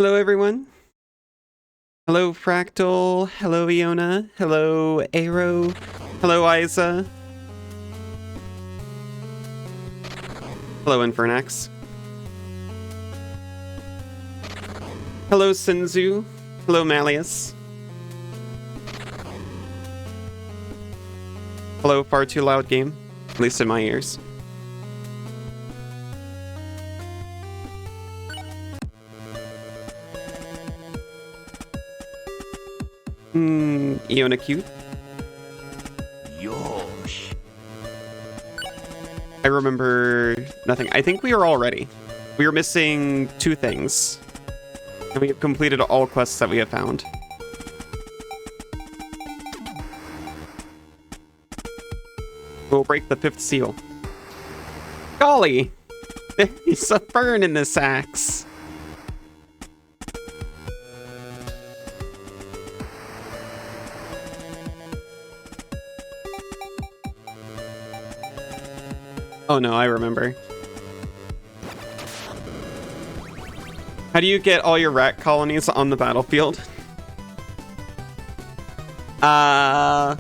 Hello, everyone. Hello, Fractal. Hello, Iona. Hello, Aero. Hello, Isa. Hello, Infernax. Hello, Sinzu. Hello, Malleus. Hello, Far Too Loud Game. At least in my ears. Iona cute. Yosh. I remember nothing. I think we are all ready. We are missing 2 things. And we have completed all quests that we have found. We'll break the 5th seal. Golly! There's a fern in this axe. Oh no, I remember. How do you get all your rat colonies on the battlefield? I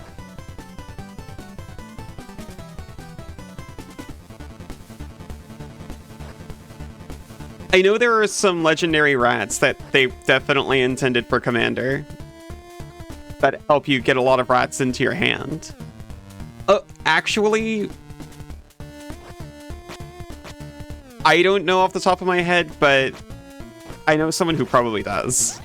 know there are some legendary rats that they definitely intended for Commander that help you get a lot of rats into your hand. Actually, I don't know off the top of my head, but I know someone who probably does.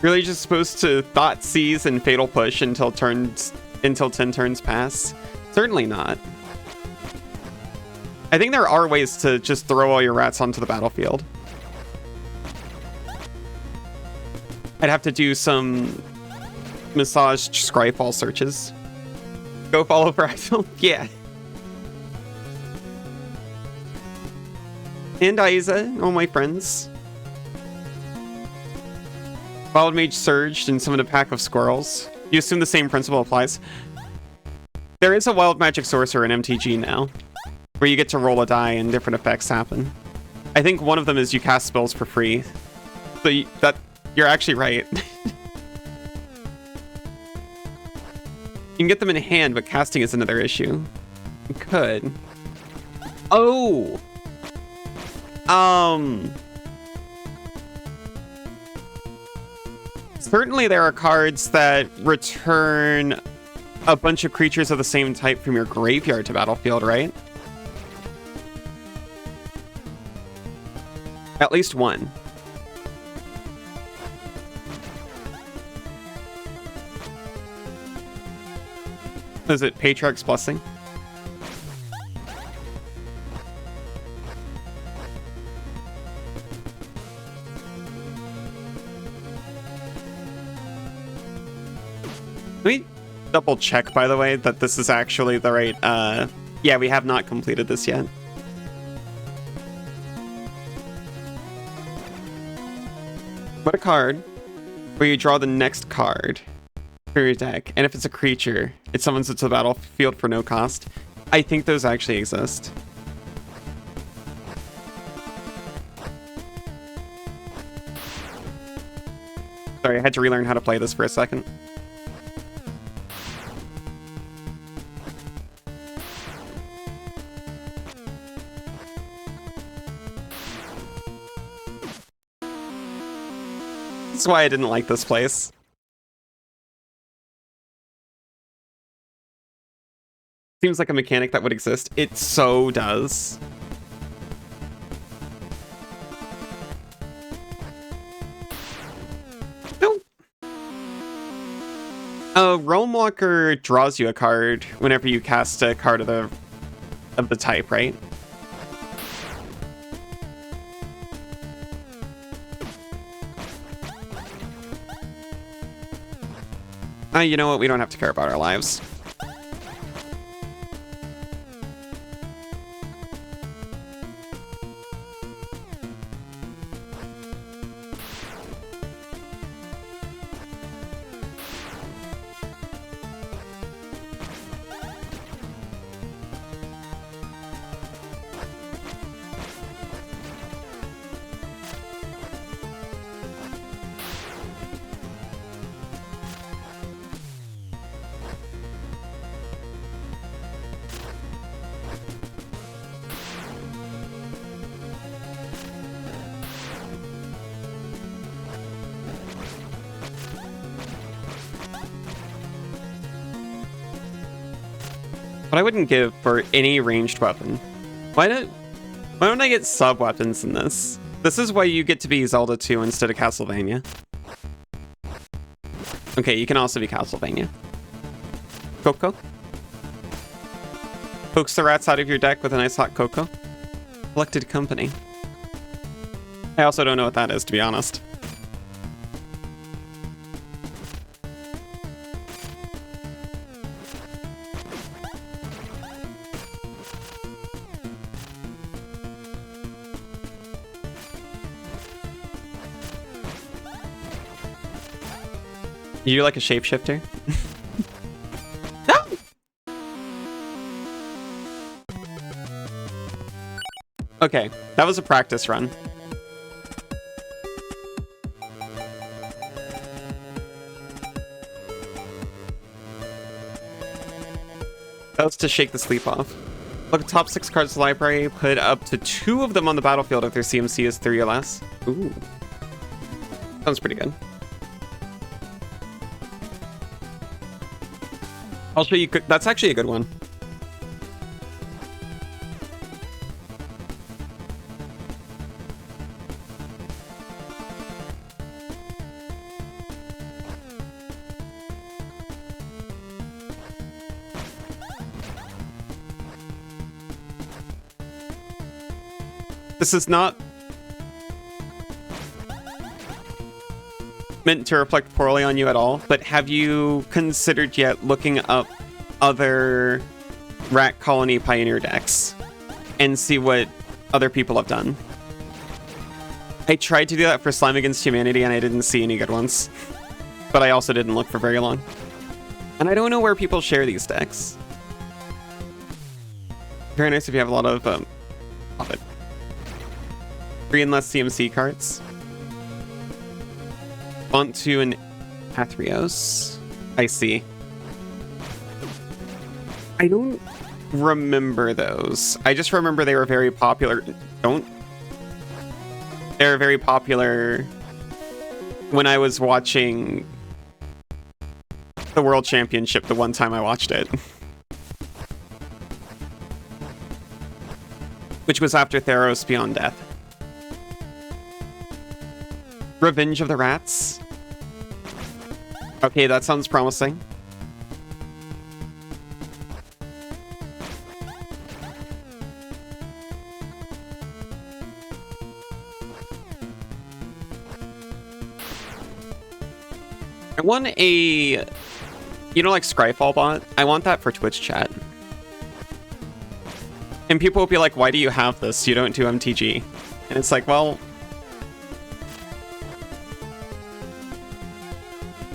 Really just supposed to thought seize and fatal push until 10 turns pass? Certainly not. I think there are ways to just throw all your rats onto the battlefield. I'd have to do some massaged Scryfall searches. Go follow Fractal? Yeah. And Isa, all my friends. Wild Mage surged and summoned a pack of squirrels. You assume the same principle applies? There is a Wild Magic Sorcerer in MTG now, where you get to roll a die and different effects happen. I think one of them is you cast spells for free. So you're actually right. You can get them in hand, but casting is another issue. You could. Oh! Certainly there are cards that return a bunch of creatures of the same type from your graveyard to battlefield, right? At least one. Is it Patriarch's Blessing? Let me double check, by the way, that this is actually the right, yeah, we have not completed this yet. Put a card where you draw the next card for your deck, and if it's a creature, it summons it to the battlefield for no cost. I think those actually exist. Sorry, I had to relearn how to play this for a second. That's why I didn't like this place. Seems like a mechanic that would exist. It so does. Nope. Realm Walker draws you a card whenever you cast a card of the type, right? You know what? We don't have to care about our lives. But I wouldn't give for any ranged weapon. Why don't I get sub-weapons in this? This is why you get to be Zelda 2 instead of Castlevania. Okay, you can also be Castlevania. Coco. Pokes the rats out of your deck with a nice hot cocoa. Collected company. I also don't know what that is, to be honest. You like a shapeshifter? No! Okay, that was a practice run. That was to shake the sleep off. Look at top 6 cards of the library, put up to 2 of them on the battlefield if their CMC is 3 or less. Ooh. Sounds pretty good. I'll show you. That's actually a good one. This is not meant to reflect poorly on you at all, but have you considered yet looking up other Rat Colony Pioneer decks and see what other people have done? I tried to do that for Slime Against Humanity and I didn't see any good ones, but I also didn't look for very long. And I don't know where people share these decks. Very nice if you have a lot of profit. 3 and less CMC cards. Onto an Athreos. I see. I don't remember those. I just remember they were very popular. They were very popular when I was watching the World Championship the one time I watched it. Which was after Theros Beyond Death. Revenge of the Rats. Okay, that sounds promising. I want a... You know, like Scryfall bot? I want that for Twitch chat. And people will be like, why do you have this? You don't do MTG. And it's like, well...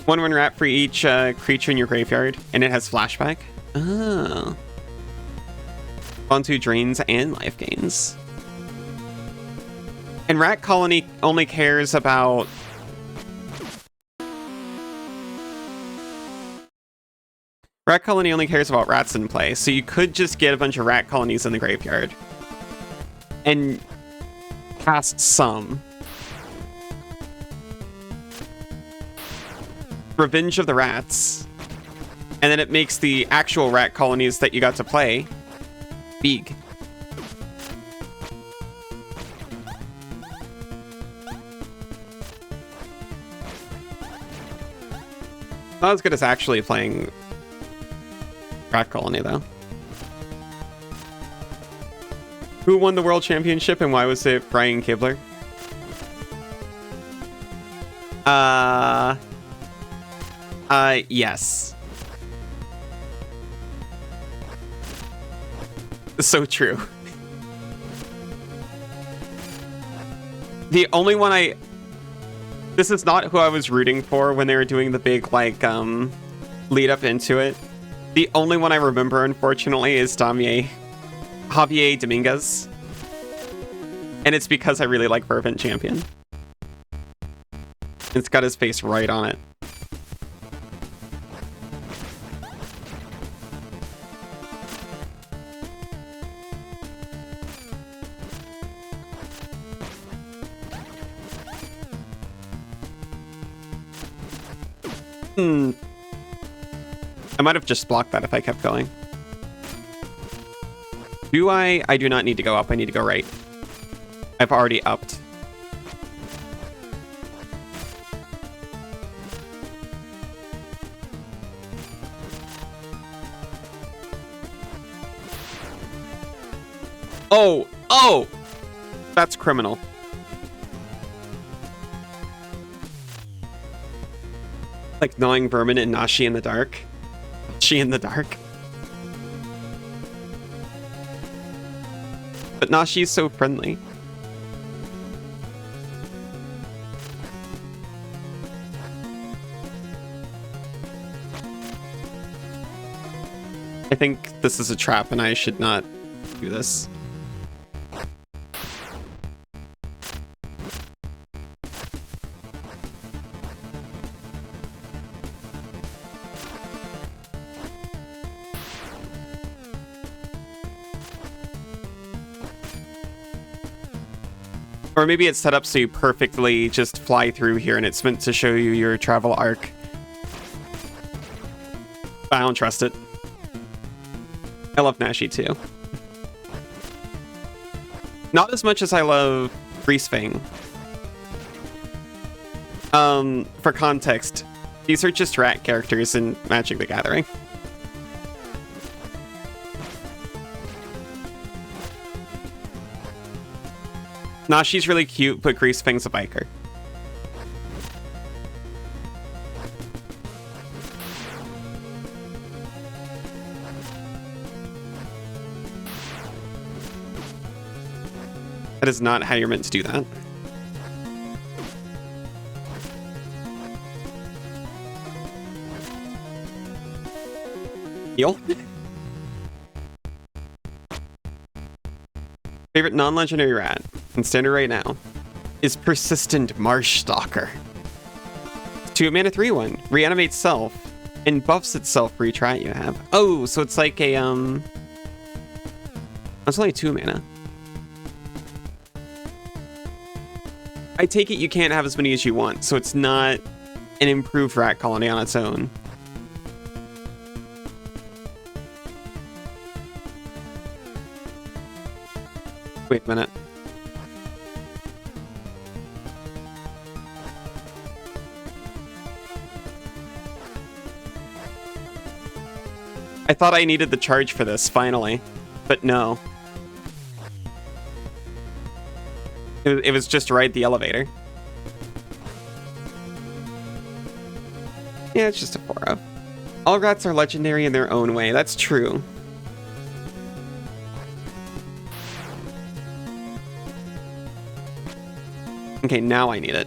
1/1 rat for each creature in your graveyard, and it has flashback. Oh. Onto drains and life gains. And Rat Colony only cares about... Rat Colony only cares about rats in play, so you could just get a bunch of rat colonies in the graveyard. And cast some. Revenge of the Rats, and then it makes the actual rat colonies that you got to play big. Not as good as actually playing Rat Colony, though. Who won the World Championship and why was it Brian Kibler? Yes. So true. The only one this is not who I was rooting for when they were doing the big, like, lead up into it. The only one I remember, unfortunately, is Javier Dominguez. And it's because I really like Fervent Champion. It's got his face right on it. I might have just blocked that if I kept going. Do I? I do not need to go up. I need to go right. I've already upped. Oh! Oh! That's criminal. Like gnawing vermin and Nashi in the dark. She in the dark. But Nashi's so friendly. I think this is a trap and I should not do this. Or maybe it's set up so you perfectly just fly through here and it's meant to show you your travel arc. I don't trust it. I love Nashi too. Not as much as I love Greasefang. For context, these are just rat characters in Magic the Gathering. Nashi's really cute, but Greasefang's a biker. That is not how you're meant to do that. Heal? Favorite non-legendary rat, in standard right now, is Persistent Marsh Stalker. 2 mana 3/1, reanimates self, and buffs itself for each rat you have. Oh, so it's like a, That's only 2 mana. I take it you can't have as many as you want, so it's not an improved rat colony on its own. Wait a minute. I thought I needed the charge for this, finally. But no. It was just ride the elevator. Yeah, it's just a 4-0. All rats are legendary in their own way. That's true. Okay, now I need it.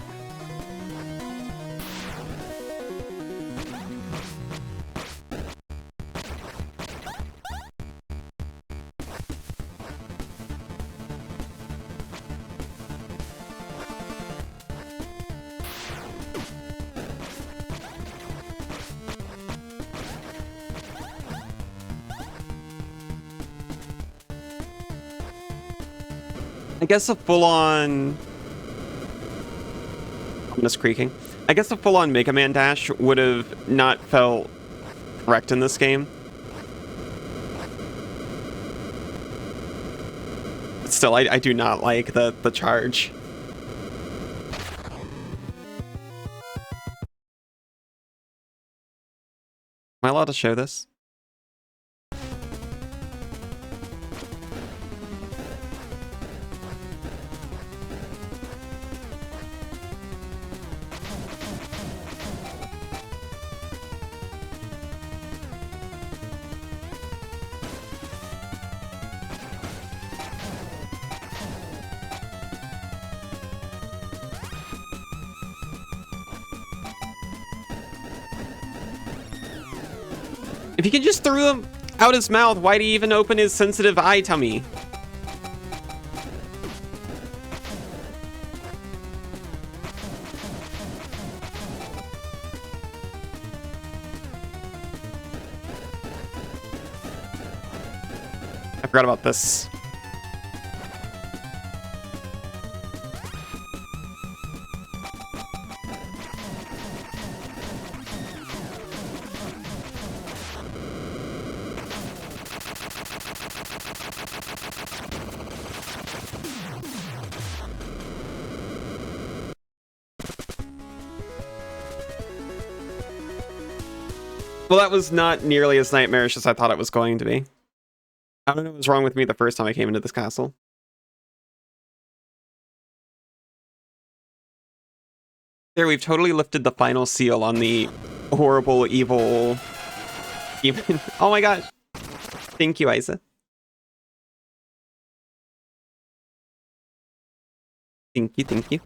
I guess a full-on... Ominous creaking. I guess a full-on Mega Man dash would have not felt correct in this game. But still, I do not like the charge. Am I allowed to show this? If he could just throw him out his mouth, why'd he even open his sensitive eye tummy? I forgot about this. Well, that was not nearly as nightmarish as I thought it was going to be. I don't know what was wrong with me the first time I came into this castle. There, we've totally lifted the final seal on the horrible, evil demon. Oh my gosh. Thank you, Isa. Thank you, thank you.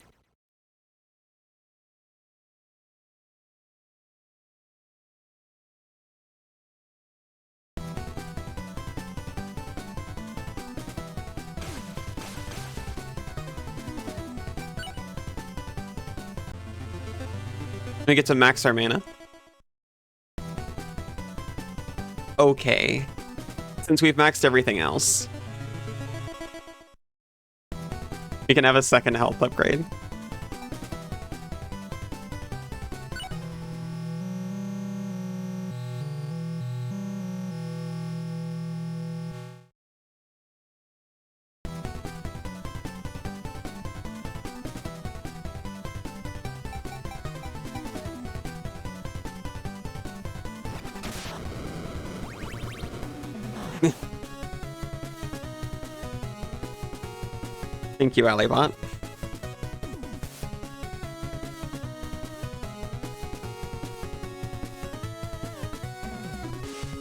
We get to max our mana. Okay. Since we've maxed everything else, we can have a second health upgrade. Thank you, Alibot.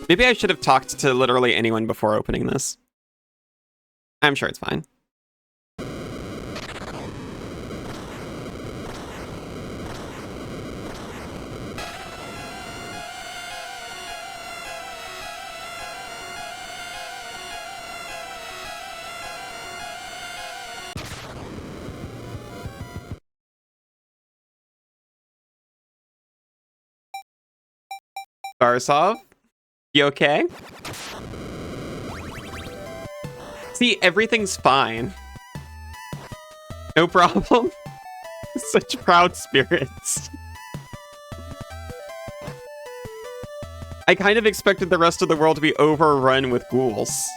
Maybe I should have talked to literally anyone before opening this. I'm sure it's fine. Barsov, you okay? See, everything's fine. No problem. Such proud spirits. I kind of expected the rest of the world to be overrun with ghouls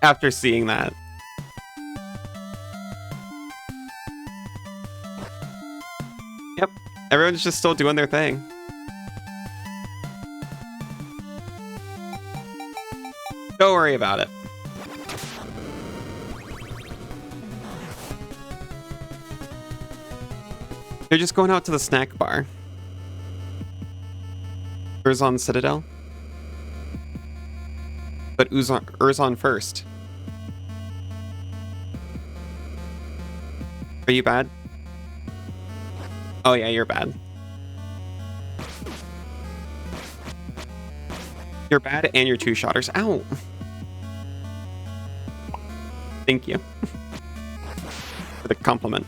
after seeing that. Yep, everyone's just still doing their thing. Don't worry about it. They're just going out to the snack bar. Urzon Citadel. But Urzon first. Are you bad? Oh yeah, you're bad. You're bad and you're two-shotters. Ow! Thank you. For the compliment.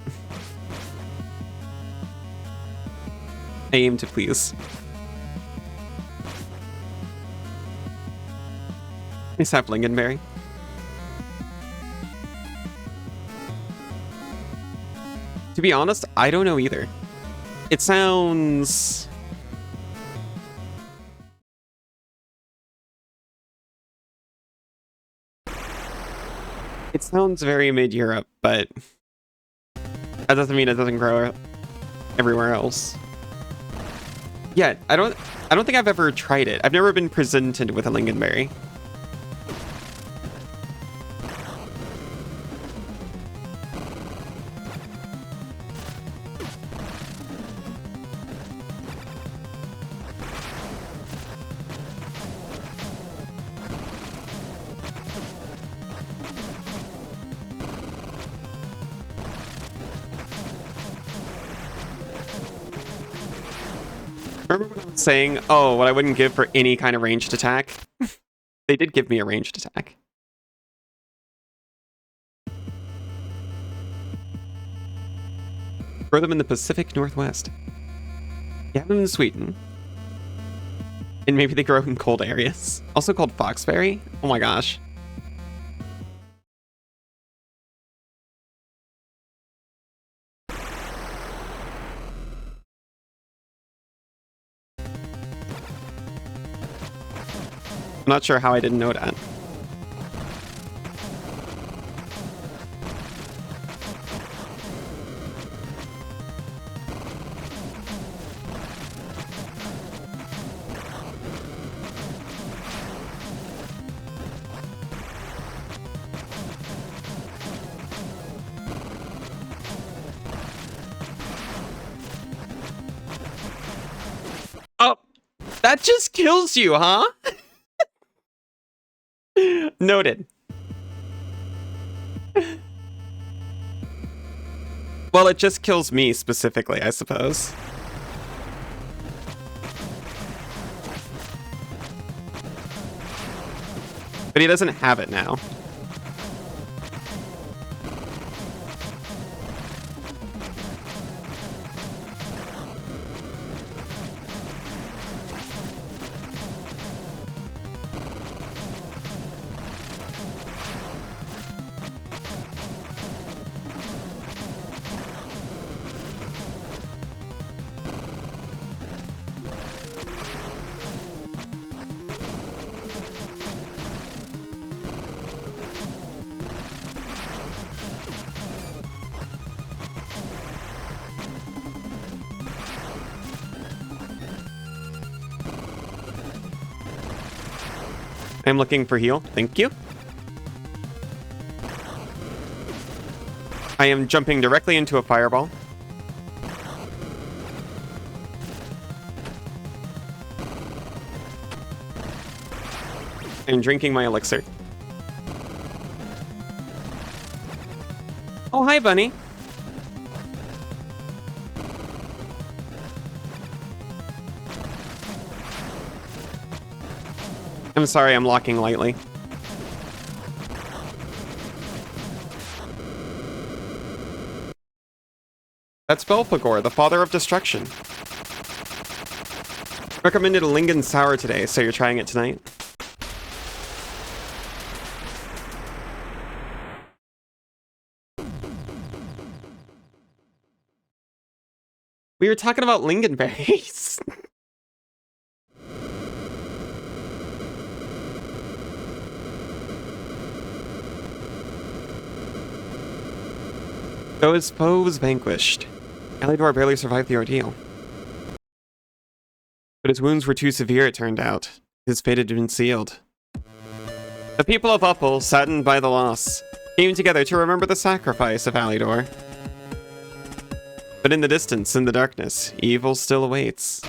I aim to please. Nice have Lingonberry. To be honest, I don't know either. It sounds... It sounds very mid-Europe, but that doesn't mean it doesn't grow everywhere else. Yeah, I don't think I've ever tried it. I've never been presented with a lingonberry. Remember when I was saying, oh, what I wouldn't give for any kind of ranged attack? They did give me a ranged attack. Grow them in the Pacific Northwest. You have them in Sweden. And maybe they grow in cold areas. Also called foxberry? Oh my gosh. I'm not sure how I didn't know that. That just kills you, huh? Noted. Well, it just kills me specifically, I suppose. But he doesn't have it now. I'm looking for heal. Thank you. I am jumping directly into a fireball. I'm drinking my elixir. Oh, hi, bunny. I'm sorry, I'm locking lightly. That's Belphegor, the father of destruction. Recommended a Lingen Sour today, so you're trying it tonight? We were talking about lingonberries. So his foe was vanquished. Alidor barely survived the ordeal. But his wounds were too severe, it turned out. His fate had been sealed. The people of Uppel, saddened by the loss, came together to remember the sacrifice of Alidor. But in the distance, in the darkness, evil still awaits.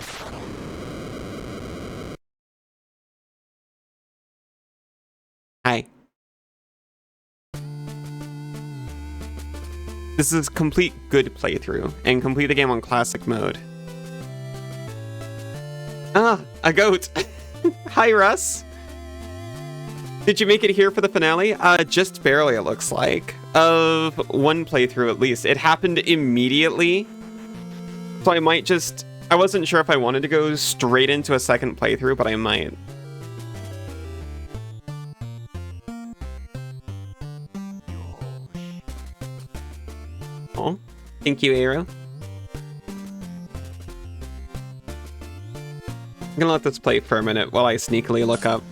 Hi. This is complete good playthrough, and complete the game on classic mode. Ah, a goat! Hi, Russ! Did you make it here for the finale? Just barely, it looks like. Of one playthrough, at least. It happened immediately. So I might just... I wasn't sure if I wanted to go straight into a second playthrough, but I might. Oh, thank you, Aero. I'm gonna let this play for a minute while I sneakily look up.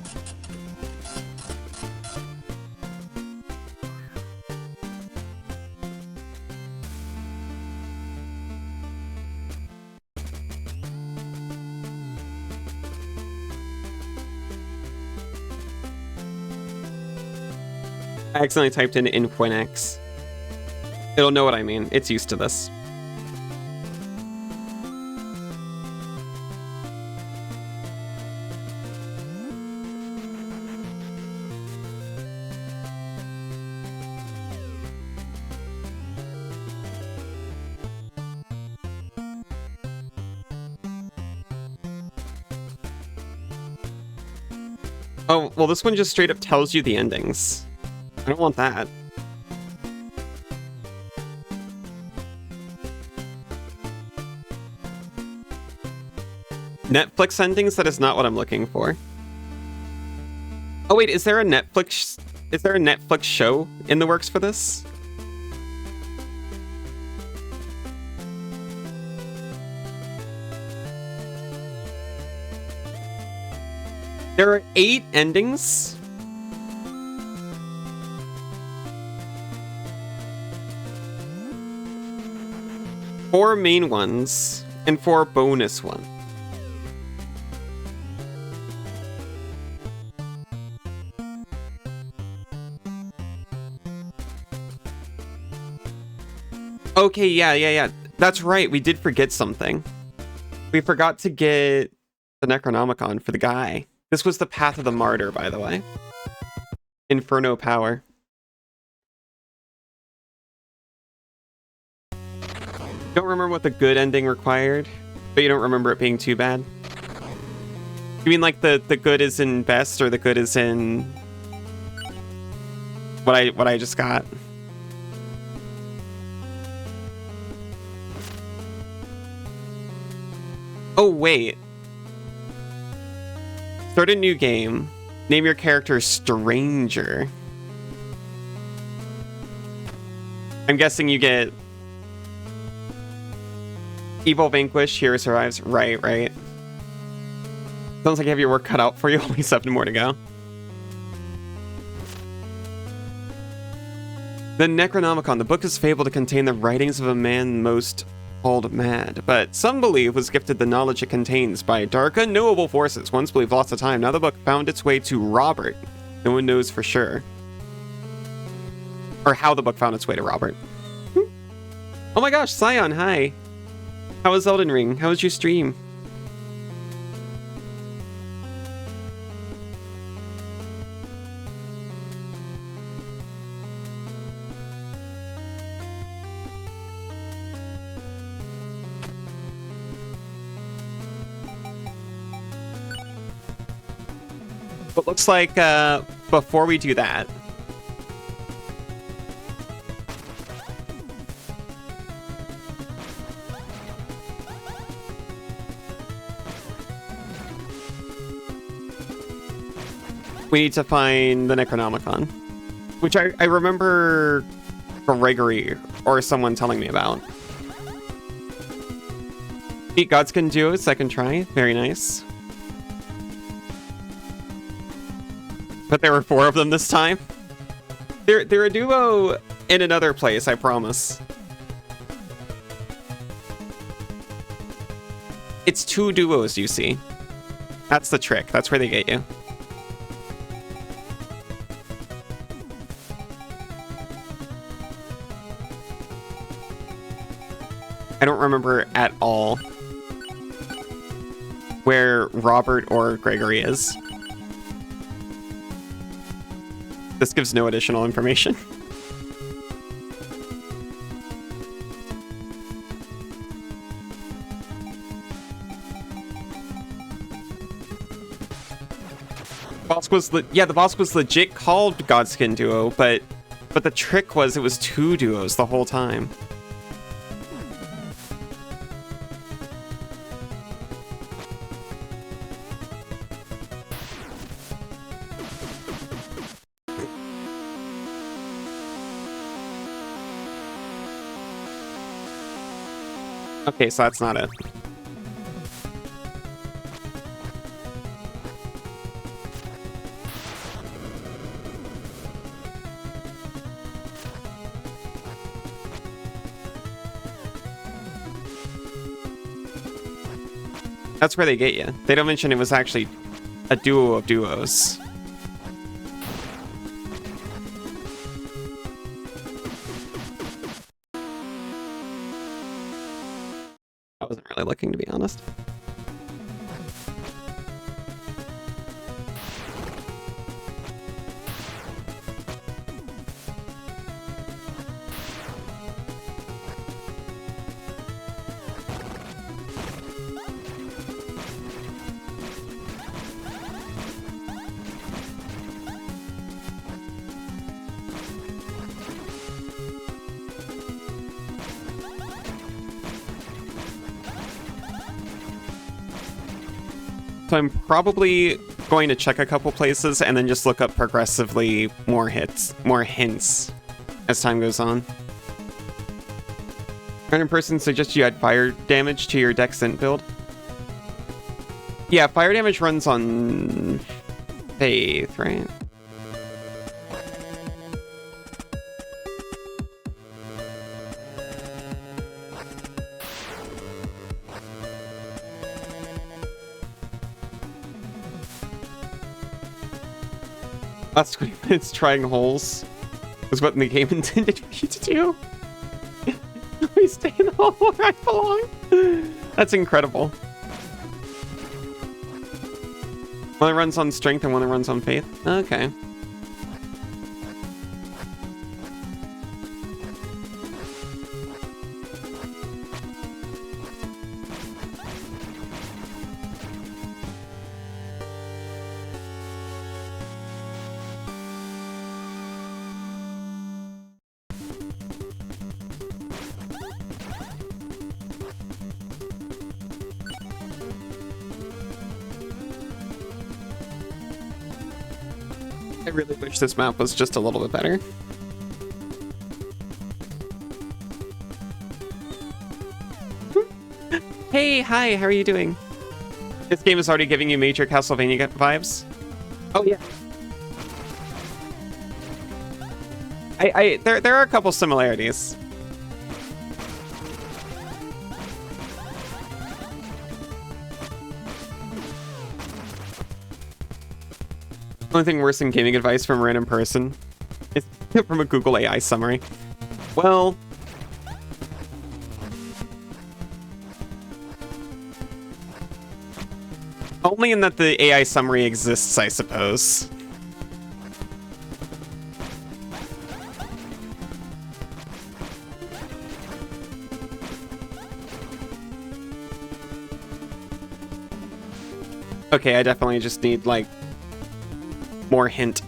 I accidentally typed in Infernax. It'll know what I mean. It's used to this. Oh, well, this one just straight up tells you the endings. I don't want that. Netflix endings? That is not what I'm looking for. Oh wait, is there a Netflix show in the works for this? There are 8 endings. Four main ones and 4 bonus ones. Okay, yeah. That's right. We did forget something. We forgot to get the Necronomicon for the guy. This was the Path of the Martyr, by the way. Inferno power. Don't remember what the good ending required, but you don't remember it being too bad. You mean like the good is in best, or the good is in what I just got? Oh wait. Start a new game. Name your character Stranger. I'm guessing you get Evil Vanquish, Hero Survives. Right. Sounds like you have your work cut out for you. Only 7 more to go. The Necronomicon. The book is fabled to contain the writings of a man most called mad, but some believe was gifted the knowledge it contains by dark, unknowable forces. Once believed lots of time. Now the book found its way to Robert. No one knows for sure. Or how the book found its way to Robert. Oh my gosh, Scion, hi. How was Elden Ring? How was your stream? But looks like before we do that, we need to find the Necronomicon, which I remember Gregory or someone telling me about. Beat Godskin Duo, second try. Very nice. But there were 4 of them this time. They're a duo in another place, I promise. It's 2 duos, you see. That's the trick. That's where they get you. I don't remember at all where Robert or Gregory is. This gives no additional information. The boss was legit called Godskin Duo, but the trick was it was 2 duos the whole time. Okay, so that's not it. That's where they get you. They don't mention it was actually a duo of duos. I wasn't really looking, to be honest. So I'm probably going to check a couple places and then just look up progressively more hints as time goes on. Random person suggests you add fire damage to your Dexent build. Yeah, fire damage runs on Faith, right? Last 20 minutes trying holes was what the game intended for you to do. Let me stay in the hole where I belong. That's incredible. One that runs on strength and one that runs on faith. Okay. I really wish this map was just a little bit better. Hey, hi, how are you doing? This game is already giving you major Castlevania vibes. Oh yeah. There are a couple similarities. Only thing worse than gaming advice from a random person is from a Google AI summary. Well, only in that the AI summary exists, I suppose. Okay, I definitely just need, like, more hint.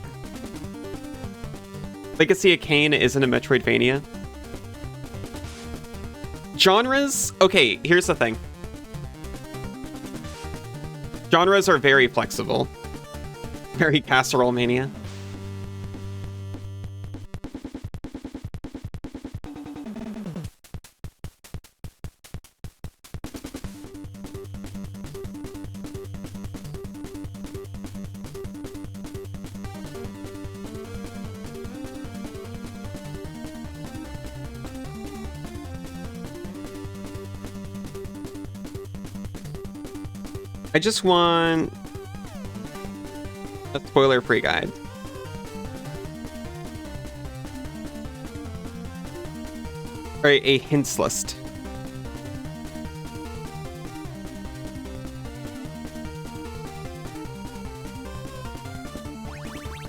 Legacy of Kain isn't a Metroidvania. Genres? Okay, here's the thing. Genres are very flexible. Very Casserole Mania. I just want a spoiler-free guide. Or a hints list.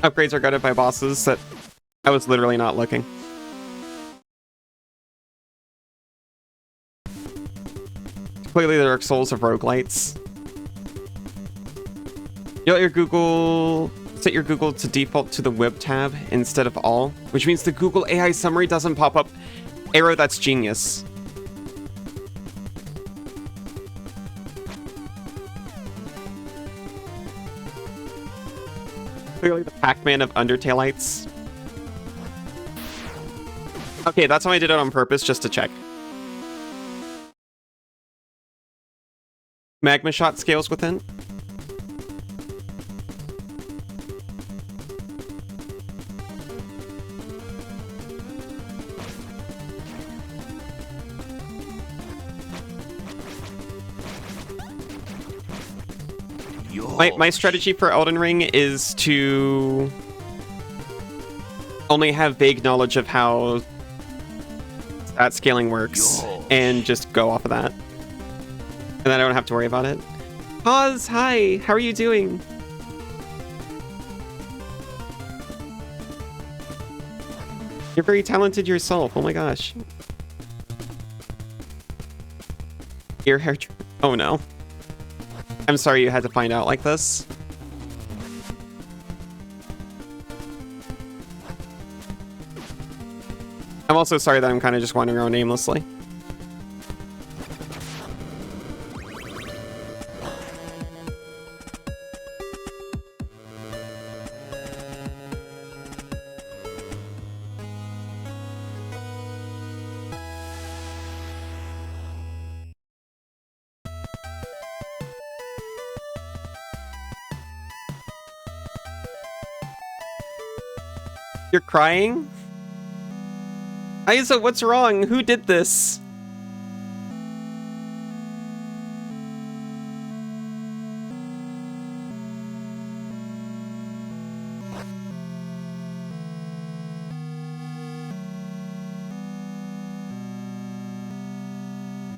Upgrades are gutted by bosses that I was literally not looking. Clearly the Dark Souls of roguelites. You let your Google set your Google to default to the web tab instead of all, which means the Google AI summary doesn't pop up. Arrow, that's genius. Clearly the Pac-Man of Undertalites. Okay, that's why I did it on purpose, just to check. Magma shot scales within. My strategy for Elden Ring is to only have vague knowledge of how stat scaling works and just go off of that. And then I don't have to worry about it. Pause, hi, how are you doing? You're very talented yourself, oh my gosh. Ear hair, oh no. I'm sorry you had to find out like this. I'm also sorry that I'm kind of just wandering around aimlessly. You're crying? Isa, what's wrong? Who did this?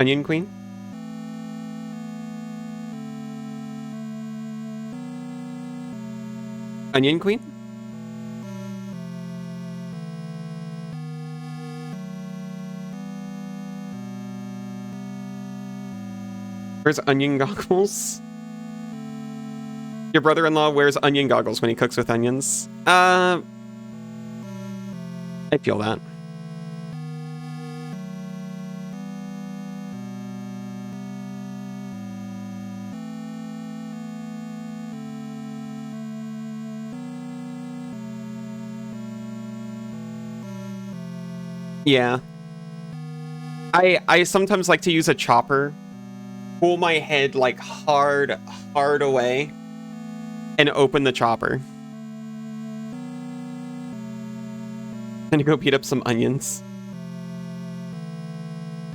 Onion Queen? Onion Queen? Where's onion goggles? Your brother-in-law wears onion goggles when he cooks with onions. I feel that. Yeah. I sometimes like to use a chopper, pull my head like hard away, and open the chopper. And go beat up some onions.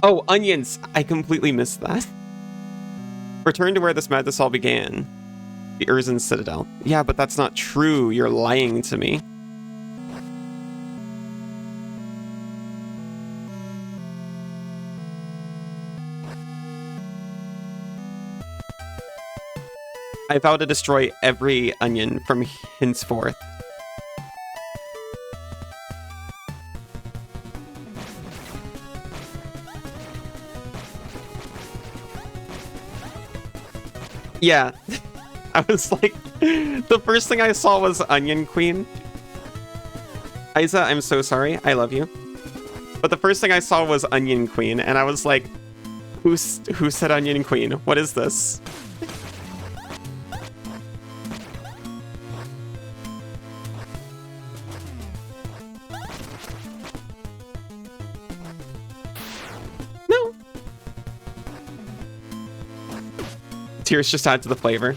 Oh, onions! I completely missed that. Return to where this madness all began. The Urzen Citadel. Yeah, but that's not true. You're lying to me. I vow to destroy every onion from henceforth. Yeah. I was like, the first thing I saw was Onion Queen. Isa, I'm so sorry. I love you. But the first thing I saw was Onion Queen, and I was like, who said Onion Queen? What is this? No. Tears just add to the flavor.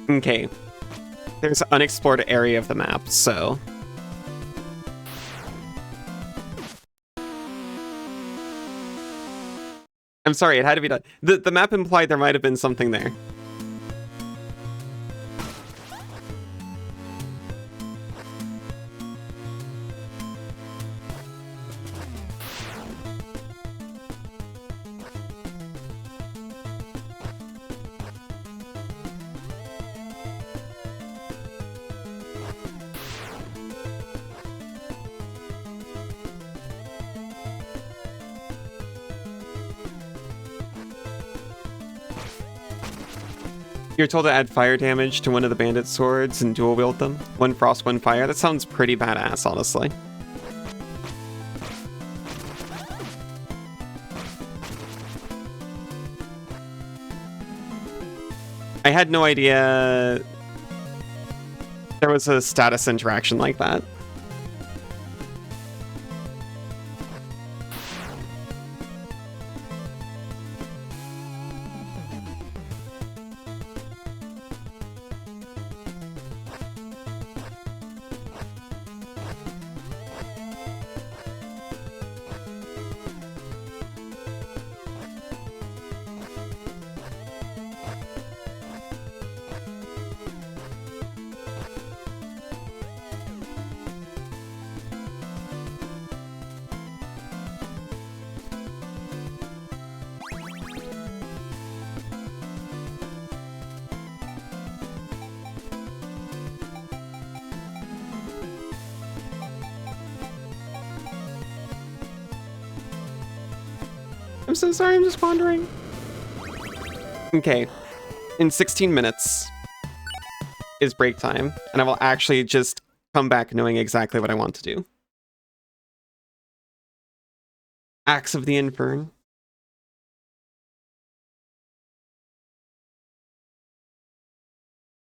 Okay. There's an unexplored area of the map, so... I'm sorry, it had to be done. The map implied there might have been something there. You're told to add fire damage to one of the bandit swords and dual wield them. One frost, one fire. That sounds pretty badass, honestly. I had no idea there was a status interaction like that. I'm so sorry, I'm just wandering. Okay, in 16 minutes is break time, and I will actually just come back knowing exactly what I want to do. Axe of the Infern.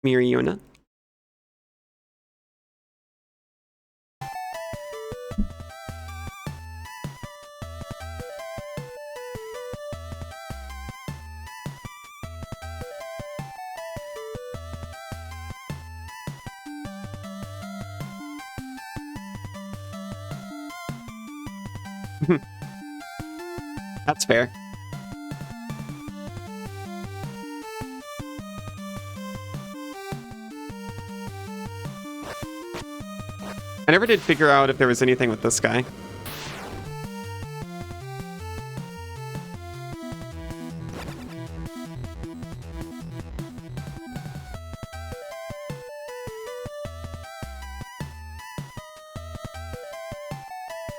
Miriona. That's fair. I never did figure out if there was anything with this guy.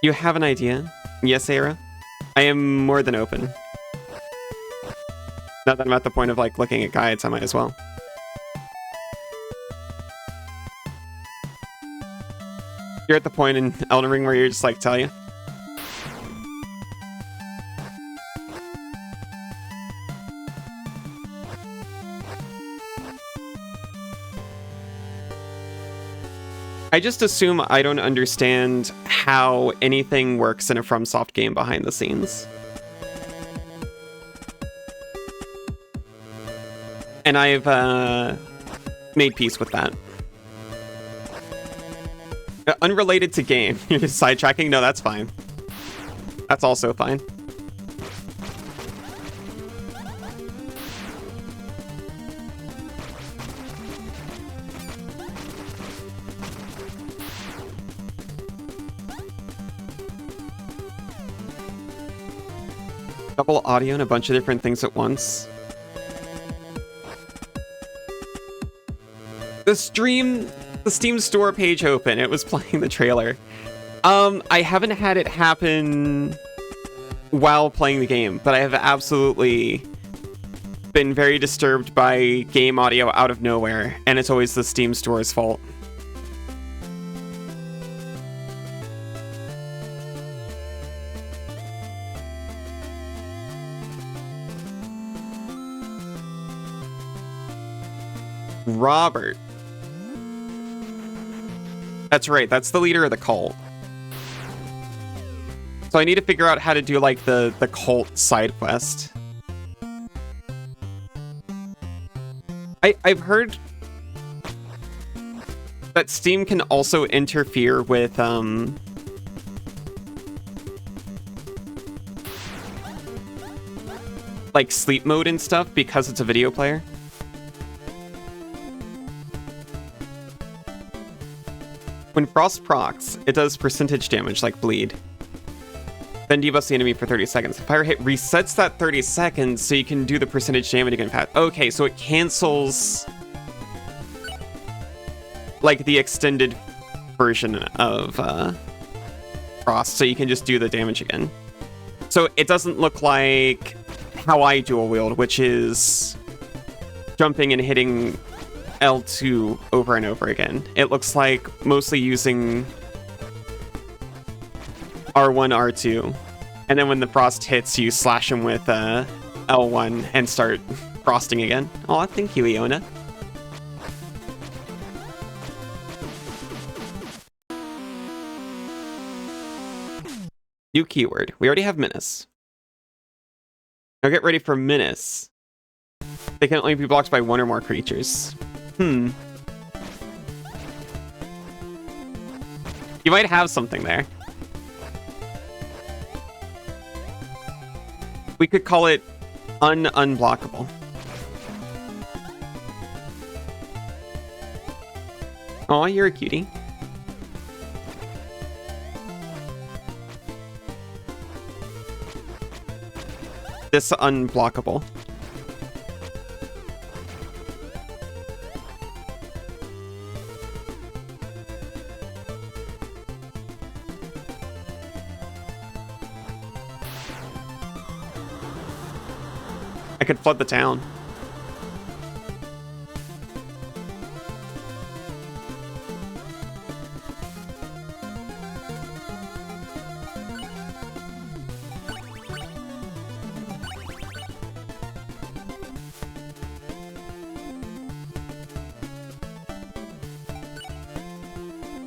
You have an idea? Yes, Era? I am more than open. Now that I'm at the point of, like, looking at guides, I might as well. You're at the point in Elden Ring where you're just like, tell you. I just assume I don't understand how anything works in a FromSoft game behind the scenes. And I've made peace with that. Unrelated to game. You're just sidetracking? No, that's fine. That's also fine. Double audio and a bunch of different things at once. The Steam store page open. It was playing the trailer. I haven't had it happen while playing the game, but I have absolutely been very disturbed by game audio out of nowhere, and it's always the Steam store's fault. Robert. That's right, that's the leader of the cult. So I need to figure out how to do, like, the cult side quest. I've heard that Steam can also interfere with, like, sleep mode and stuff because it's a video player. When Frost procs, it does percentage damage, like bleed. Then debuffs the enemy for 30 seconds. The fire hit resets that 30 seconds, so you can do the percentage damage again fast. Okay, so it cancels, like, the extended version of Frost, so you can just do the damage again. So it doesn't look like how I dual wield, which is jumping and hitting L2 over and over again. It looks like mostly using R1, R2, and then when the frost hits, you slash him with L1 and start frosting again. Aw, thank you, Iona. New keyword. We already have Menace. Now get ready for Menace. They can only be blocked by one or more creatures. You might have something there. We could call it unblockable. Aw, you're a cutie. This unblockable. I could flood the town.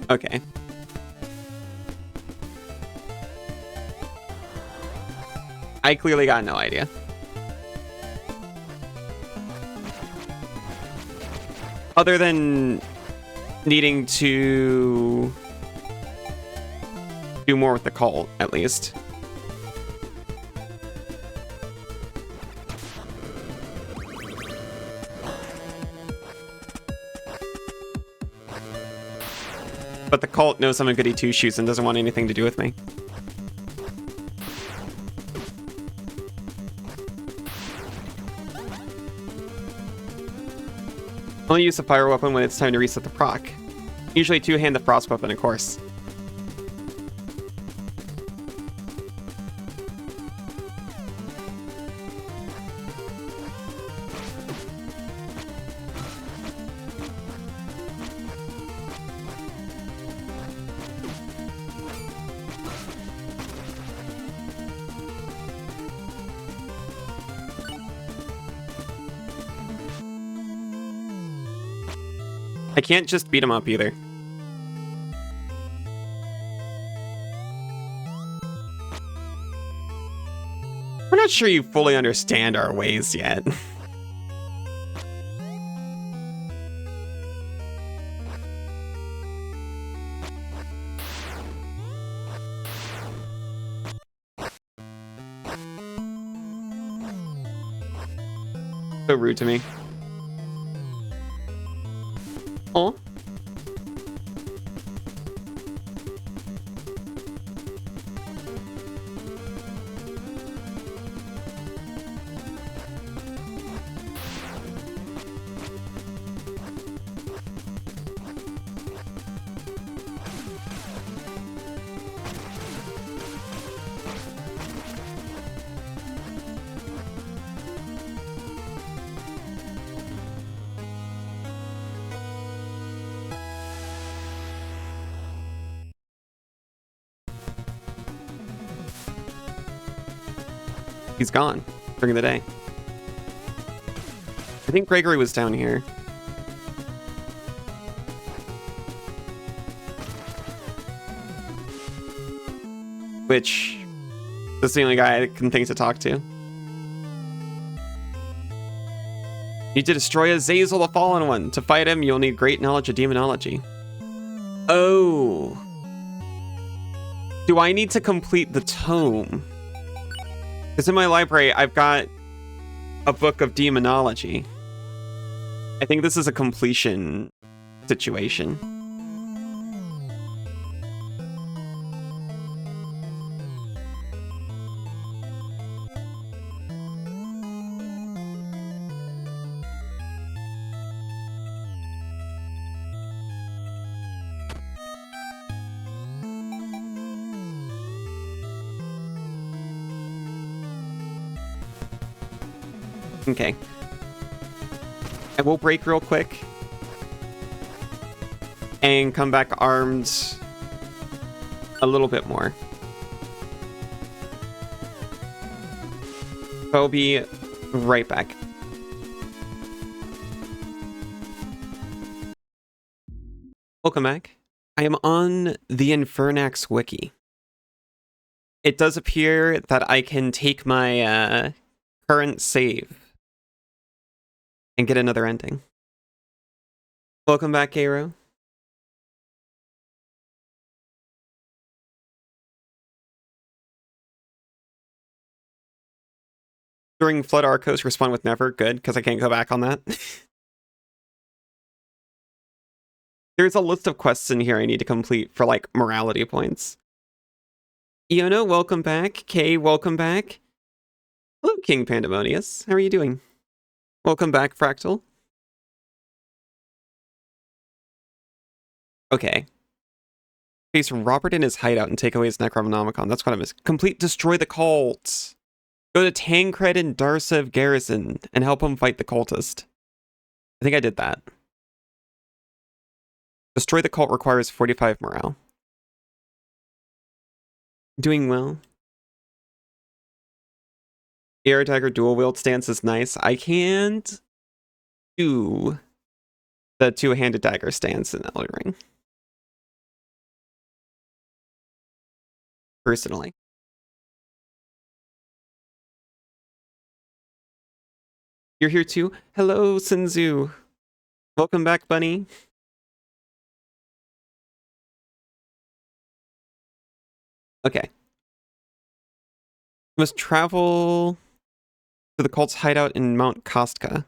Okay. I clearly got no idea. Other than needing to do more with the cult, at least. But the cult knows I'm a goody two-shoes and doesn't want anything to do with me. Only use the fire weapon when it's time to reset the proc. Usually two-hand the frost weapon, of course. I can't just beat him up either. We're not sure you fully understand our ways yet. So rude to me. Oh. He's gone during the day. I think Gregory was down here. Which is the only guy I can think to talk to. Need to destroy Azazel, the Fallen One. To fight him, you'll need great knowledge of demonology. Oh. Do I need to complete the tome? Because in my library, I've got a book of demonology. I think this is a completion situation. Okay. I will break real quick. And come back armed a little bit more. I'll be right back. Welcome back. I am on the Infernax wiki. It does appear that I can take my current save and get another ending. Welcome back, Cairo. During Flood Arcos, respond with never. Good, because I can't go back on that. There's a list of quests in here I need to complete for, like, morality points. Iona, welcome back. Kay, welcome back. Hello, King Pandemonius. How are you doing? Welcome back, Fractal. Okay. Face Robert in his hideout and take away his Necronomicon. That's what I missed. Complete Destroy the Cult. Go to Tancred and Darsev Garrison and help him fight the cultist. I think I did that. Destroy the cult requires 45 morale. Doing well. Air Dagger dual wield stance is nice. I can't do the two-handed dagger stance in Elden Ring. Personally. You're here too? Hello, Sinzu. Welcome back, bunny. Okay. We must travel to the cult's hideout in Mount Kostka.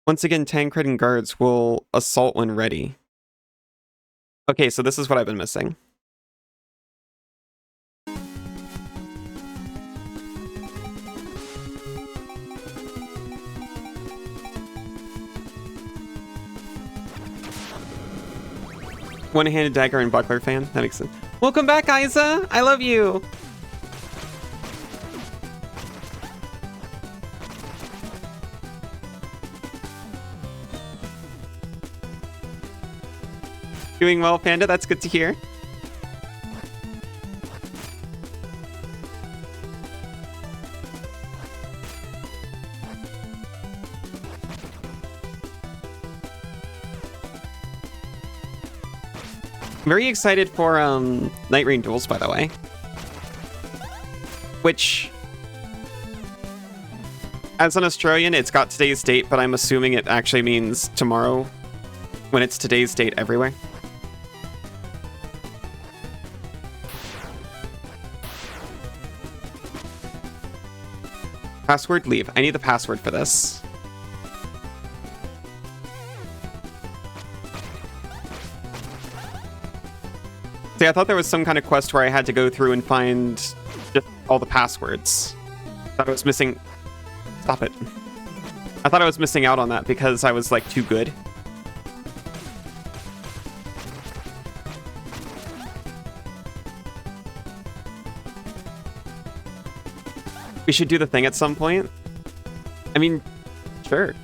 Once again, Tancred and guards will assault when ready. Okay, so this is what I've been missing. One-handed dagger and buckler fan. That makes sense. Welcome back, Isa! I love you! Doing well, Panda. That's good to hear. Very excited for Night Rain Duels, by the way. Which, as an Australian, it's got today's date, but I'm assuming it actually means tomorrow when it's today's date everywhere. Password leave. I need the password for this. See, I thought there was some kind of quest where I had to go through and find just all the passwords. I thought I was missing... Stop it. I thought I was missing out on that because I was, like, too good. We should do the thing at some point. I mean, sure.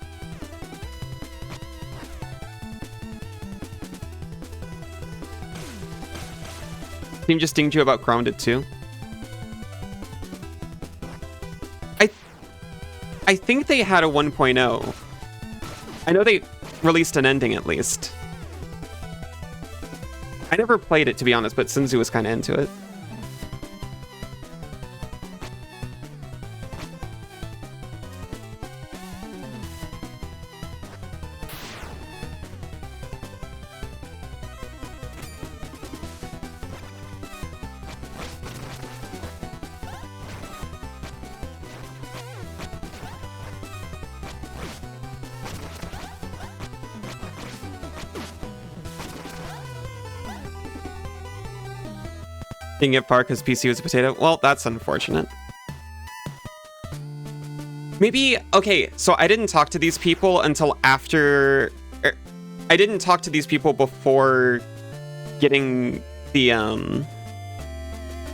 Team just dinged you about Grounded too. I think they had a 1.0. I know they released an ending at least. I never played it, to be honest, but Sinzu was kind of into it. Didn't get far because PC was a potato. Well, that's unfortunate. Maybe, okay, so I didn't talk to these people until after... I didn't talk to these people before getting the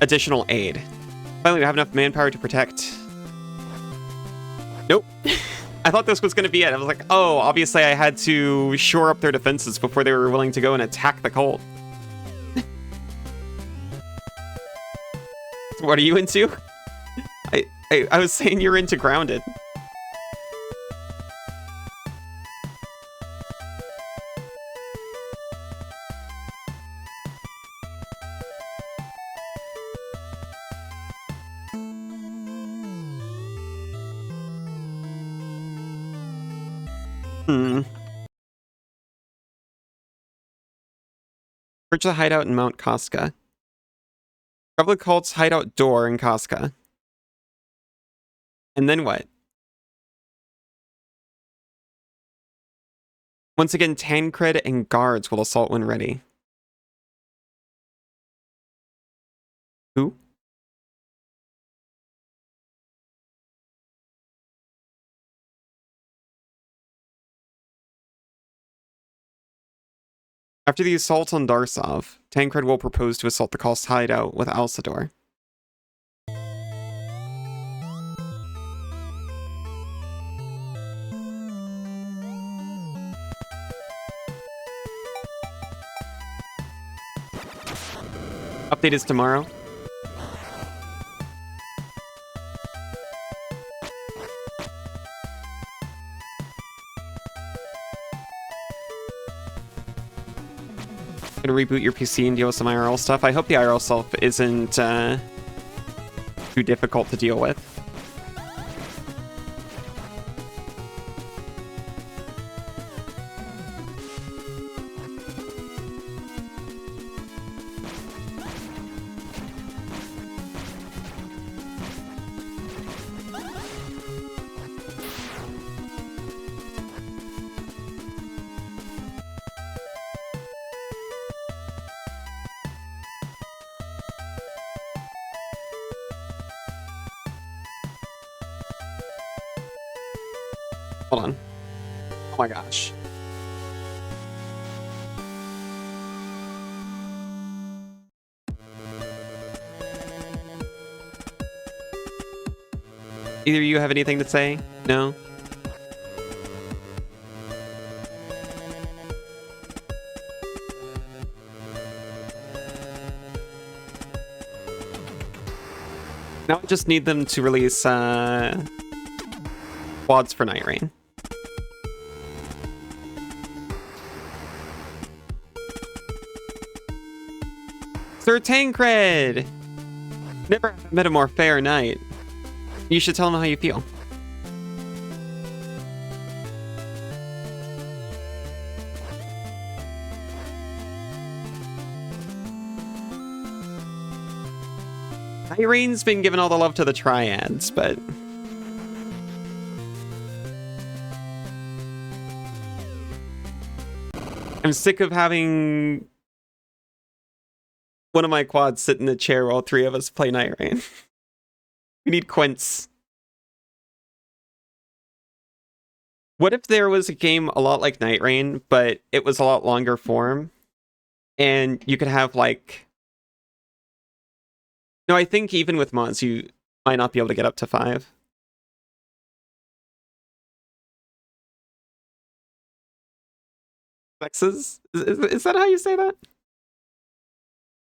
additional aid. Finally, we have enough manpower to protect. Nope. I thought this was going to be it. I was like, oh, obviously I had to shore up their defenses before they were willing to go and attack the cult. What are you into? I was saying you're into Grounded. Search the hideout in Mount Casca. Probably cult's hideout door in Casca. And then what? Once again, Tancred and guards will assault when ready. Who? After the assault on Darsov, Tancred will propose to assault the cult's hideout with Alcidor. Update is tomorrow. Gonna reboot your PC and deal with some IRL stuff. I hope the IRL stuff isn't too difficult to deal with. Hold on. Oh my gosh. Either of you have anything to say? No? Now I just need them to release quads for Night Rain. Sir Tancred! Never met a more fair knight. You should tell him how you feel. Night Rain's been given all the love to the triads, but I'm sick of having one of my quads sit in the chair while three of us play Night Rain. We need Quince. What if there was a game a lot like Night Rain, but it was a lot longer form? And you could have, like... No, I think even with mods, you might not be able to get up to 5. Sexes? Is that how you say that?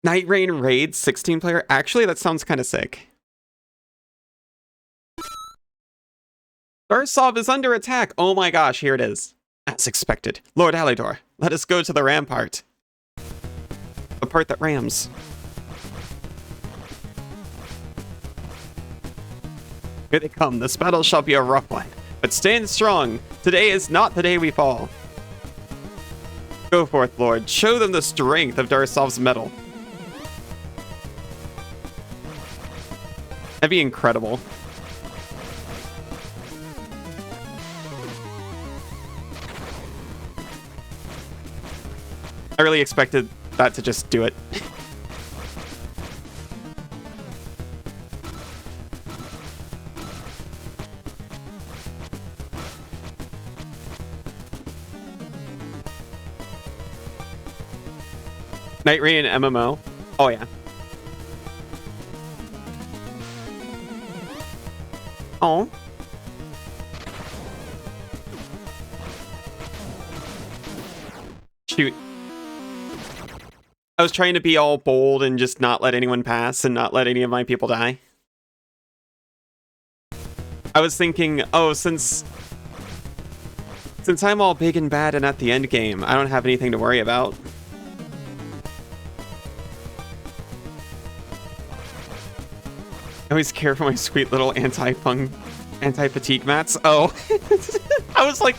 Night Rain Raid 16 player? Actually, that sounds kind of sick. Ursov is under attack! Oh my gosh, here it is. As expected. Lord Alidor, let us go to the rampart. The part that rams. Here they come. This battle shall be a rough one. But stand strong. Today is not the day we fall. Go forth, Lord. Show them the strength of Darsov's metal. That'd be incredible. I really expected that to just do it. Night Rain MMO. Oh yeah. Oh. Shoot. I was trying to be all bold and just not let anyone pass and not let any of my people die. I was thinking, oh, since I'm all big and bad and at the end game, I don't have anything to worry about. I always care for my sweet little anti-fatigue mats. Oh, I was like,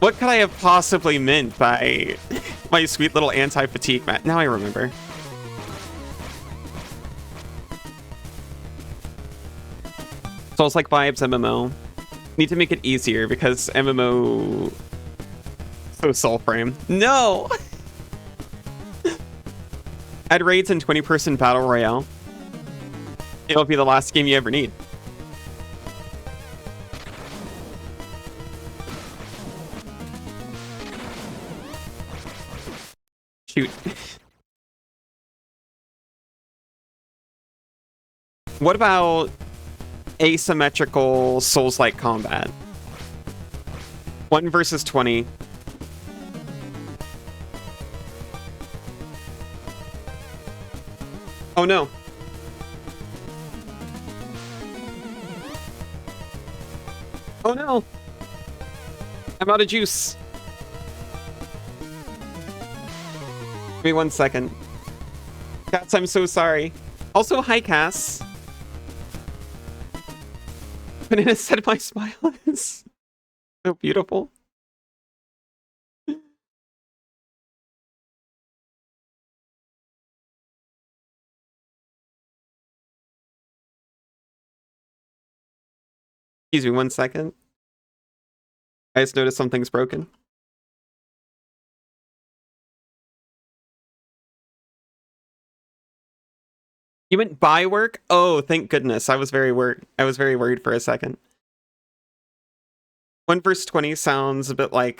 what could I have possibly meant by my sweet little anti-fatigue mat? Now I remember. Souls like vibes MMO. Need to make it easier because MMO so soul frame. No. Add raids and 20-person battle royale. It'll be the last game you ever need. Shoot. What about asymmetrical Souls-like combat? 1 versus 20. Oh no. Oh no. I'm out of juice. Give me 1 second. Cats, I'm so sorry. Also, hi, Cass. Banana said my smile is so beautiful. Excuse me 1 second. I just noticed something's broken. You meant buy work? Oh, thank goodness. I was very worried for a second. 1 versus 20 sounds a bit like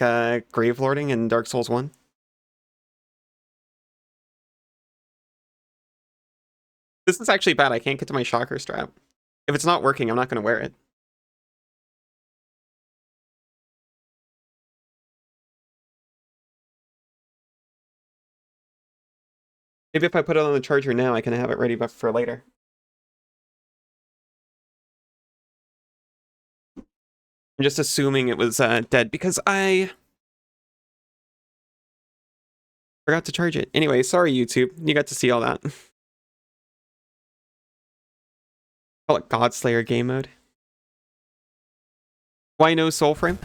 Grave Lording in Dark Souls 1. This is actually bad. I can't get to my shocker strap. If it's not working, I'm not going to wear it. Maybe if I put it on the charger now, I can have it ready for later. I'm just assuming it was dead because I forgot to charge it. Anyway, sorry, YouTube. You got to see all that. Call it Godslayer game mode. Why no Soulframe?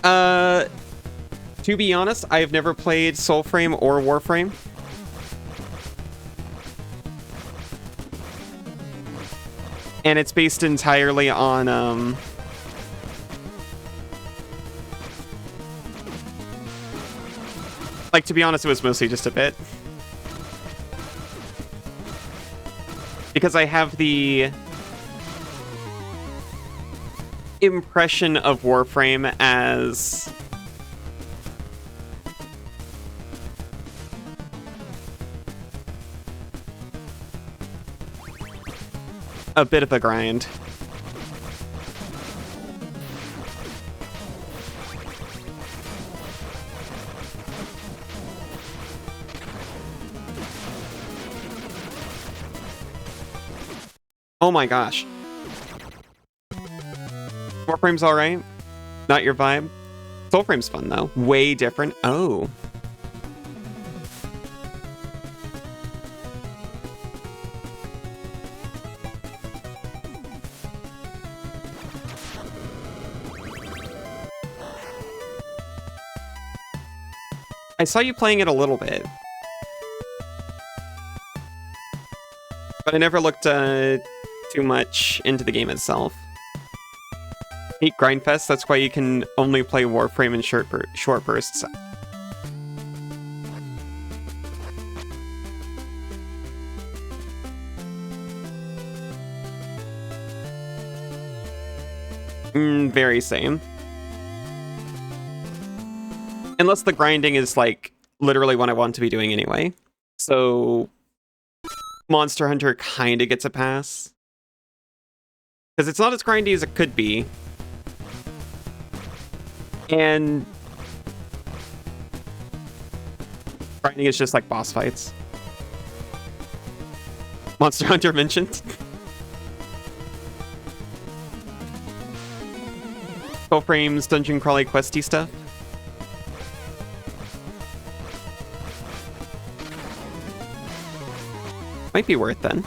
To be honest, I have never played Soulframe or Warframe. And it's based entirely on like, to be honest, it was mostly just a bit. Because I have the impression of Warframe as a bit of a grind. Oh my gosh. Warframe's alright. Not your vibe. Soulframe's fun though. Way different. Oh. I saw you playing it a little bit. But I never looked too much into the game itself. Hate Grindfest, that's why you can only play Warframe in short bursts. Very same. Unless the grinding is, like, literally what I want to be doing anyway. So Monster Hunter kind of gets a pass. Because it's not as grindy as it could be. And grinding is just like boss fights. Monster Hunter mentioned. Soulframe's dungeon crawly questy stuff. Might be worth then.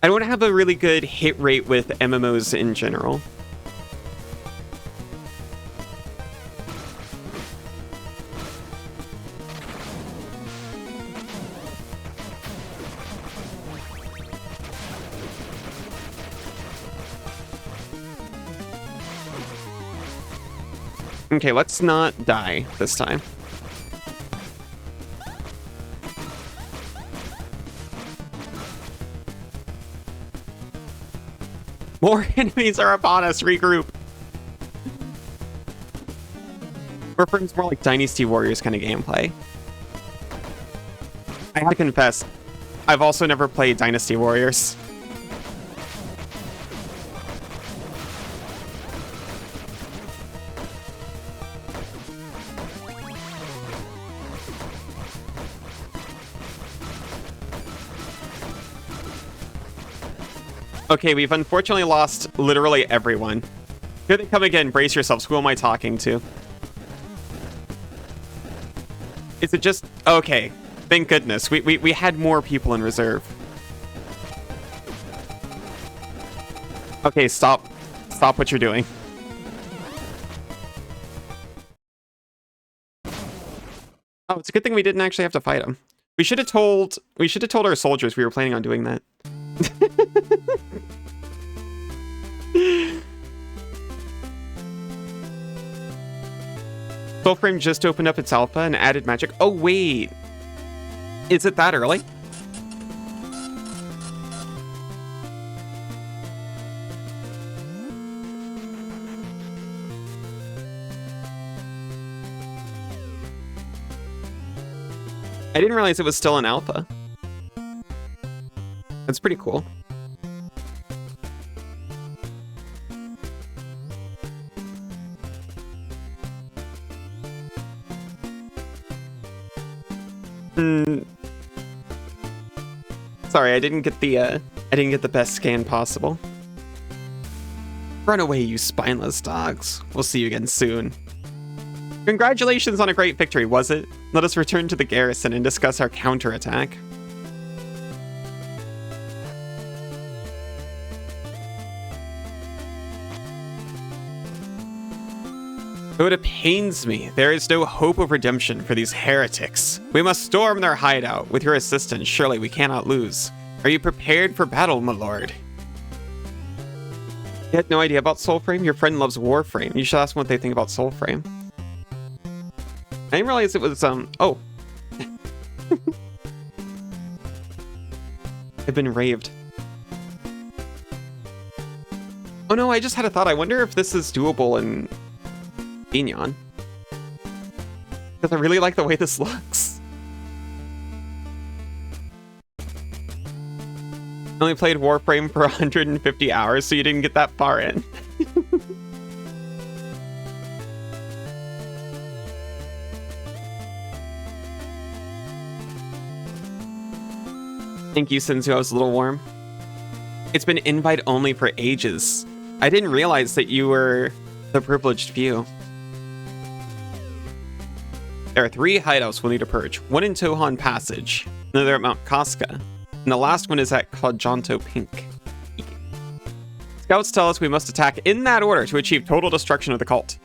I don't have a really good hit rate with MMOs in general. Okay, let's not die this time. More enemies are upon us. Regroup. Warframe's more like Dynasty Warriors kind of gameplay. I have to confess, I've also never played Dynasty Warriors. Okay, we've unfortunately lost literally everyone. Here they come again. Brace yourselves. Who am I talking to? Is it just... Okay. Thank goodness. We had more people in reserve. Okay, stop. Stop what you're doing. Oh, it's a good thing we didn't actually have to fight him. We should have told our soldiers we were planning on doing that. Soulframe just opened up its alpha and added magic. Oh, wait. Is it that early? I didn't realize it was still in alpha. That's pretty cool. Sorry, I didn't get the best scan possible. Run away, you spineless dogs. We'll see you again soon. Congratulations on a great victory, was it? Let us return to the garrison and discuss our counterattack. Though it pains me, there is no hope of redemption for these heretics. We must storm their hideout. With your assistance, surely we cannot lose. Are you prepared for battle, my lord? You had no idea about Soulframe? Your friend loves Warframe. You should ask them what they think about Soulframe. I didn't realize it was, oh. I've been raved. Oh no, I just had a thought. I wonder if this is doable in Vignon. Because I really like the way this looks. I only played Warframe for 150 hours, so you didn't get that far in. Thank you, Senzu. I was a little warm. It's been invite only for ages. I didn't realize that you were the privileged few. There are 3 hideouts we'll need to purge. One in Tohan Passage, another at Mount Casca, and the last one is at Kajanto Pink. Scouts tell us we must attack in that order to achieve total destruction of the cult.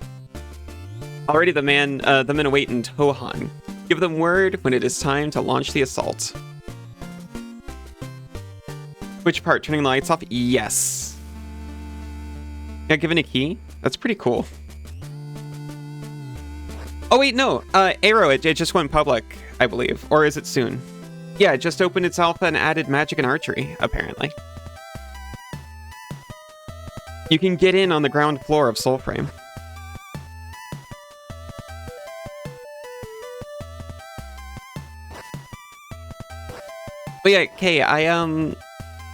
Already the men await in Tohan. Give them word when it is time to launch the assault. Which part? Turning the lights off? Yes. Yeah, given a key? That's pretty cool. Oh wait, no. Arrow, it just went public, I believe. Or is it soon? Yeah, it just opened its alpha and added magic and archery, apparently. You can get in on the ground floor of Soulframe. But yeah, Kay, I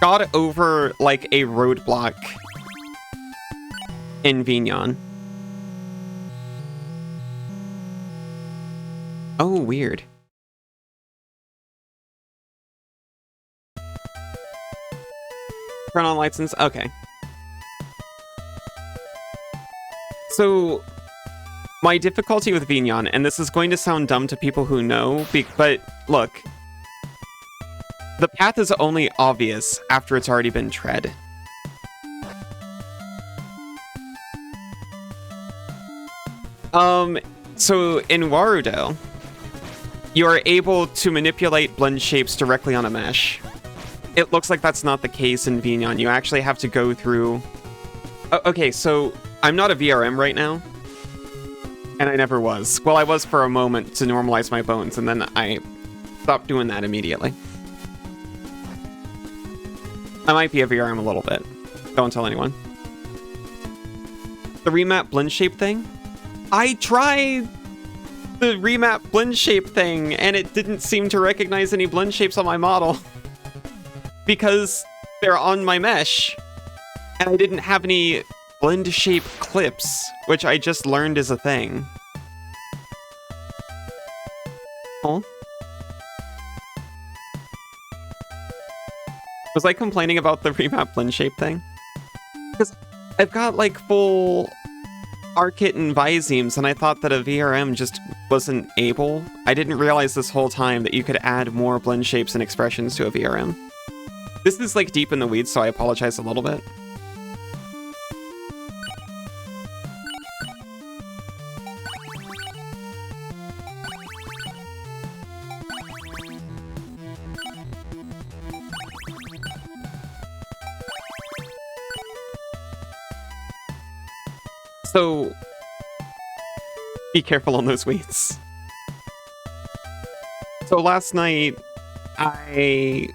got over like a roadblock in Vignon. Oh, weird. Turn on lights and... Okay. So, my difficulty with Vignon, and this is going to sound dumb to people who know, but look. The path is only obvious after it's already been tread. So in Warudo, you are able to manipulate blend shapes directly on a mesh. It looks like that's not the case in Vignon. You actually have to go through... Okay, so I'm not a VRM right now. And I never was. Well, I was for a moment to normalize my bones, and then I stopped doing that immediately. I might be a VRM a little bit. Don't tell anyone. The remap blend shape thing? I tried the remap blend shape thing, and it didn't seem to recognize any blend shapes on my model. Because they're on my mesh. And I didn't have any blend shape clips, which I just learned is a thing. Oh. Was I complaining about the remap blend shape thing? Because I've got like full Arkit and Visemes, and I thought that a VRM just wasn't able. I didn't realize this whole time that you could add more blend shapes and expressions to a VRM. This is like deep in the weeds, so I apologize a little bit. So, Be careful on those weights. So last night, I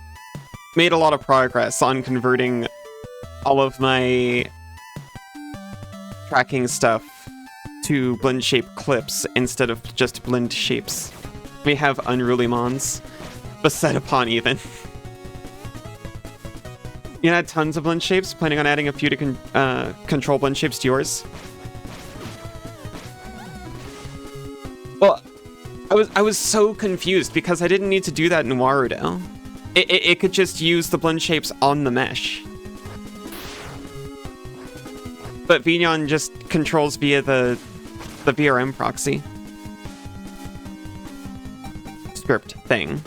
made a lot of progress on converting all of my tracking stuff to blend shape clips instead of just blend shapes. We have unruly mons, beset upon even. You had tons of blend shapes, planning on adding a few to control blend shapes to yours? Well, I was so confused because I didn't need to do that in Warudo. It could just use the blend shapes on the mesh. But Vignon just controls via the VRM proxy. Script thing.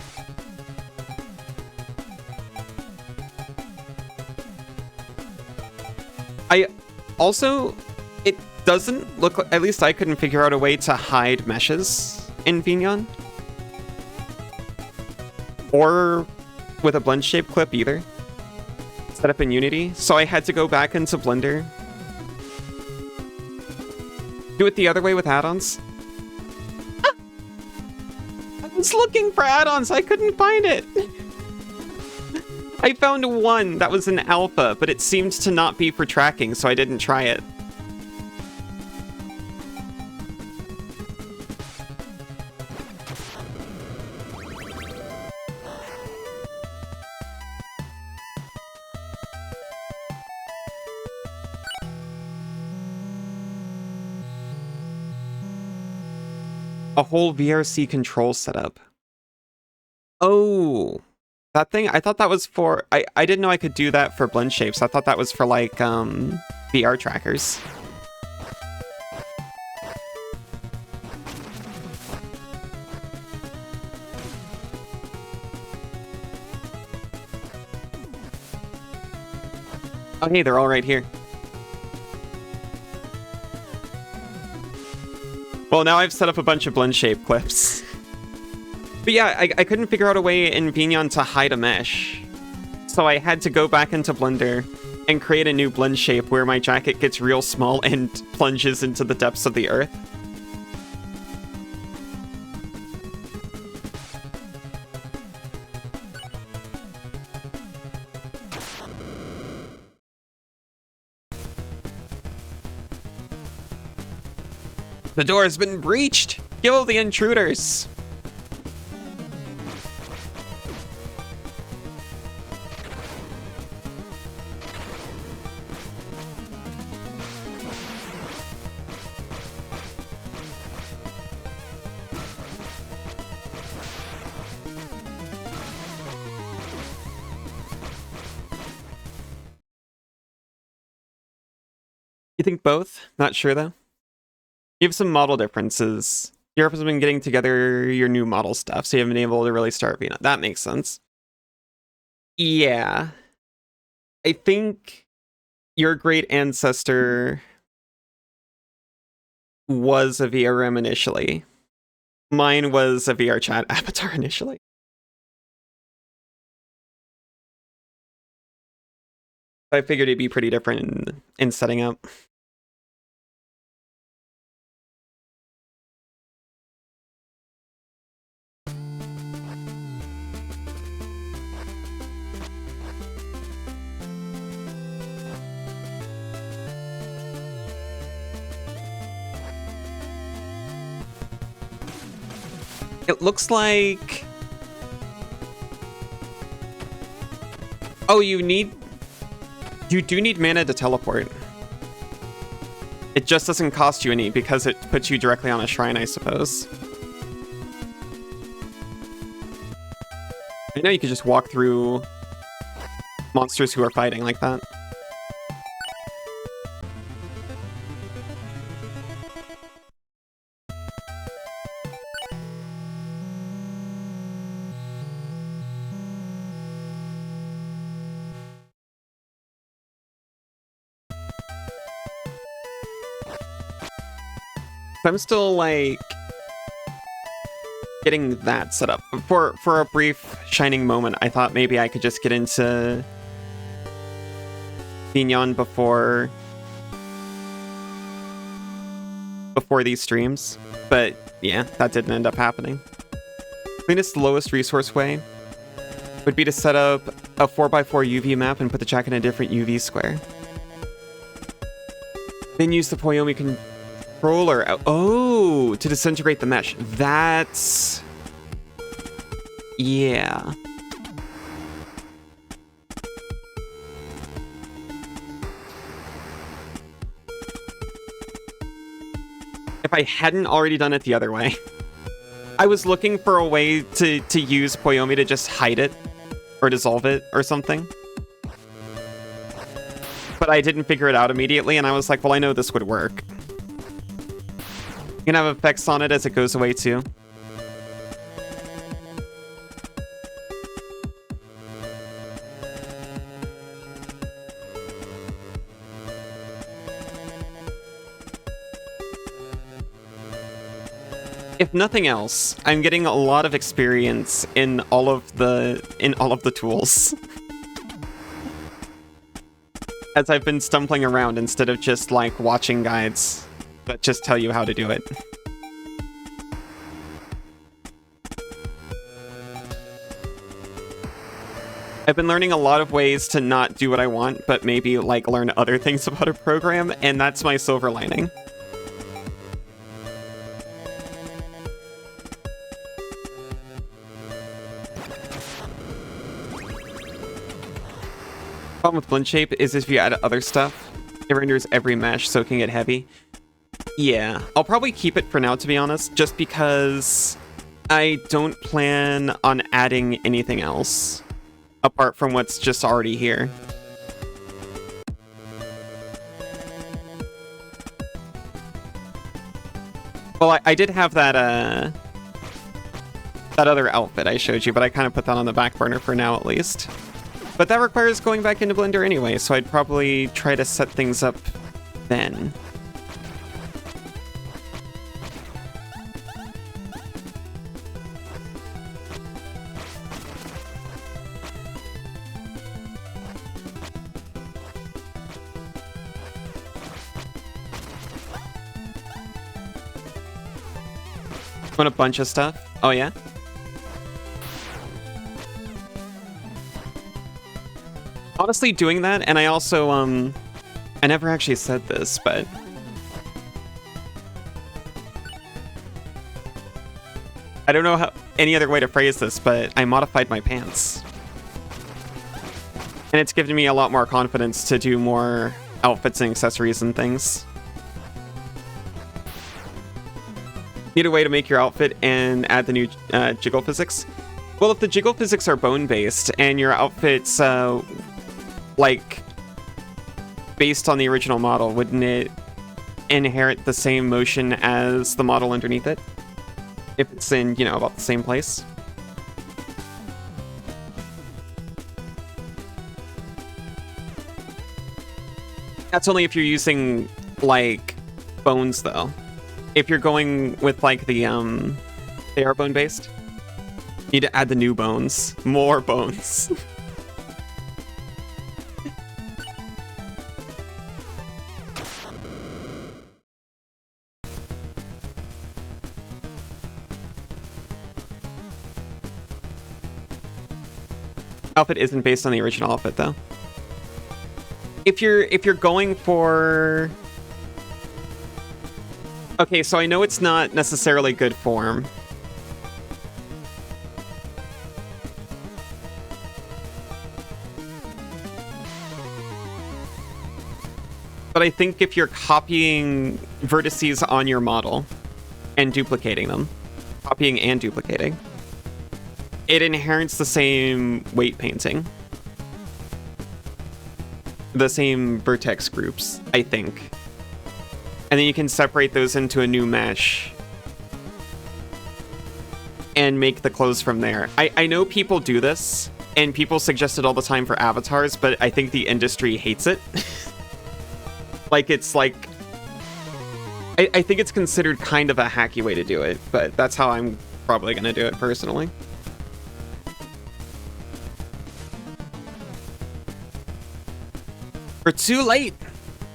Also, it doesn't look like, at least I couldn't figure out a way to hide meshes in Vignon. Or with a blend shape clip either. Set up in Unity. So I had to go back into Blender. Do it the other way with add-ons. I was looking for add-ons, I couldn't find it. I found one that was an alpha, but it seemed to not be for tracking, so I didn't try it. A whole VRC control setup. Oh. That thing? I thought that was for... I didn't know I could do that for blend shapes. I thought that was for, like, VR trackers. Oh, hey, they're all right here. Well, now I've set up a bunch of blend shape clips. But yeah, I couldn't figure out a way in Vignon to hide a mesh. So I had to go back into Blender and create a new blend shape where my jacket gets real small and plunges into the depths of the earth. The door has been breached! Kill the intruders! You think both? Not sure though. You have some model differences. Europe has been getting together your new model stuff, so you haven't been able to really start Vienna. That makes sense. Yeah. I think your great ancestor was a VRM initially. Mine was a VR chat avatar initially. I figured it'd be pretty different in setting up. It looks like... Oh, you do need mana to teleport. It just doesn't cost you any because it puts you directly on a shrine, I suppose. I know you could just walk through monsters who are fighting like that. I'm still, like, getting that set up. For a brief shining moment, I thought maybe I could just get into Vignon before before these streams. But yeah, that didn't end up happening. Cleanest, lowest resource way would be to set up a 4x4 UV map and put the jack in a different UV square. Then use the Poyomi controller. Oh, to disintegrate the mesh. That's... yeah. If I hadn't already done it the other way. I was looking for a way to use Poyomi to just hide it or dissolve it or something. But I didn't figure it out immediately, and I was like, well, I know this would work. You can have effects on it as it goes away too. If nothing else, I'm getting a lot of experience in all of the tools. As I've been stumbling around instead of just like watching guides that just tell you how to do it. I've been learning a lot of ways to not do what I want, but maybe like learn other things about a program, and that's my silver lining. Problem with blend shape is if you add other stuff, it renders every mesh, soaking it heavy. Yeah, I'll probably keep it for now, to be honest, just because I don't plan on adding anything else apart from what's just already here. Well, I did have that other outfit I showed you, but I kind of put that on the back burner for now, at least. But that requires going back into Blender anyway, so I'd probably try to set things up then. Want a bunch of stuff? Oh yeah? Honestly, doing that, and I also, I never actually said this, but... I don't know how any other way to phrase this, but I modified my pants. And it's given me a lot more confidence to do more outfits and accessories and things. Need a way to make your outfit and add the new jiggle physics? Well, if the jiggle physics are bone-based and your outfit's, like, based on the original model, wouldn't it inherit the same motion as the model underneath it? If it's in, you know, about the same place? That's only if you're using, like, bones, though. If you're going with, like, they are bone-based, you need to add the new bones. More bones. Outfit isn't based on the original outfit, though. If you're going for... Okay, so I know it's not necessarily good form. But I think if you're copying vertices on your model and duplicating them, copying and duplicating, it inherits the same weight painting. The same vertex groups, I think. And then you can separate those into a new mesh and make the clothes from there. I know people do this, and people suggest it all the time for avatars, but I think the industry hates it. Like, it's like... I think it's considered kind of a hacky way to do it, but that's how I'm probably going to do it personally. We're too late!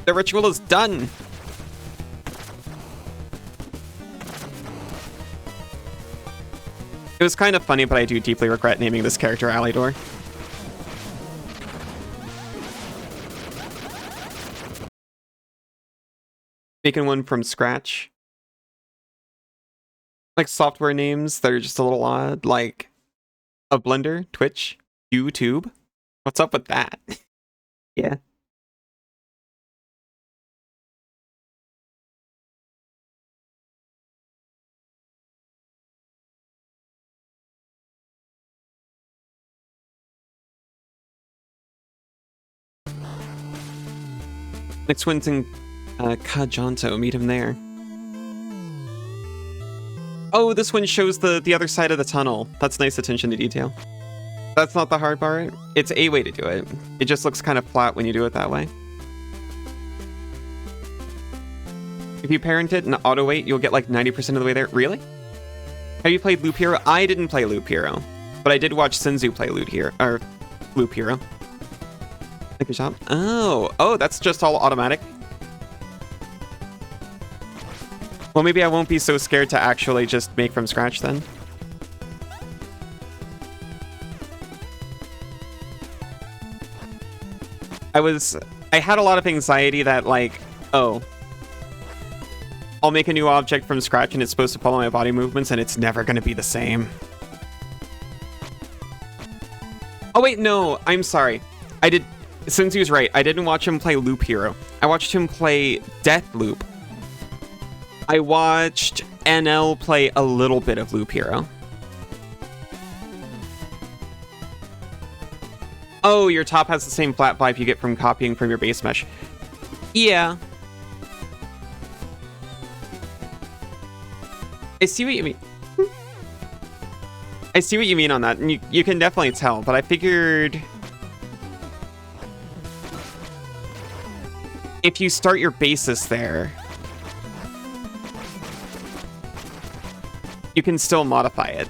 The ritual is done! It was kind of funny, but I do deeply regret naming this character Alidor. Making one from scratch. Like software names that are just a little odd, like a Blender, Twitch, YouTube. What's up with that? Yeah. Next one's in Kajanto. Meet him there. Oh, this one shows the other side of the tunnel. That's nice attention to detail. That's not the hard part. It's a way to do it. It just looks kind of flat when you do it that way. If you parent it and auto-wait, you'll get like 90% of the way there. Really? Have you played Loop Hero? I didn't play Loop Hero, but I did watch Senzu play Loop Hero. Like your shop? Oh, that's just all automatic. Well, maybe I won't be so scared to actually just make from scratch then. I had a lot of anxiety that like, oh, I'll make a new object from scratch and it's supposed to follow my body movements and it's never going to be the same. Oh wait, no, I'm sorry. Senzu's right. I didn't watch him play Loop Hero. I watched him play Death Loop. I watched NL play a little bit of Loop Hero. Oh, your top has the same flat vibe you get from copying from your base mesh. Yeah. I see what you mean. I see what you mean on that, and you can definitely tell, but I figured if you start your basis there, you can still modify it.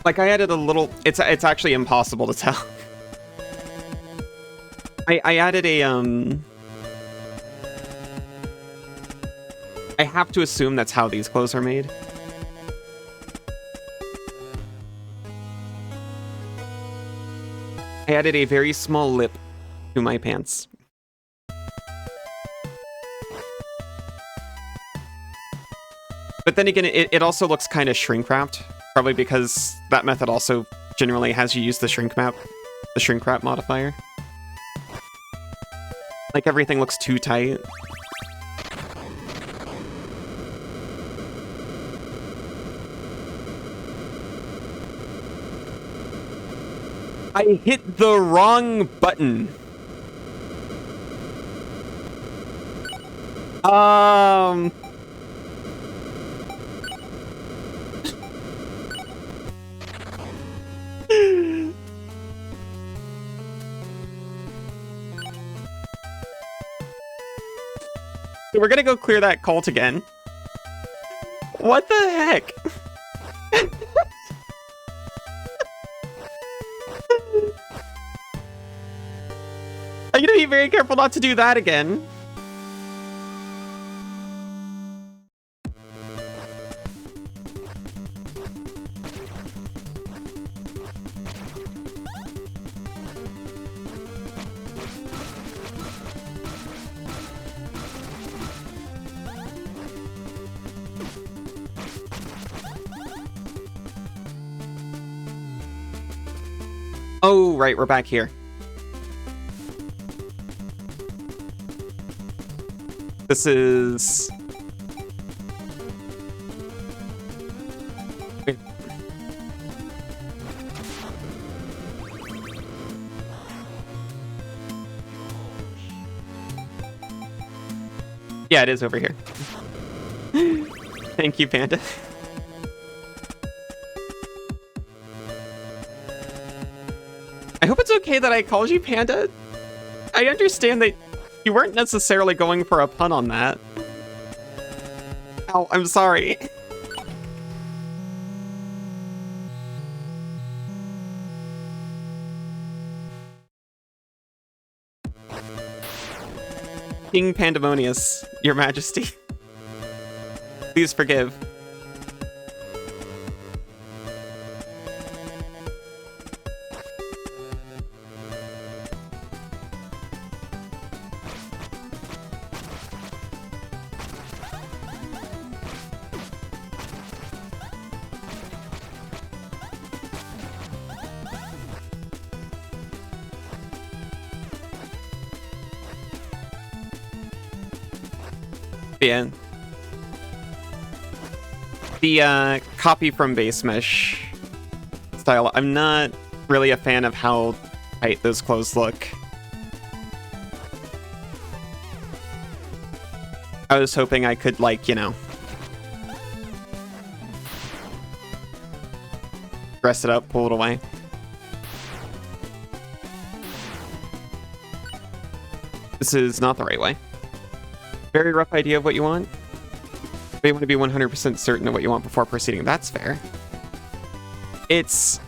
Like I added a little, it's actually impossible to tell. I added a I have to assume that's how these clothes are made. I added a very small lip to my pants. But then again, it also looks kind of shrink-wrapped, probably because that method also generally has you use the shrink-wrap modifier. Like everything looks too tight. I hit the wrong button. So we're gonna go clear that cult again. What the heck? I'm gonna be very careful not to do that again. Oh, right, we're back here. This is... Yeah, it is over here. Thank you, Panda. I hope it's okay that I called you Panda. I understand that you weren't necessarily going for a pun on that. Ow, I'm sorry. King Pandemonious, Your Majesty. Please forgive. Yeah. The copy from base mesh style, I'm not really a fan of how tight those clothes look. I was hoping I could, like, you know, dress it up, pull it away. This is not the right way. Very rough idea of what you want. But you want to be 100% certain of what you want before proceeding. That's fair. It's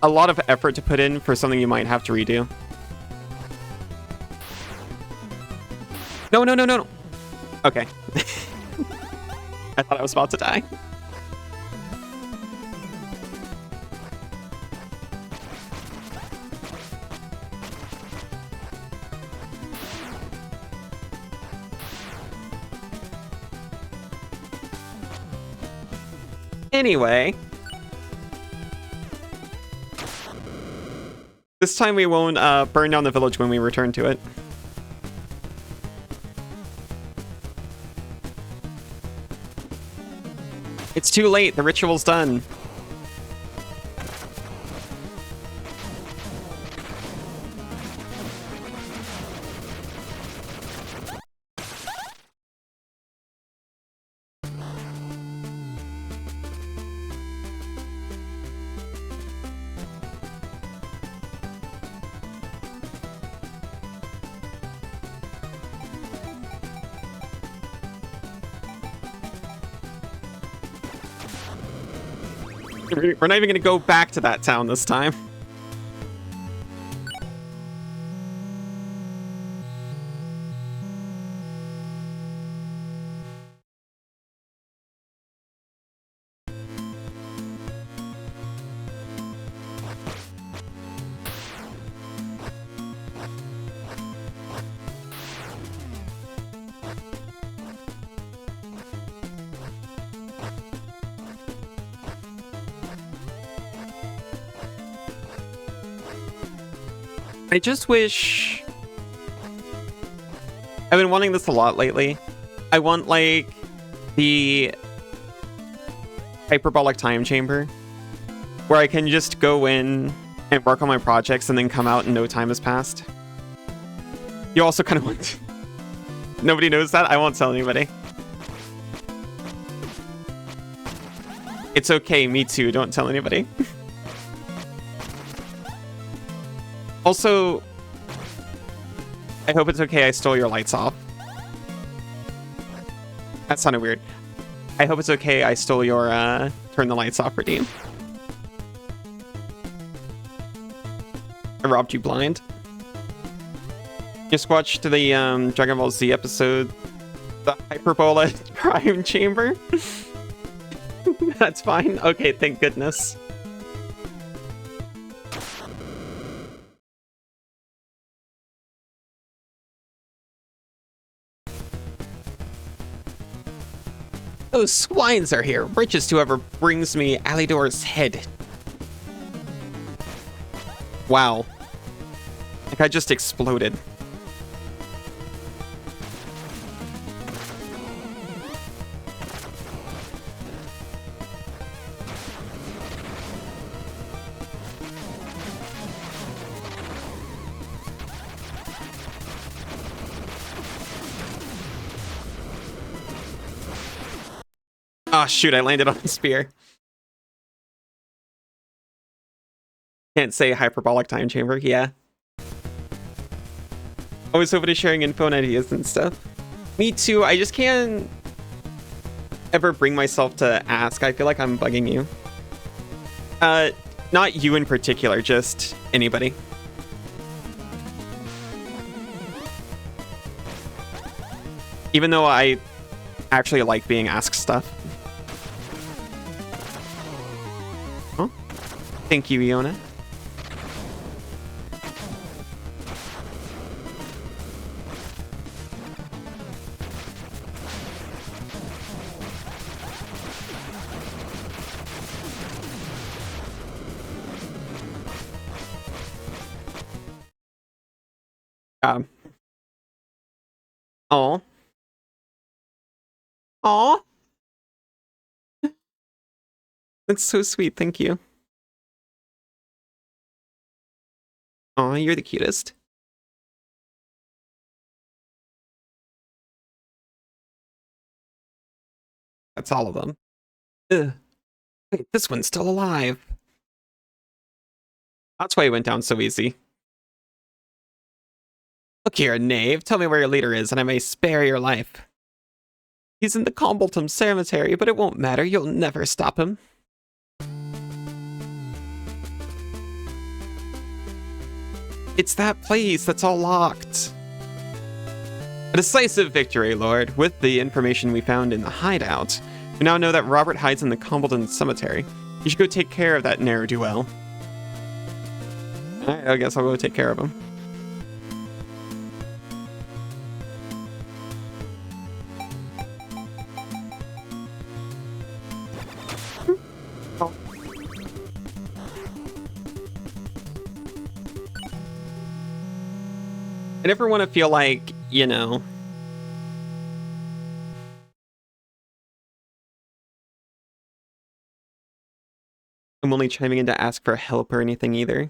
a lot of effort to put in for something you might have to redo. No, no, no, no, no. Okay. I thought I was about to die. Anyway. This time we won't burn down the village when we return to it. It's too late, the ritual's done. We're not even gonna go back to that town this time. I just wish... I've been wanting this a lot lately. I want, like, the hyperbolic time chamber, where I can just go in and work on my projects and then come out and no time has passed. You also kind of want to... Nobody knows that? I won't tell anybody. It's okay, me too, don't tell anybody. Also, I hope it's okay I stole your lights off. That sounded weird. I hope it's okay I stole your turn the lights off redeem. I robbed you blind. Just watched the Dragon Ball Z episode, the Hyperbola Prime Chamber. That's fine. Okay, thank goodness. Those swines are here. Riches to whoever brings me Alidor's head. Wow. Like I just exploded. Oh shoot, I landed on a spear. Can't say hyperbolic time chamber, yeah. Always open to sharing info and ideas and stuff. Me too, I just can't ever bring myself to ask. I feel like I'm bugging you. Not you in particular, just anybody. Even though I actually like being asked stuff. Oh, thank you, Iona. Oh. Aw. That's so sweet, thank you. Aw, you're the cutest. That's all of them. Ugh. Wait, this one's still alive. That's why he went down so easy. Look here, knave. Tell me where your leader is, and I may spare your life. He's in the Combleton Cemetery, but it won't matter. You'll never stop him. It's that place that's all locked. A decisive victory, Lord. With the information we found in the hideout, we now know that Robert hides in the Combleton Cemetery. You should go take care of that ne'er-do-well. Alright, I guess I'll go take care of him. I never want to feel like, you know... I'm only chiming in to ask for help or anything either.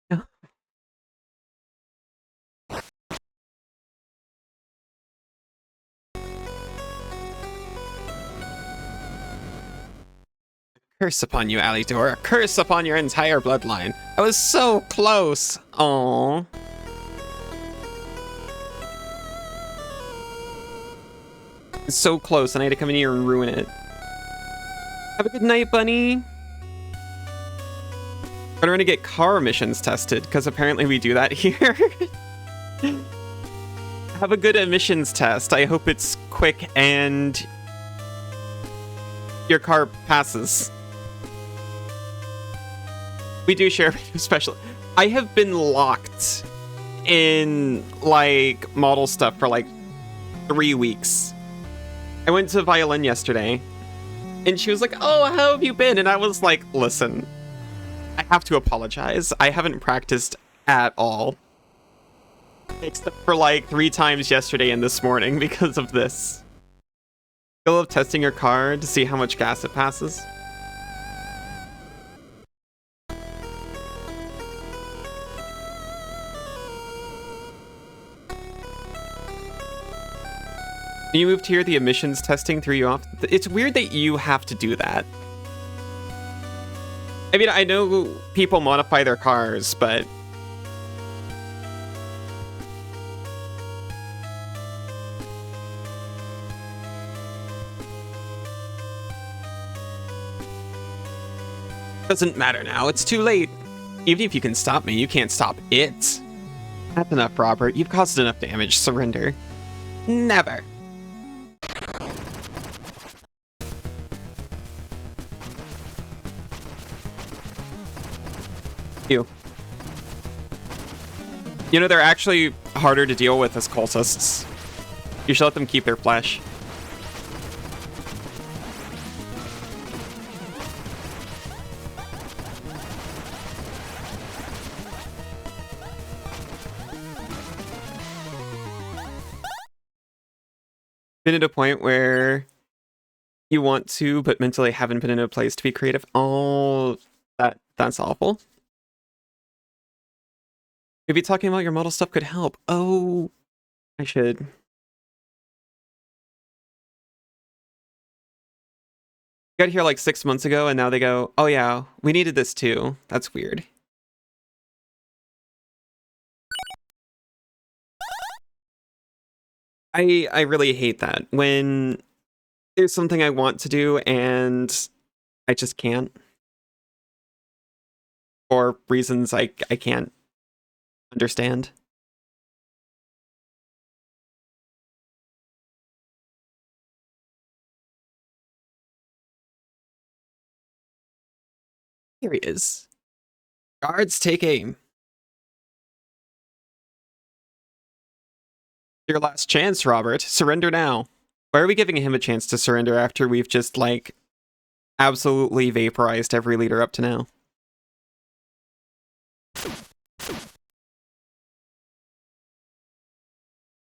Yeah. Curse upon you, Alidor. A curse upon your entire bloodline. I was so close. Aww. So close, and I had to come in here and ruin it. Have a good night, bunny. I'm gonna get car emissions tested, because apparently we do that here. Have a good emissions test. I hope it's quick and your car passes. We do share a special. I have been locked in like model stuff for like 3 weeks. I went to violin yesterday and she was like, "Oh, how have you been?" And I was like, "Listen, I have to apologize. I haven't practiced at all. Except for like 3 times yesterday and this morning because of this." I love testing your car to see how much gas it passes. When you moved here, the emissions testing threw you off. It's weird that you have to do that. I mean, I know people modify their cars, but... Doesn't matter now, it's too late. Even if you can stop me, you can't stop it. That's enough, Robert. You've caused enough damage. Surrender. Never. You know, they're actually harder to deal with as cultists. You should let them keep their flesh. Been at a point where you want to, but mentally haven't been in a place to be creative. Oh, that's awful. Maybe talking about your model stuff could help. Oh, I should. Got here like 6 months ago, and now they go, "Oh yeah, we needed this too." That's weird. I really hate that when there's something I want to do and I just can't. For reasons I can't understand. Here he is. Guards, take aim. Your last chance, Robert. Surrender now. Why are we giving him a chance to surrender after we've just, like, absolutely vaporized every leader up to now?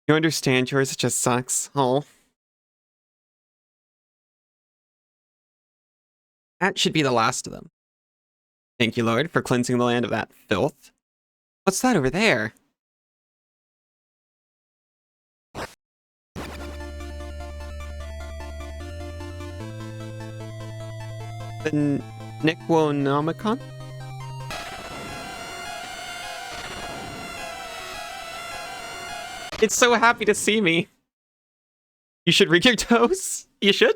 You understand yours, it just sucks. Oh. That should be the last of them. Thank you, Lord, for cleansing the land of that filth. What's that over there? The Necronomicon? It's so happy to see me. You should rig your toes? You should?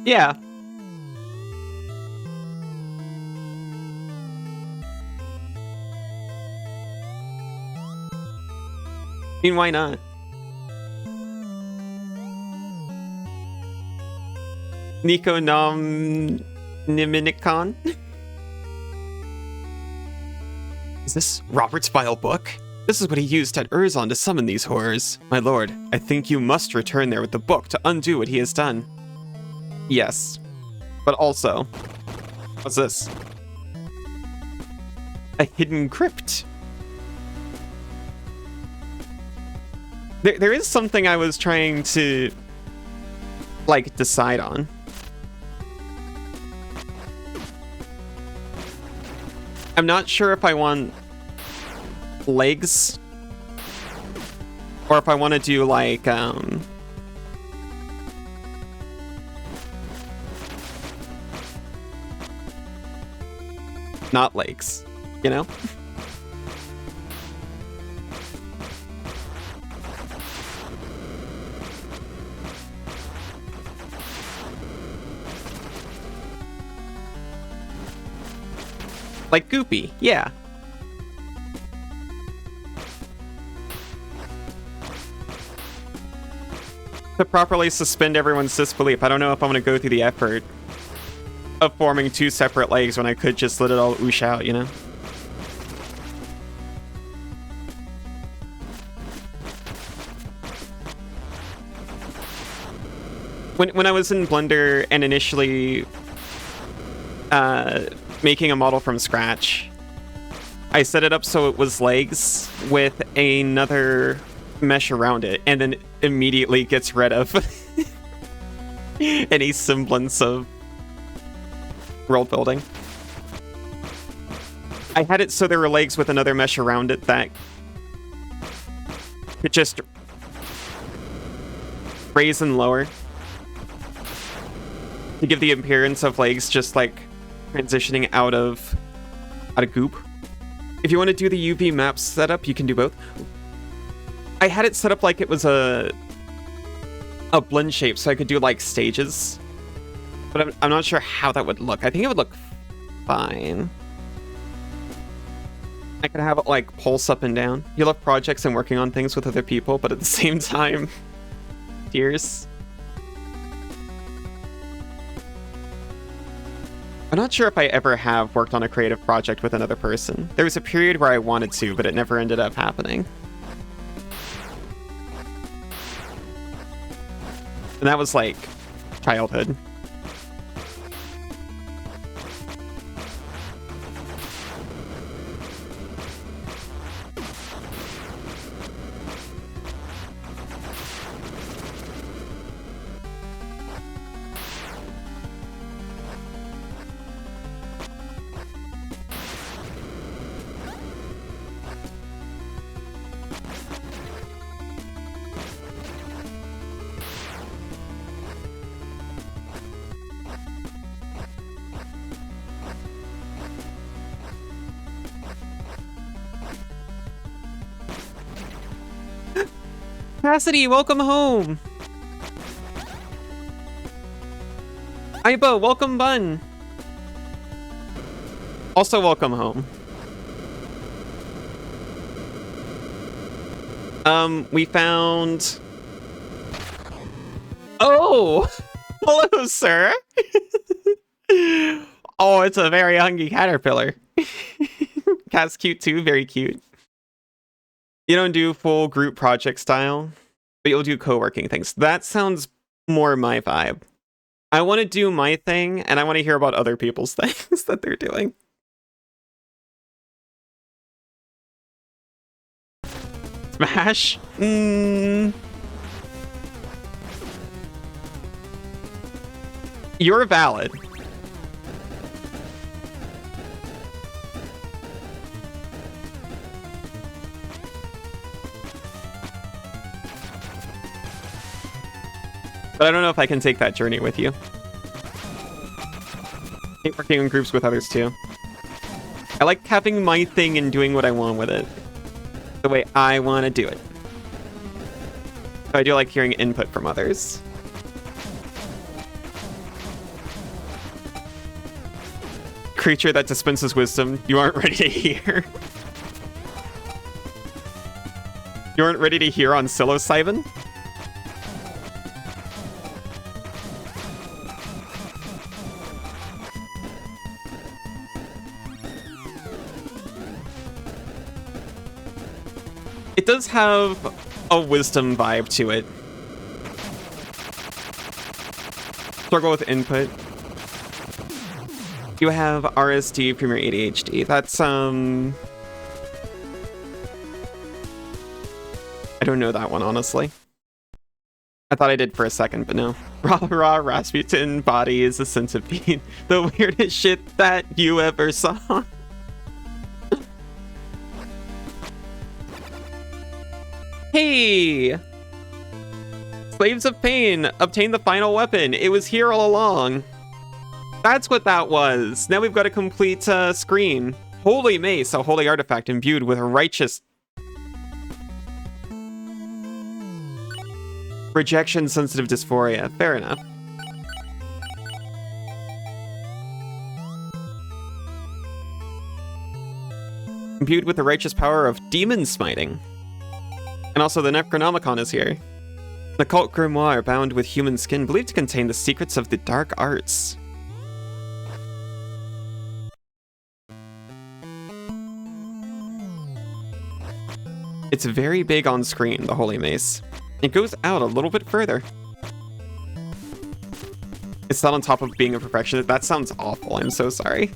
Yeah. I mean, why not? Necronomicon? Is this Robert's vile book? This is what he used at Urzon to summon these horrors. My lord, I think you must return there with the book to undo what he has done. Yes. But also... What's this? A hidden crypt. There is something I was trying to... like, decide on. I'm not sure if I want legs or if I want to do like not legs, you know? Like Goopy, yeah. To properly suspend everyone's disbelief, I don't know if I'm going to go through the effort of forming two separate legs when I could just let it all oosh out, you know? When I was in Blender and initially making a model from scratch, I set it up so it was legs with another mesh around it, and then immediately gets rid of any semblance of world building. I had it so there were legs with another mesh around it that could just raise and lower to give the appearance of legs just like transitioning out of goop. If you want to do the UV map setup, you can do both. I had it set up like it was a blend shape, so I could do like stages. But I'm not sure how that would look. I think it would look fine. I could have it like pulse up and down. You love projects and working on things with other people, but at the same time, tears. I'm not sure if I ever have worked on a creative project with another person. There was a period where I wanted to, but it never ended up happening. And that was like childhood. Cassidy, welcome home! Aiba, welcome Bun! Also welcome home. We found... Oh! Hello, sir! Oh, it's a very hungry caterpillar. Cat's cute too, very cute. You don't do full group project style, but you'll do co-working things. That sounds more my vibe. I want to do my thing, and I want to hear about other people's things that they're doing. Smash? You're valid. But I don't know if I can take that journey with you. I hate working in groups with others too. I like having my thing and doing what I want with it. The way I want to do it. So I do like hearing input from others. Creature that dispenses wisdom, you aren't ready to hear. You aren't ready to hear on psilocybin? It does have a wisdom vibe to it. Struggle with input. You have RSD from your ADHD. That's, I don't know that one, honestly. I thought I did for a second, but no. Rah, Rasputin body is a centipede. The weirdest shit that you ever saw. Hey! Slaves of Pain, obtain the final weapon. It was here all along. That's what that was. Now we've got a complete screen. Holy Mace, a holy artifact imbued with righteous... Rejection-sensitive dysphoria. Fair enough. Imbued with the righteous power of demon smiting. And also the Necronomicon is here. An occult grimoire bound with human skin believed to contain the secrets of the dark arts. It's very big on screen, the Holy Mace. It goes out a little bit further. It's not on top of being a perfectionist. That sounds awful. I'm so sorry.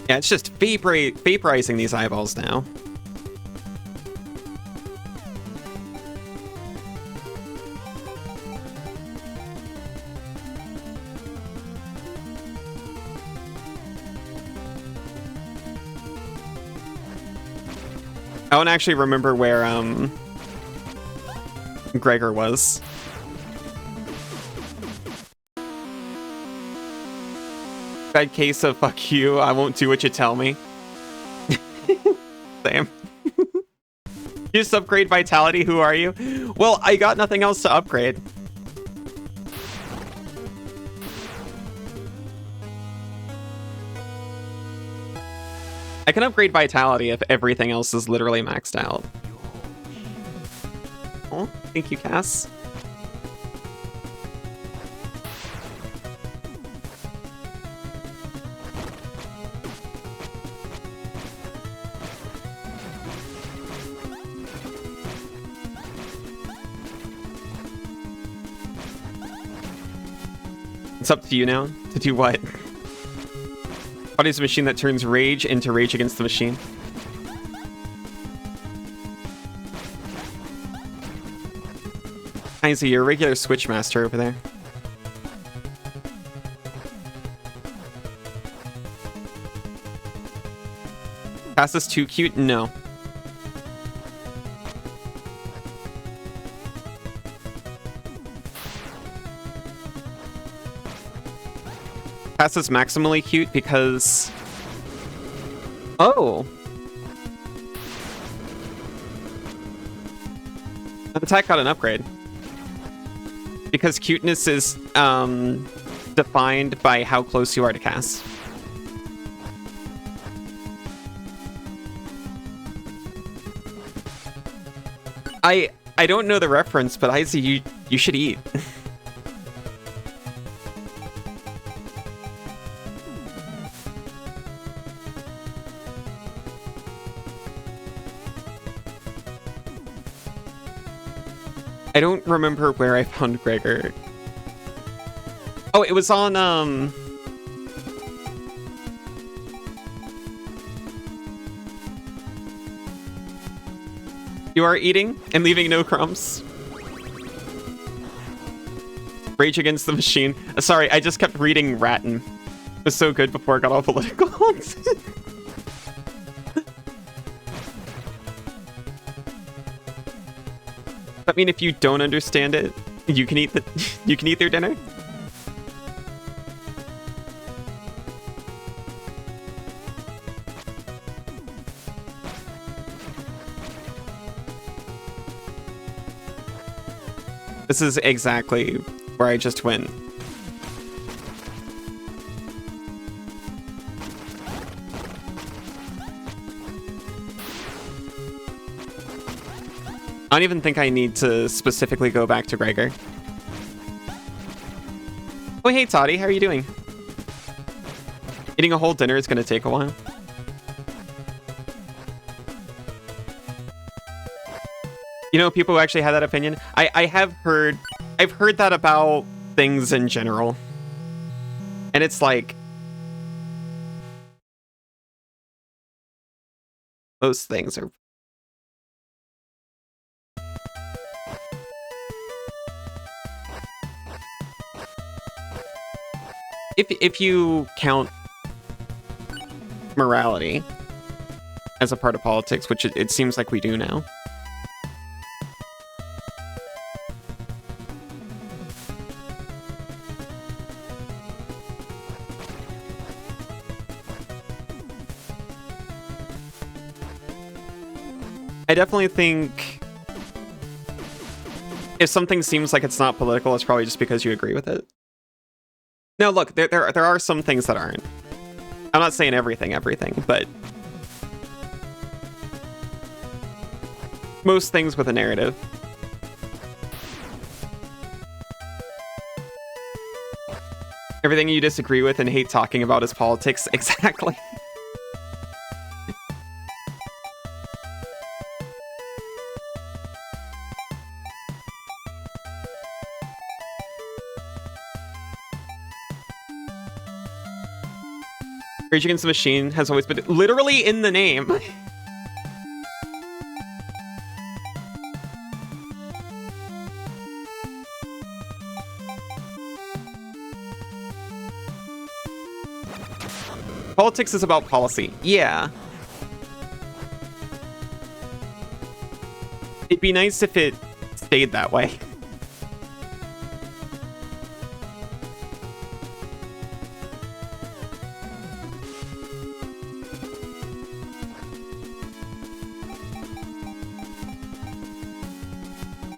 Yeah, it's just vaporizing these eyeballs now. I don't actually remember where Gregor was. Bad case of fuck you, I won't do what you tell me. Same. You just upgrade vitality, who are you? Well, I got nothing else to upgrade. I can upgrade vitality if everything else is literally maxed out. Oh, thank you, Cass. It's up to you now. To do what? Body is a machine that turns rage into rage against the machine. Isaac, you're a regular Switch master over there. Cass is too cute? No. Cass is maximally cute because... Oh! That attack got an upgrade. Because cuteness is defined by how close you are to Cass. I don't know the reference, but Isaac, you You should eat. I don't remember where I found Gregor. Oh, it was on, You are eating and leaving no crumbs. Rage Against the Machine. Sorry, I just kept reading Ratton. It was so good before it got all political. I mean, if you don't understand it, you can eat their dinner. This is exactly where I just went. I don't even think I need to specifically go back to Gregor. Oh, hey, Toddy, how are you doing? Eating a whole dinner is going to take a while. You know, people who actually had that opinion. I've heard that about things in general. And it's like, those things are... If you count morality as a part of politics, which it seems like we do now. I definitely think if something seems like it's not political, it's probably just because you agree with it. No, look, there are some things that aren't. I'm not saying everything, but most things with a narrative. Everything you disagree with and hate talking about is politics. Exactly. Rage Against the Machine has always been literally in the name. Politics is about policy. Yeah. It'd be nice if it stayed that way.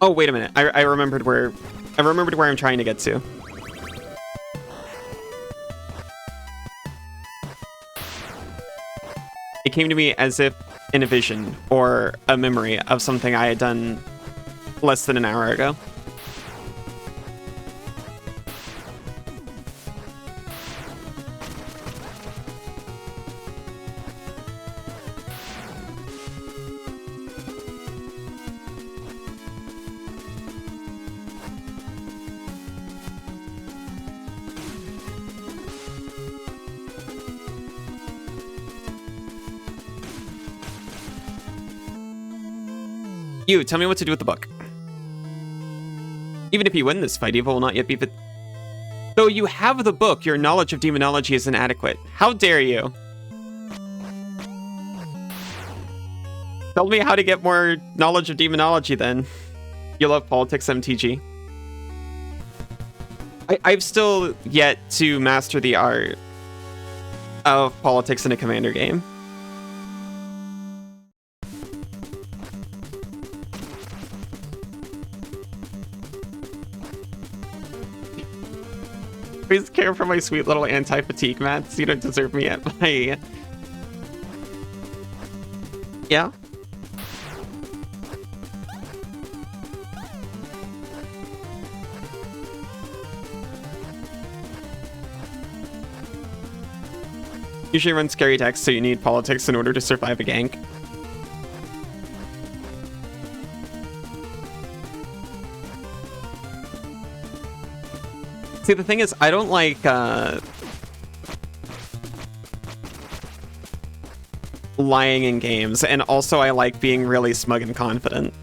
Oh, wait a minute. I remembered where I'm trying to get to. It came to me as if in a vision or a memory of something I had done less than an hour ago. You, tell me what to do with the book. Even if you win this fight, evil will not yet be... Though you have the book, your knowledge of demonology is inadequate. How dare you? Tell me how to get more knowledge of demonology, then. You love politics, MTG. I've still yet to master the art of politics in a Commander game. Please care for my sweet little anti-fatigue mats. You don't deserve me at my... Yeah? Usually run scary decks, so you need politics in order to survive a gank. See, the thing is, I don't like lying in games, and also I like being really smug and confident,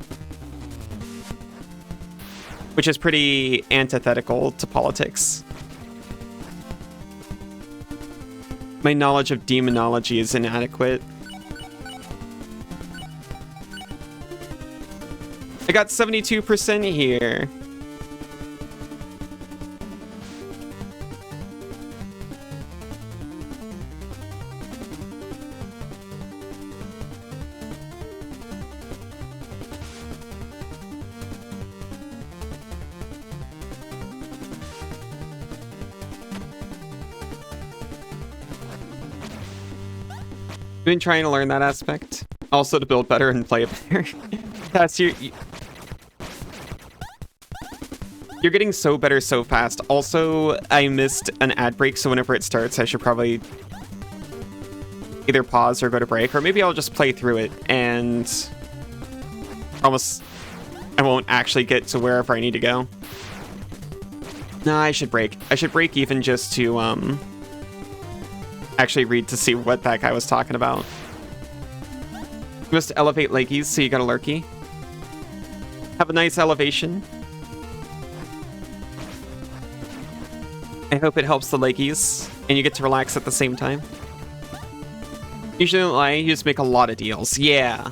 which is pretty antithetical to politics. My knowledge of demonology is inadequate. I got 72% here. Been trying to learn that aspect. Also to build better and play better. That's you're getting so better so fast. Also, I missed an ad break, so whenever it starts, I should probably either pause or go to break, or maybe I'll just play through it and almost I won't actually get to wherever I need to go. No, I should break. I should break even just to actually read to see what that guy was talking about. You must elevate Lakeys, so you got a Lurky. Have a nice elevation. I hope it helps the Lakeys, and you get to relax at the same time. Usually don't lie, you just make a lot of deals. Yeah,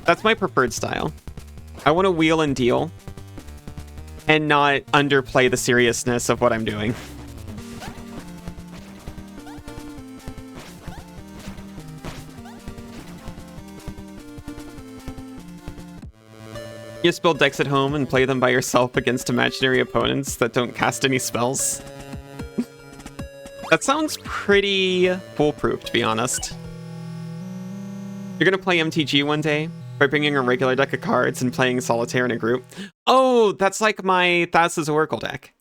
that's my preferred style. I want to wheel and deal, and not underplay the seriousness of what I'm doing. You just build decks at home and play them by yourself against imaginary opponents that don't cast any spells. That sounds pretty foolproof, to be honest. You're gonna play MTG one day by bringing a regular deck of cards and playing Solitaire in a group. Oh, that's like my Thassa's Oracle deck.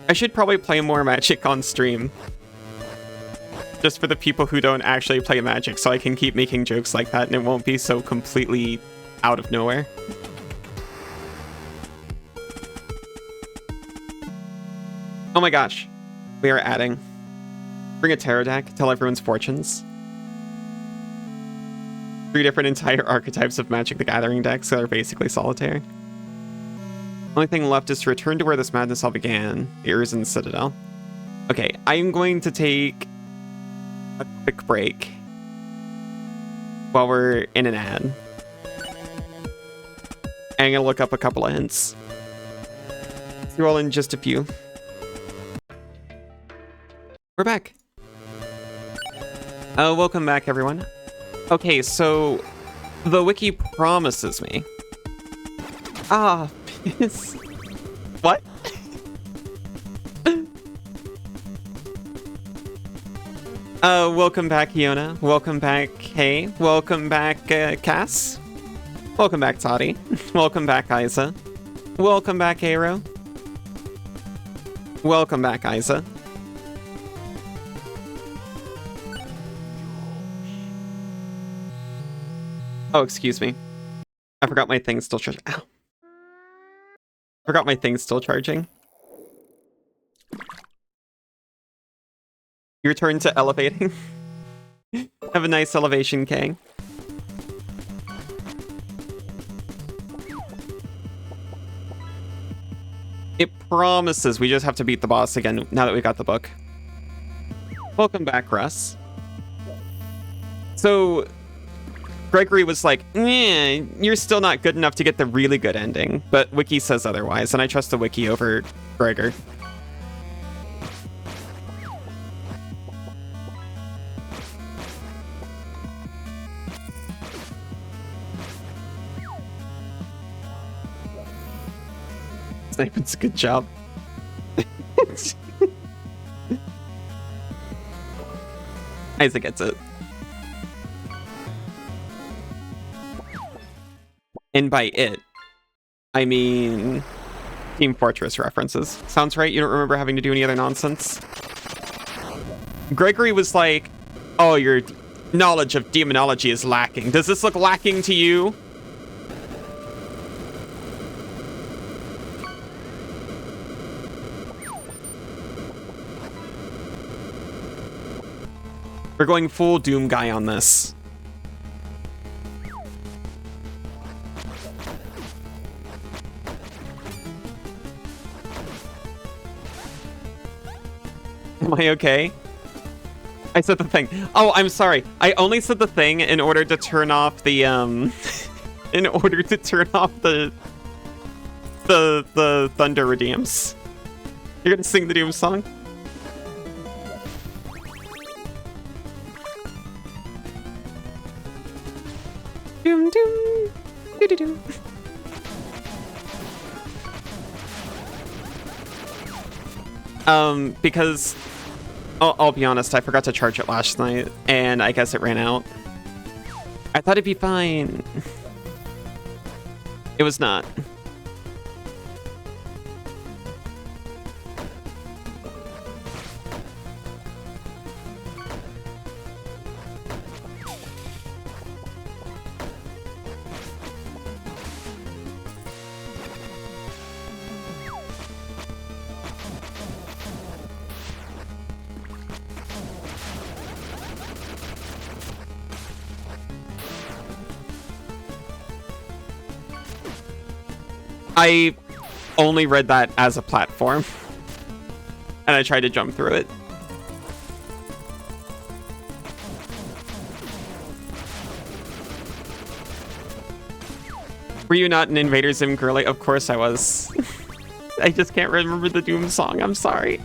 I should probably play more Magic on stream. Just for the people who don't actually play Magic, so I can keep making jokes like that and it won't be so completely out of nowhere. Oh my gosh. We are adding. Bring a tarot deck, tell everyone's fortunes. 3 different entire archetypes of Magic the Gathering decks that are basically Solitaire. Only thing left is to return to where this madness all began, the Urzen Citadel. Okay, I am going to take a quick break while we're in an ad. I'm gonna look up a couple of hints. See you all in just a few. We're back. Welcome back, everyone. Okay, so the wiki promises me. Ah. What? Welcome back, Iona. Welcome back, Hey. Welcome back, Cass. Welcome back, Toddy. Welcome back, Isa. Welcome back, Aero. Welcome back, Isa. Oh, excuse me. I forgot my thing's still charging. Ow. Forgot my thing's still charging. Your turn to elevating. Have a nice elevation, Kang. It promises we just have to beat the boss again now that we got the book. Welcome back, Russ. So Gregory was like, you're still not good enough to get the really good ending, but Wiki says otherwise, and I trust the Wiki over Gregor. Sniping's a good job. Isaac gets it. And by it, I mean Team Fortress references. Sounds right? You don't remember having to do any other nonsense? Gregory was like, oh, your knowledge of demonology is lacking. Does this look lacking to you? We're going full Doom guy on this. Am I okay? I said the thing. Oh, I'm sorry. I only said the thing in order to turn off the, in order to turn off the Thunder Redeems. You're gonna sing the Doom song? Doom, doom, doo-doo-doo. Because I'll be honest, I forgot to charge it last night, and I guess it ran out. I thought it'd be fine. It was not. I only read that as a platform, and I tried to jump through it. Were you not an Invader Zim girly? Of course I was. I just can't remember the Doom song. I'm sorry.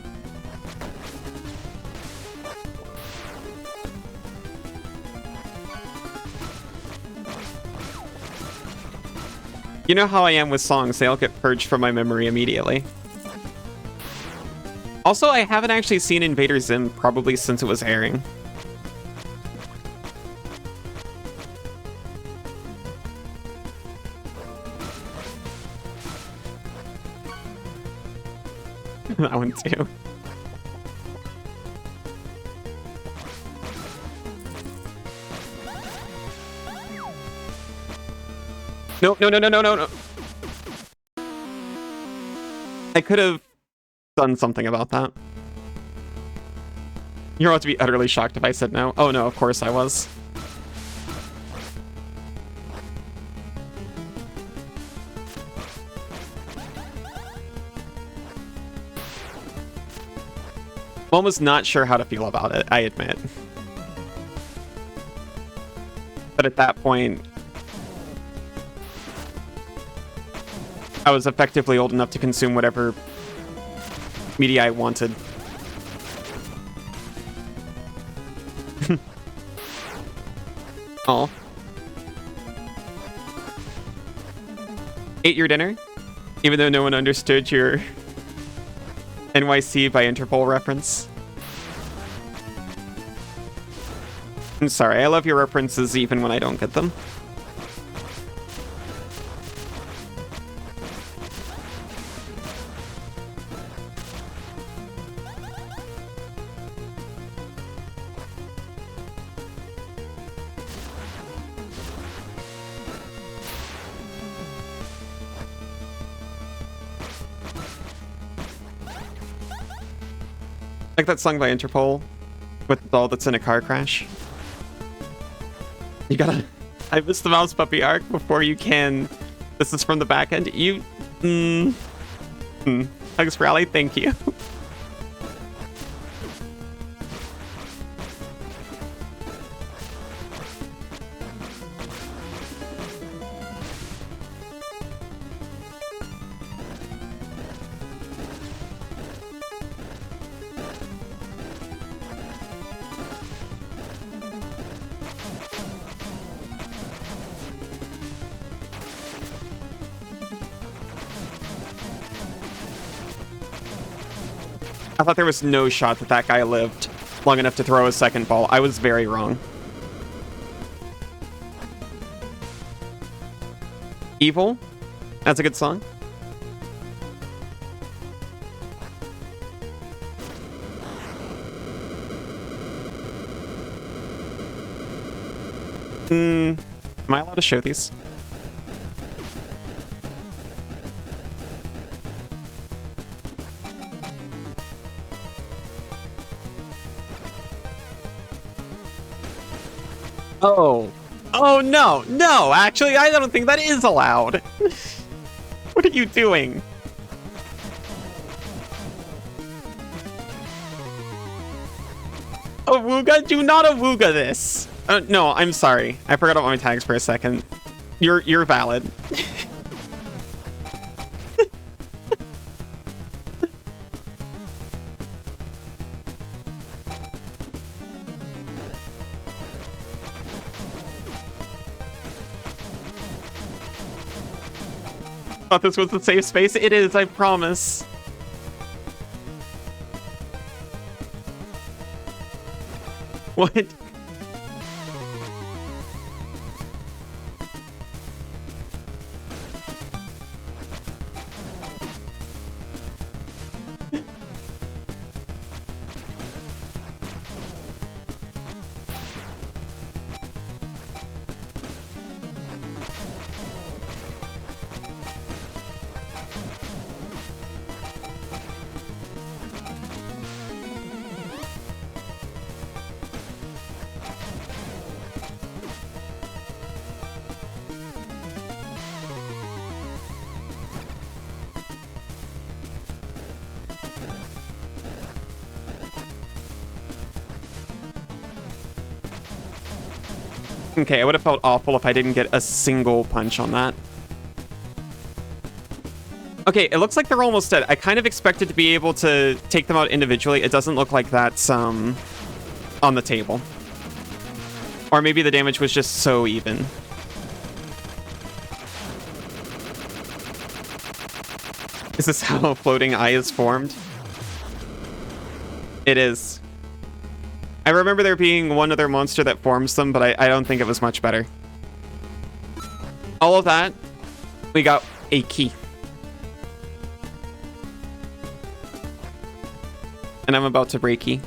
You know how I am with songs, they all get purged from my memory immediately. Also, I haven't actually seen Invader Zim probably since it was airing. That one too. No, no, no, no, no, no, no. I could have done something about that. You're about to be utterly shocked if I said no. Oh no, of course I was. I'm almost not sure how to feel about it, I admit. But at that point, I was effectively old enough to consume whatever media I wanted. Oh. Ate your dinner? Even though no one understood your NYC by Interpol reference. I'm sorry, I love your references even when I don't get them. Like that song by Interpol with the doll that's in a car crash. You gotta... I missed the mouse puppy arc before you can... This is from the back end. You... Hugs Rally, thank you. I thought there was no shot that that guy lived long enough to throw a second ball. I was very wrong. Evil. That's a good song. Am I allowed to show these? Oh. Oh, no. No, actually, I don't think that is allowed. What are you doing? Awooga? Do not awooga this. No, I'm sorry. I forgot about my tags for a second. You're valid. Thought this was a safe space. It is, I promise. What? Okay, I would have felt awful if I didn't get a single punch on that. Okay, it looks like they're almost dead. I kind of expected to be able to take them out individually. It doesn't look like that's on the table. Or maybe the damage was just so even. Is this how a floating eye is formed? It is. I remember there being one other monster that forms them, but I don't think it was much better. All of that, we got a key. And I'm about to break key.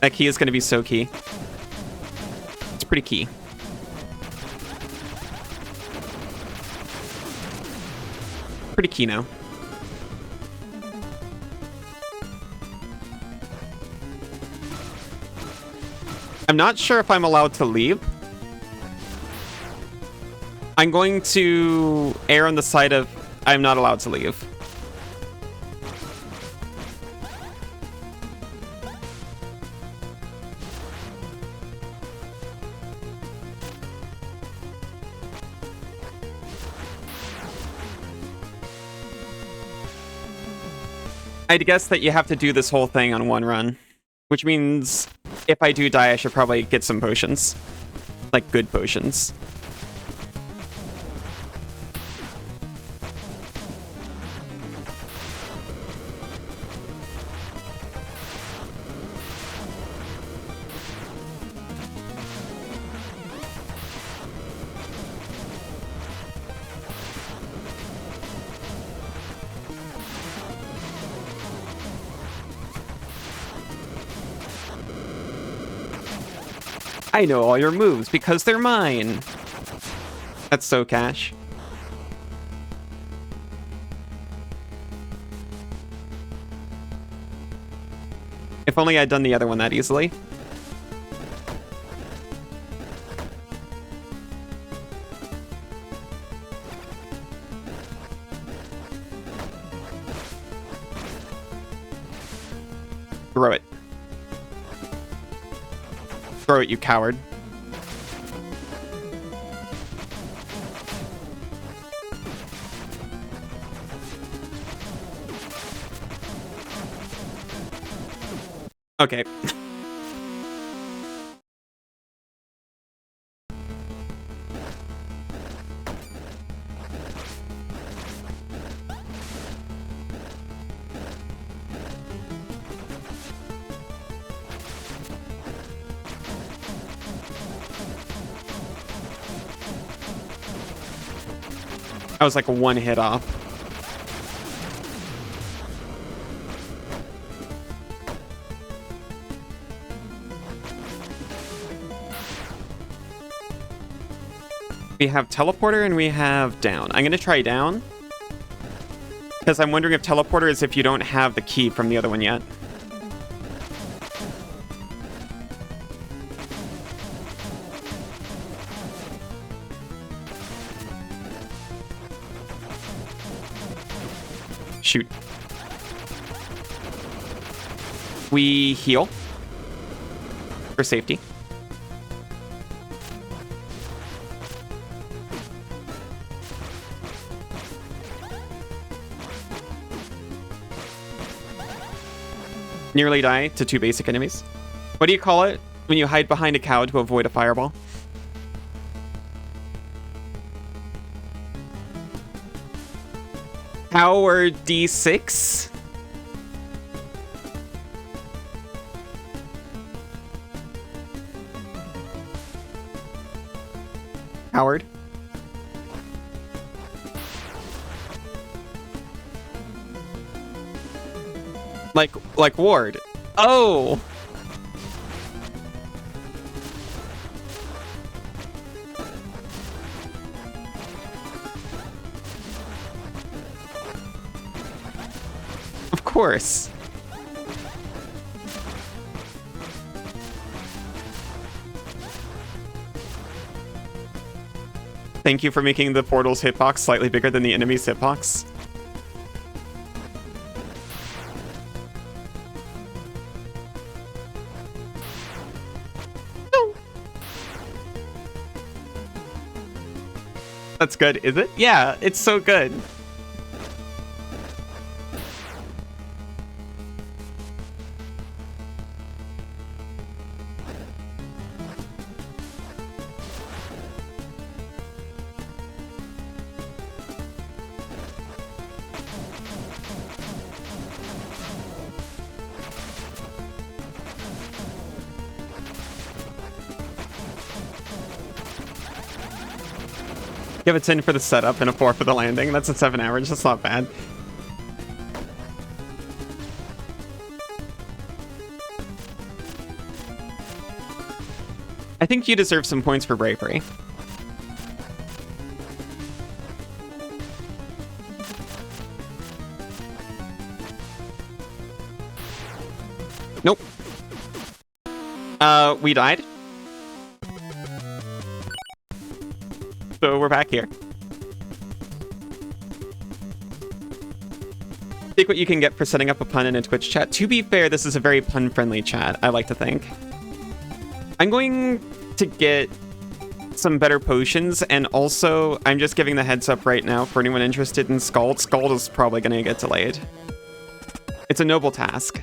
That key is going to be so key. It's pretty key. Pretty key now. I'm not sure if I'm allowed to leave. I'm going to err on the side of I'm not allowed to leave. I'd guess that you have to do this whole thing on one run, which means if I do die, I should probably get some potions. Like, good potions. I know all your moves because they're mine. That's so cash. If only I'd done the other one that easily. Throw it. Throw it, you coward. Okay. I was like one hit off. We have teleporter and we have down. I'm gonna try down. Because I'm wondering if teleporter is if you don't have the key from the other one yet. Shoot. We heal for safety. Nearly die to 2 basic enemies. What do you call it when you hide behind a cow to avoid a fireball? Power D6? Howard? Like Ward. Oh! Of course. Thank you for making the portal's hitbox slightly bigger than the enemy's hitbox. No. That's good, is it? Yeah, it's so good. Give a 10 for the setup and a 4 for the landing. That's a 7 average. That's not bad. I think you deserve some points for bravery. Nope. We died. So we're back here. Take what you can get for setting up a pun in a Twitch chat. To be fair, this is a very pun-friendly chat, I like to think. I'm going to get some better potions, and also, I'm just giving the heads up right now for anyone interested in Scald. Scald is probably going to get delayed. It's a noble task.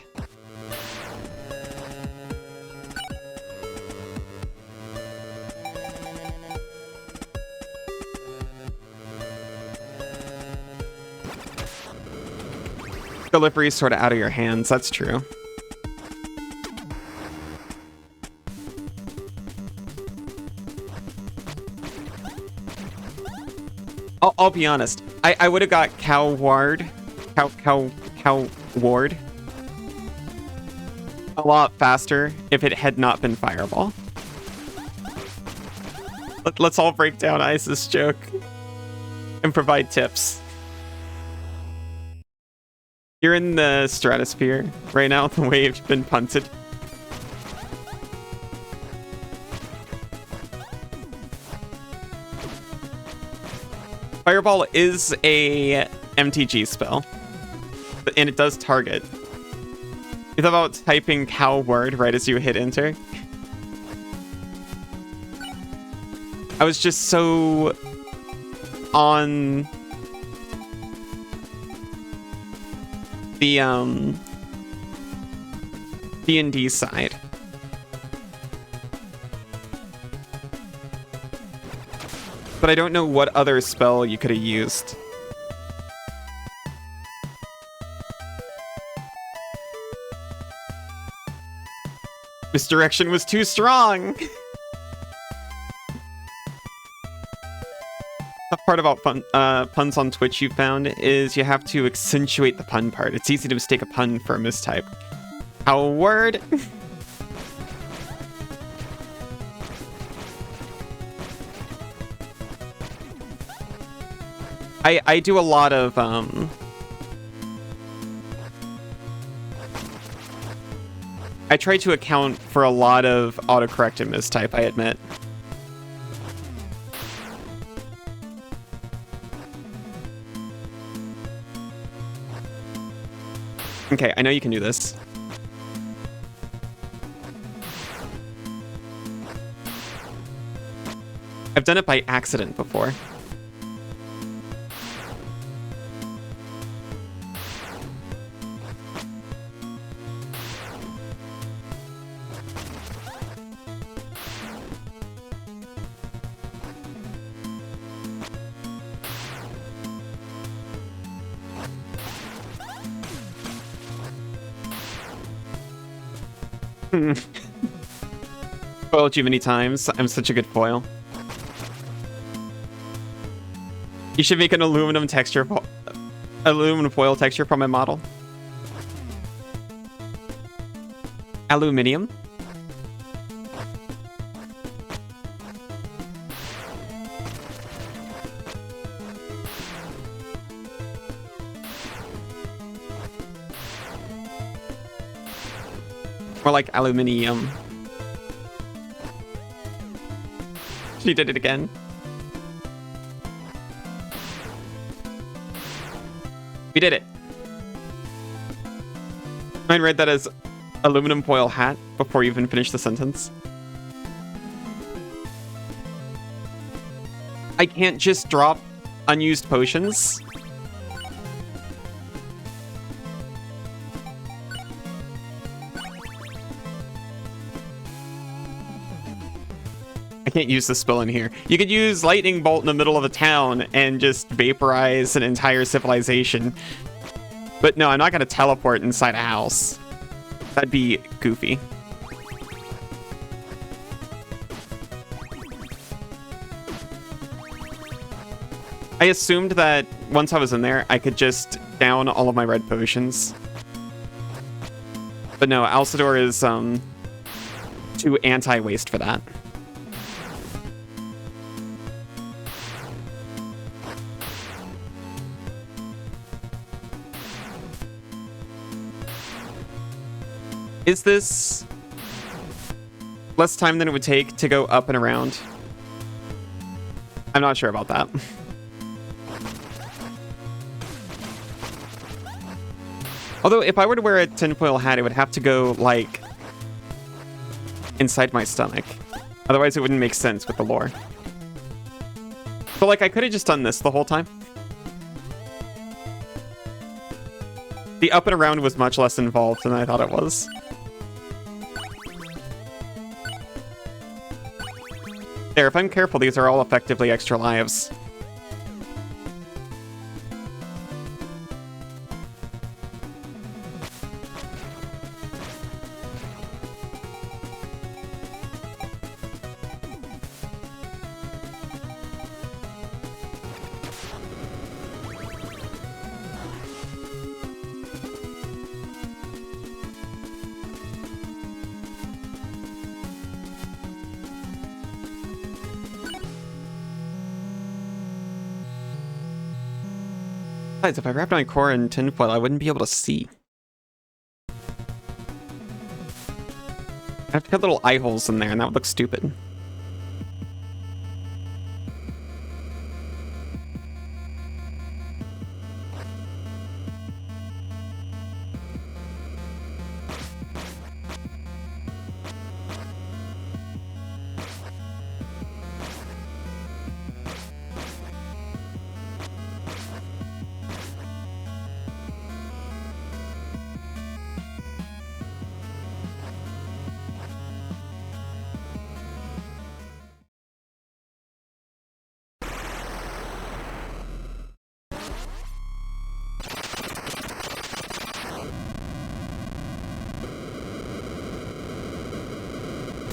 Delivery is sort of out of your hands, that's true. I'll be honest. I would have got Cow Ward a lot faster if it had not been Fireball. Let's all break down Ice's joke and provide tips. You're in the stratosphere right now, the wave's been punted. Fireball is a MTG spell, and it does target. You thought about typing cow word right as you hit enter? I was just so on the D&D side. But I don't know what other spell you could have used. Misdirection was too strong! part about puns on Twitch you found is you have to accentuate the pun part. It's easy to mistake a pun for a mistype. How word? I do a lot of I try to account for a lot of autocorrect and mistype, I admit. Okay, I know you can do this. I've done it by accident before. Foiled you many times. I'm such a good foil. You should make an aluminum foil texture from my model. Aluminium? More like aluminium. She did it again. We did it. Mine read that as aluminum foil hat before you even finished the sentence. I can't just drop unused potions. I can't use the spell in here. You could use lightning bolt in the middle of a town and just vaporize an entire civilization. But no, I'm not gonna teleport inside a house. That'd be goofy. I assumed that once I was in there, I could just down all of my red potions. But no, Alcidor is too anti-waste for that. Is this less time than it would take to go up and around? I'm not sure about that. Although, if I were to wear a tinfoil hat, it would have to go, like, inside my stomach. Otherwise, it wouldn't make sense with the lore. But, like, I could have just done this the whole time. The up and around was much less involved than I thought it was. There, if I'm careful, these are all effectively extra lives. Besides, if I wrapped my core in tinfoil, I wouldn't be able to see. I have to cut little eye holes in there, and that would look stupid.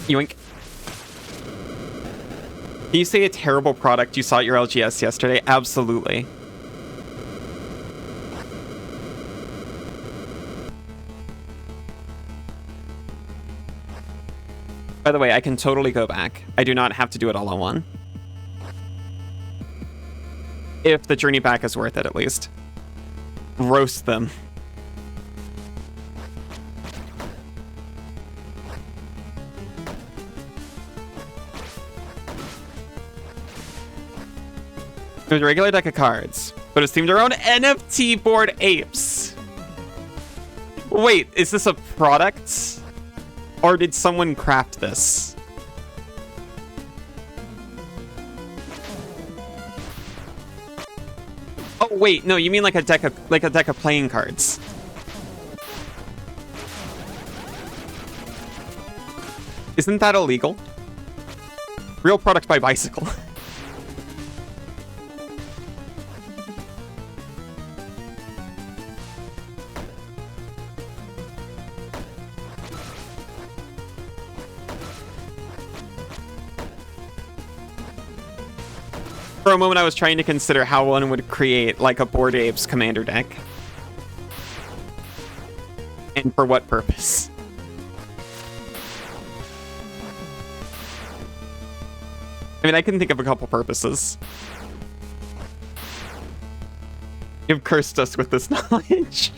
Yoink. Can you say a terrible product you saw at your LGS yesterday? Absolutely. By the way, I can totally go back. I do not have to do it all in one. If the journey back is worth it, at least. Roast them. There's a regular deck of cards, but it's themed around NFT Bored Apes. Wait, is this a product? Or did someone craft this? Oh wait, no, you mean like a deck of playing cards. Isn't that illegal? Real product by Bicycle. For a moment, I was trying to consider how one would create, like, a Bored Apes commander deck. And for what purpose? I mean, I can think of a couple purposes. You've cursed us with this knowledge.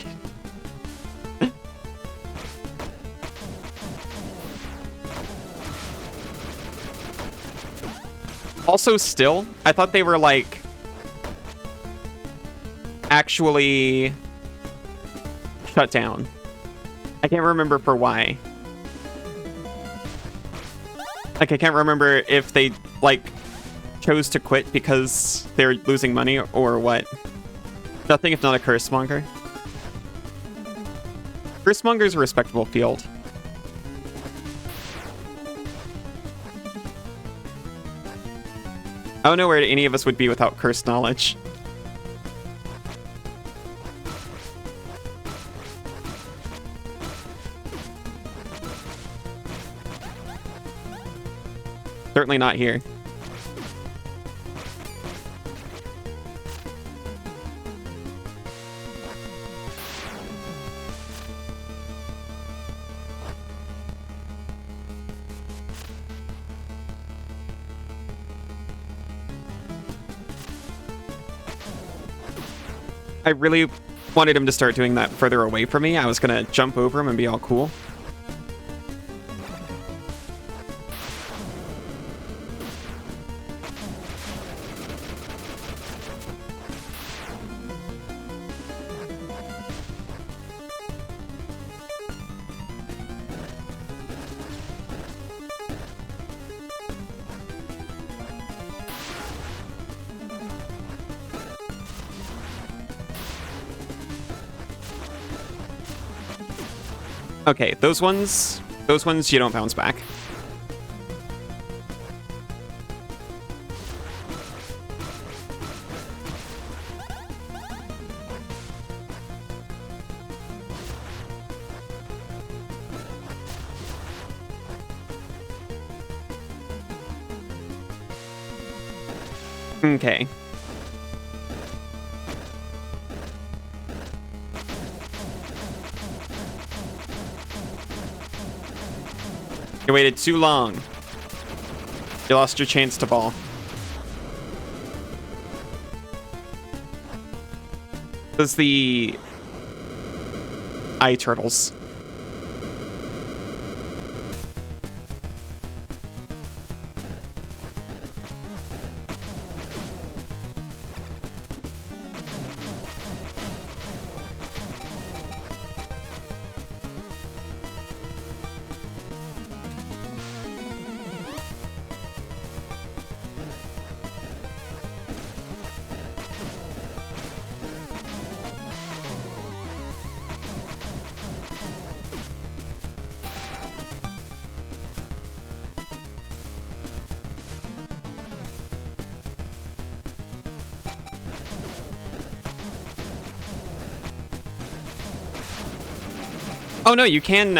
Also, still, I thought they were, like, actually shut down. I can't remember for why. Like, I can't remember if they, like, chose to quit because they're losing money or what. Nothing if not a cursemonger. Cursemonger's a respectable field. I don't know where any of us would be without cursed knowledge. Certainly not here. I really wanted him to start doing that further away from me. I was gonna jump over him and be all cool. Okay, those ones you don't bounce back. Okay. You waited too long. You lost your chance to ball. Does the eye turtles. Oh no, you can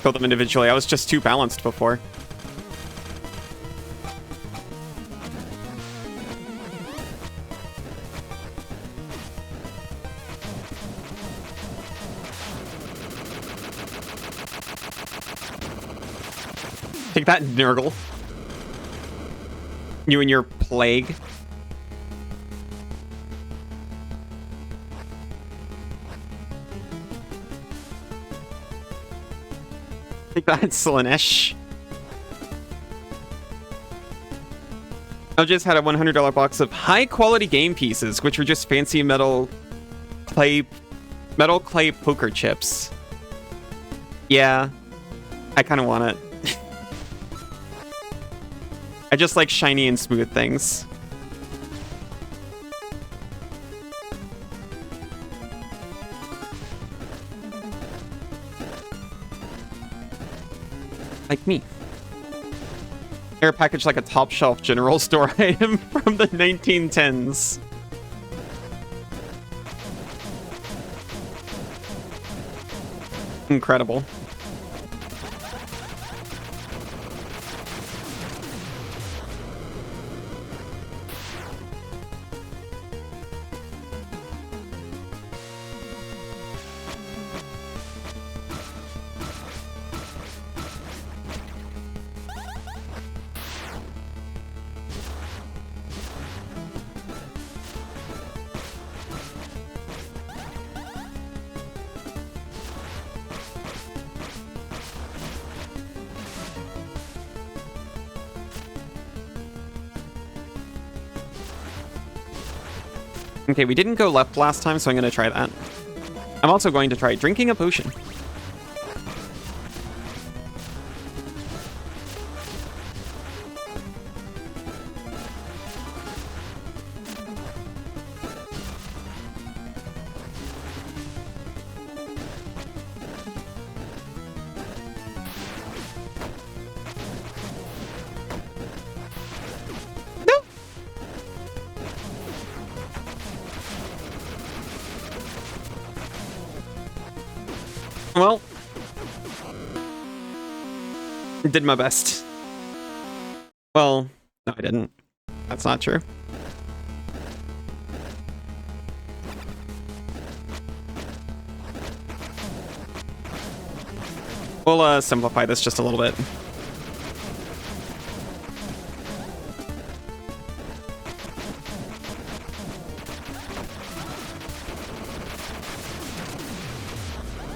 kill them individually. I was just too balanced before. Take that, Nurgle. You and your plague. Take that, Slanesh. I just had a $100 box of high-quality game pieces, which were just fancy metal clay poker chips. Yeah, I kind of want it. I just like shiny and smooth things. Like me. They're packaged like a top shelf general store item from the 1910s. Incredible. Okay, we didn't go left last time, so I'm going to try that. I'm also going to try drinking a potion. Well, did my best. Well, no, I didn't. That's not true. We'll simplify this just a little bit.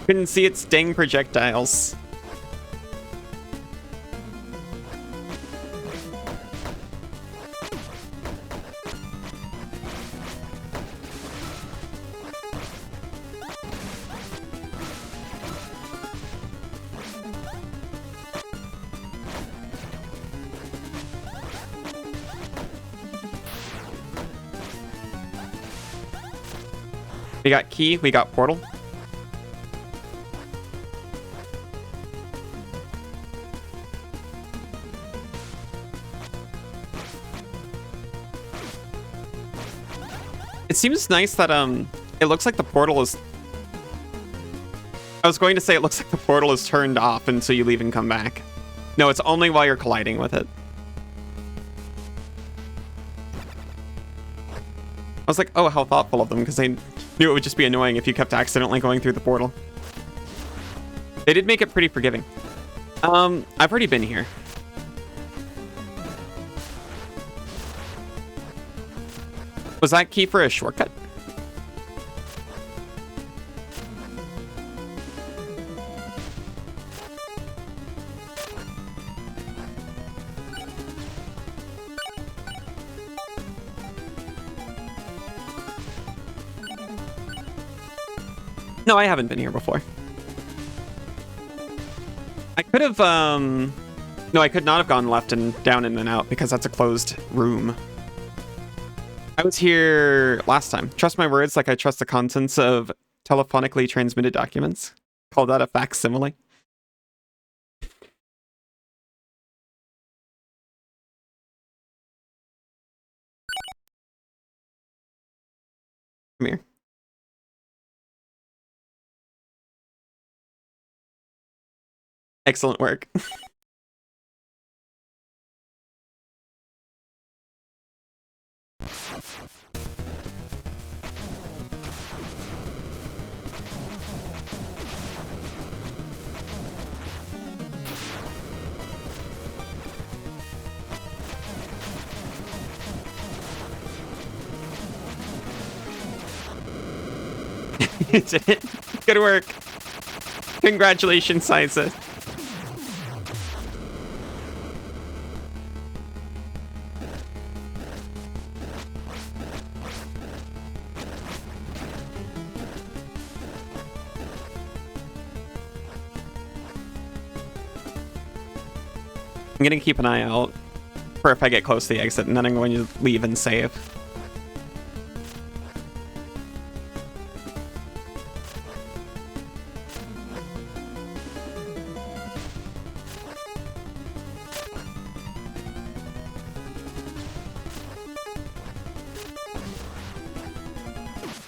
Couldn't see its dang projectiles. We got key, we got portal. It seems nice that it looks like the portal is... I was going to say it looks like the portal is turned off until you leave and come back. No, it's only while you're colliding with it. I was like, oh, how thoughtful of them, because they knew it would just be annoying if you kept accidentally going through the portal. They did make it pretty forgiving. I've already been here. Was that key for a shortcut? No, I haven't been here before. I could have, no, I could not have gone left and down and then out because that's a closed room. I was here last time. Trust my words like I trust the contents of telephonically transmitted documents. Call that a facsimile. Come here. Excellent work. You did it. Good work. Congratulations, Siza. I'm gonna keep an eye out for if I get close to the exit, and then I'm going to leave and save.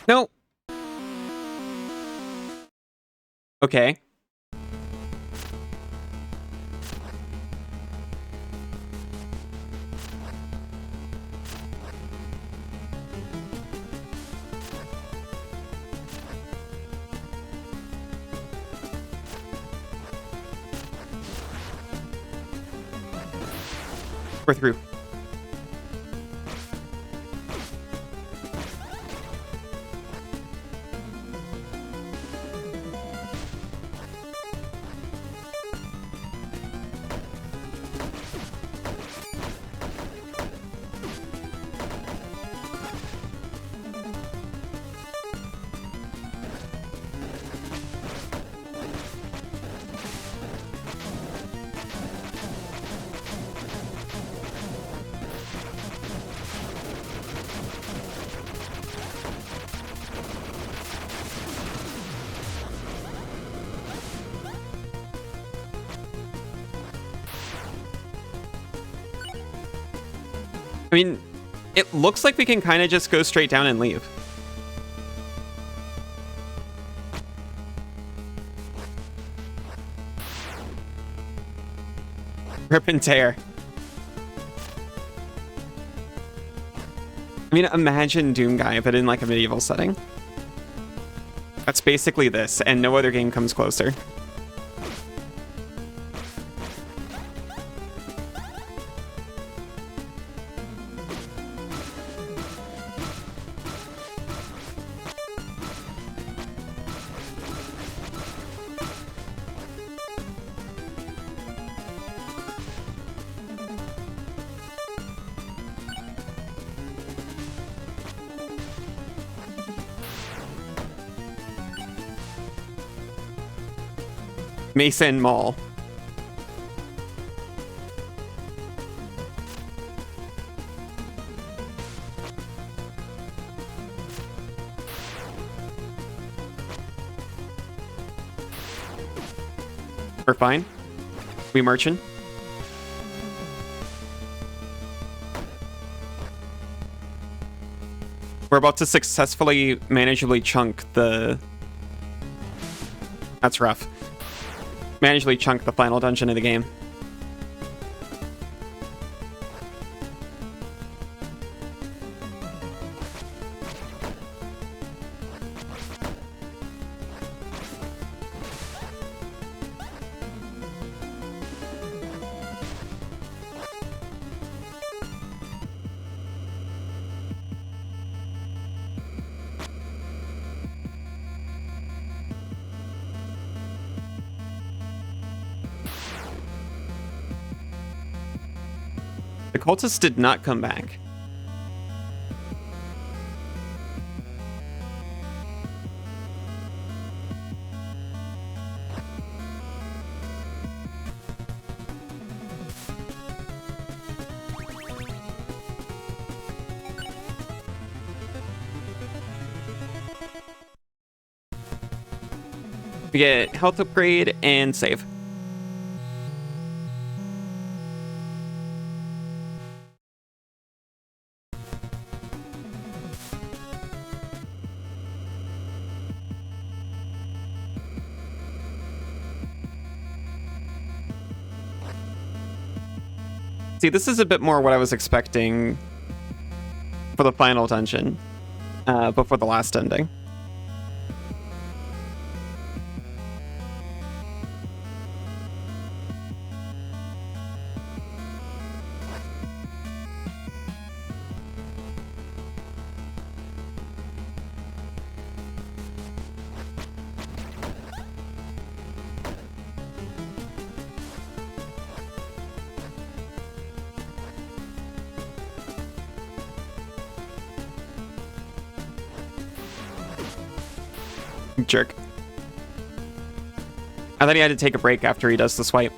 No. Okay. We're through. I mean, it looks like we can kind of just go straight down and leave. Rip and tear. I mean, imagine Doomguy, but in like a medieval setting. That's basically this, and no other game comes closer. Mason Mall. We're fine. We marching. We're about to successfully manageably chunk the... That's rough. Manageably chunk the final dungeon of the game. The cultists did not come back. We get health upgrade and save. See, this is a bit more what I was expecting for the final dungeon, before the last ending. Jerk. I thought he had to take a break after he does the swipe.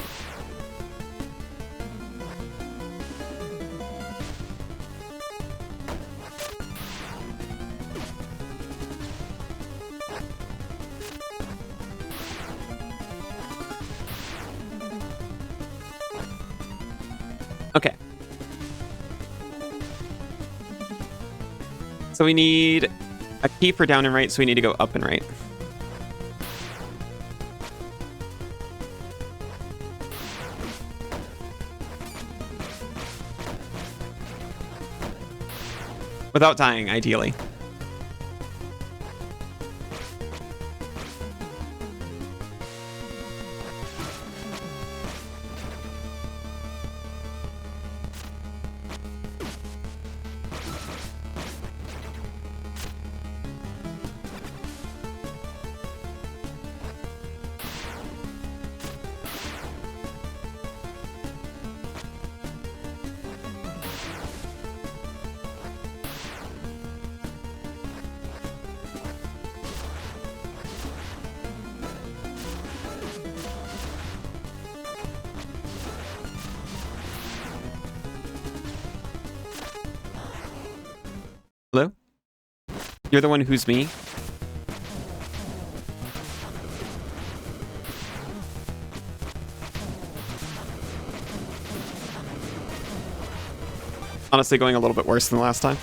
Okay. So we need a key for down and right, so we need to go up and right. Without dying, ideally. Hello? You're the one who's me? Honestly, going a little bit worse than last time.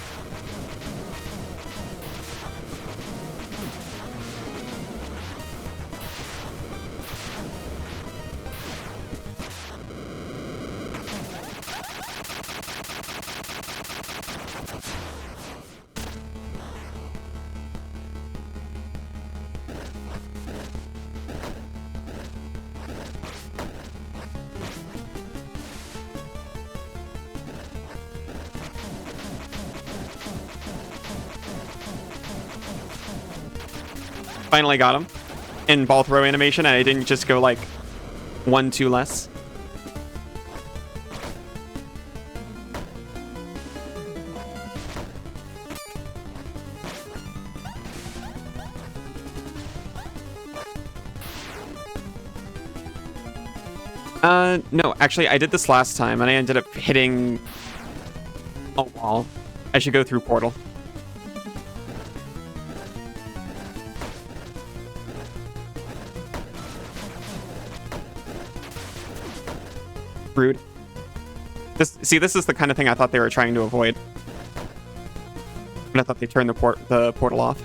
Finally got him in ball throw animation, and I didn't just go like 1-2 less. No, actually, I did this last time, and I ended up hitting a wall. I should go through portal. Rude. This is the kind of thing I thought they were trying to avoid. And I thought they turned the portal off.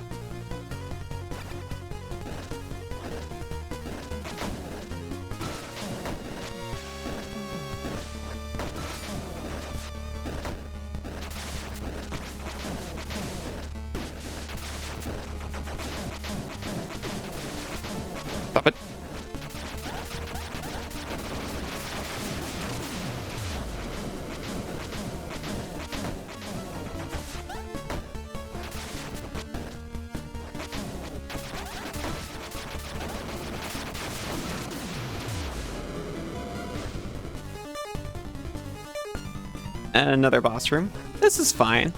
Stop it. Another boss room. This is fine.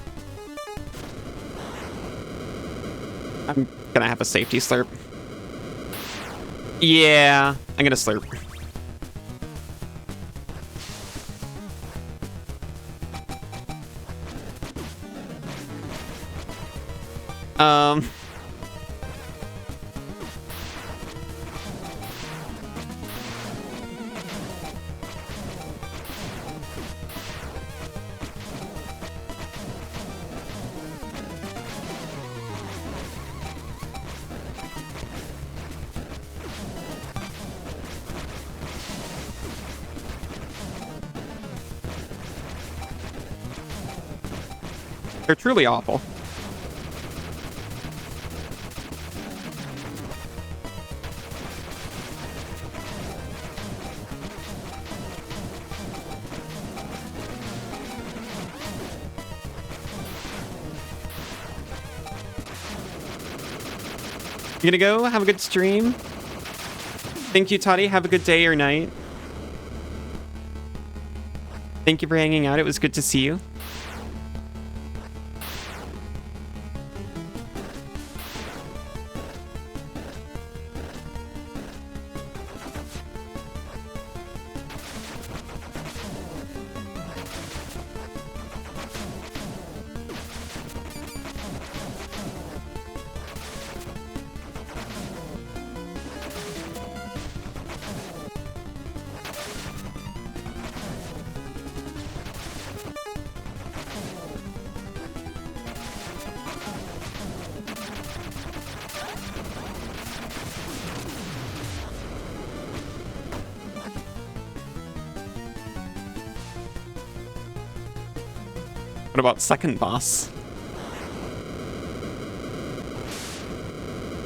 I'm gonna have a safety slurp. Yeah, I'm gonna slurp. They're truly awful. You gonna go? Have a good stream. Thank you, Toddy. Have a good day or night. Thank you for hanging out. It was good to see you. What about second boss?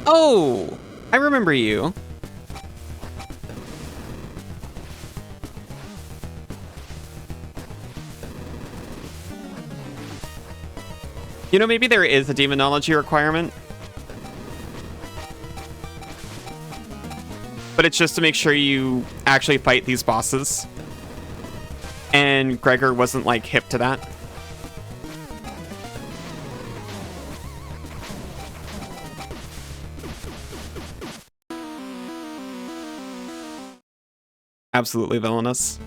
Oh, I remember you. You know, maybe there is a demonology requirement. But it's just to make sure you actually fight these bosses. And Gregor wasn't, like, hip to that. Absolutely villainous.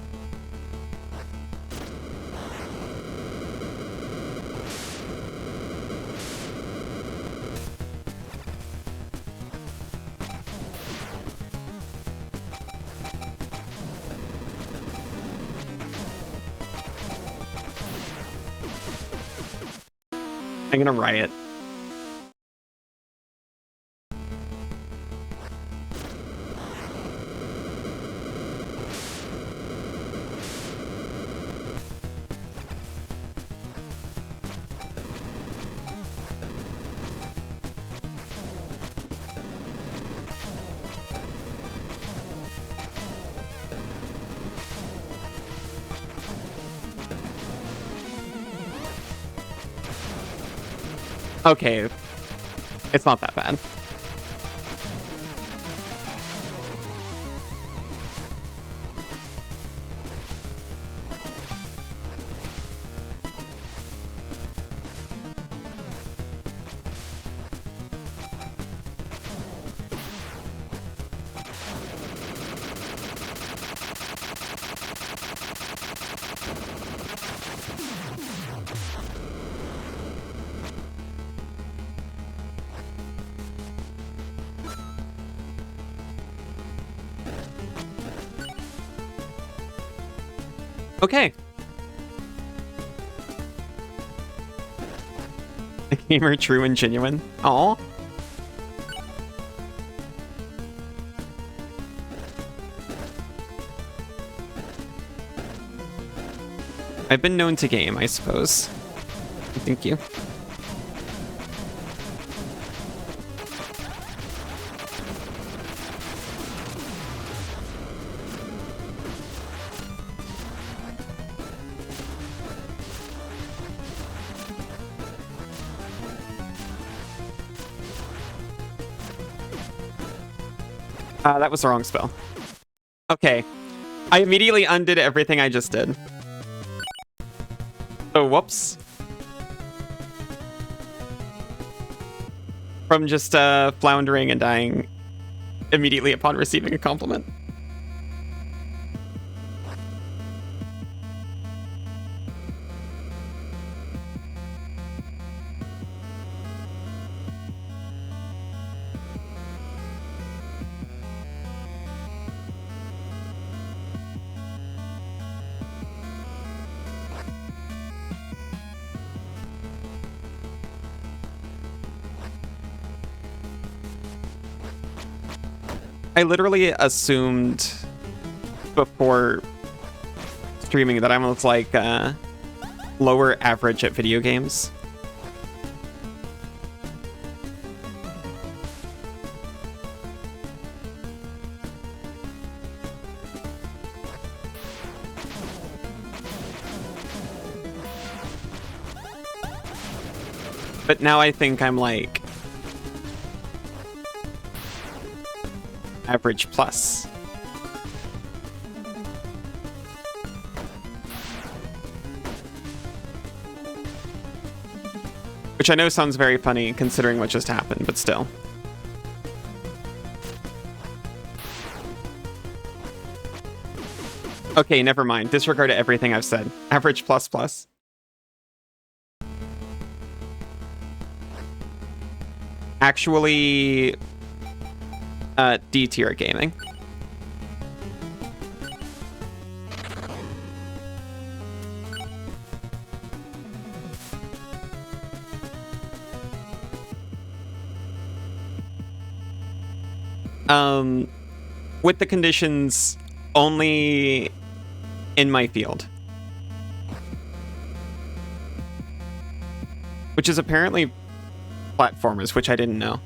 I'm gonna riot. Okay, it's not that bad. Okay. The gamer true and genuine. Aw. I've been known to game, I suppose. Thank you. That was the wrong spell. Okay. I immediately undid everything I just did. Oh, whoops. From just floundering and dying immediately upon receiving a compliment. I literally assumed before streaming that I was like lower average at video games. But now I think I'm like average plus. Which I know sounds very funny considering what just happened, but still. Okay, never mind. Disregard everything I've said. Average plus plus. Actually, D tier gaming. With the conditions only in my field. which is apparently platformers, which I didn't know.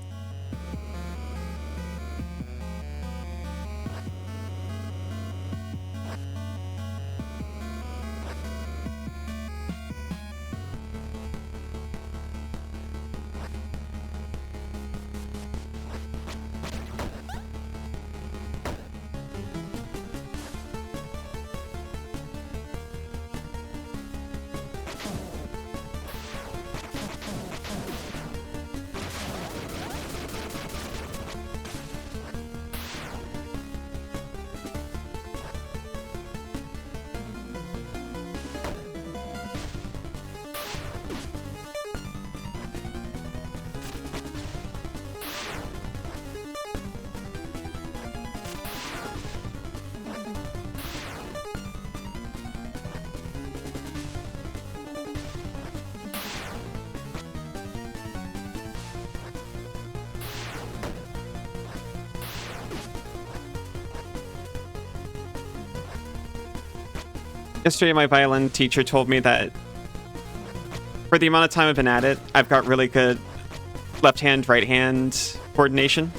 Yesterday, my violin teacher told me that for the amount of time I've been at it, I've got really good left hand, right hand coordination.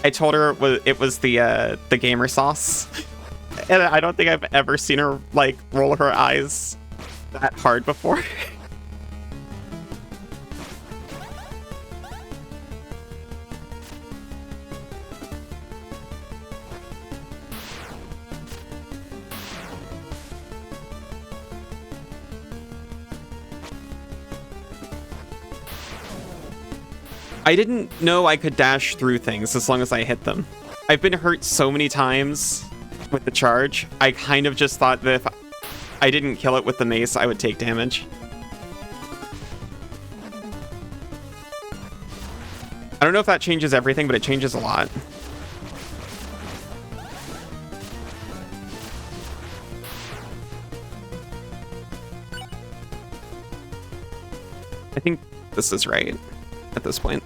I told her it was the gamer sauce, and I don't think I've ever seen her like roll her eyes that hard before. I didn't know I could dash through things as long as I hit them. I've been hurt so many times with the charge, I kind of just thought that if I didn't kill it with the mace, I would take damage. I don't know if that changes everything, but it changes a lot. I think this is right at this point.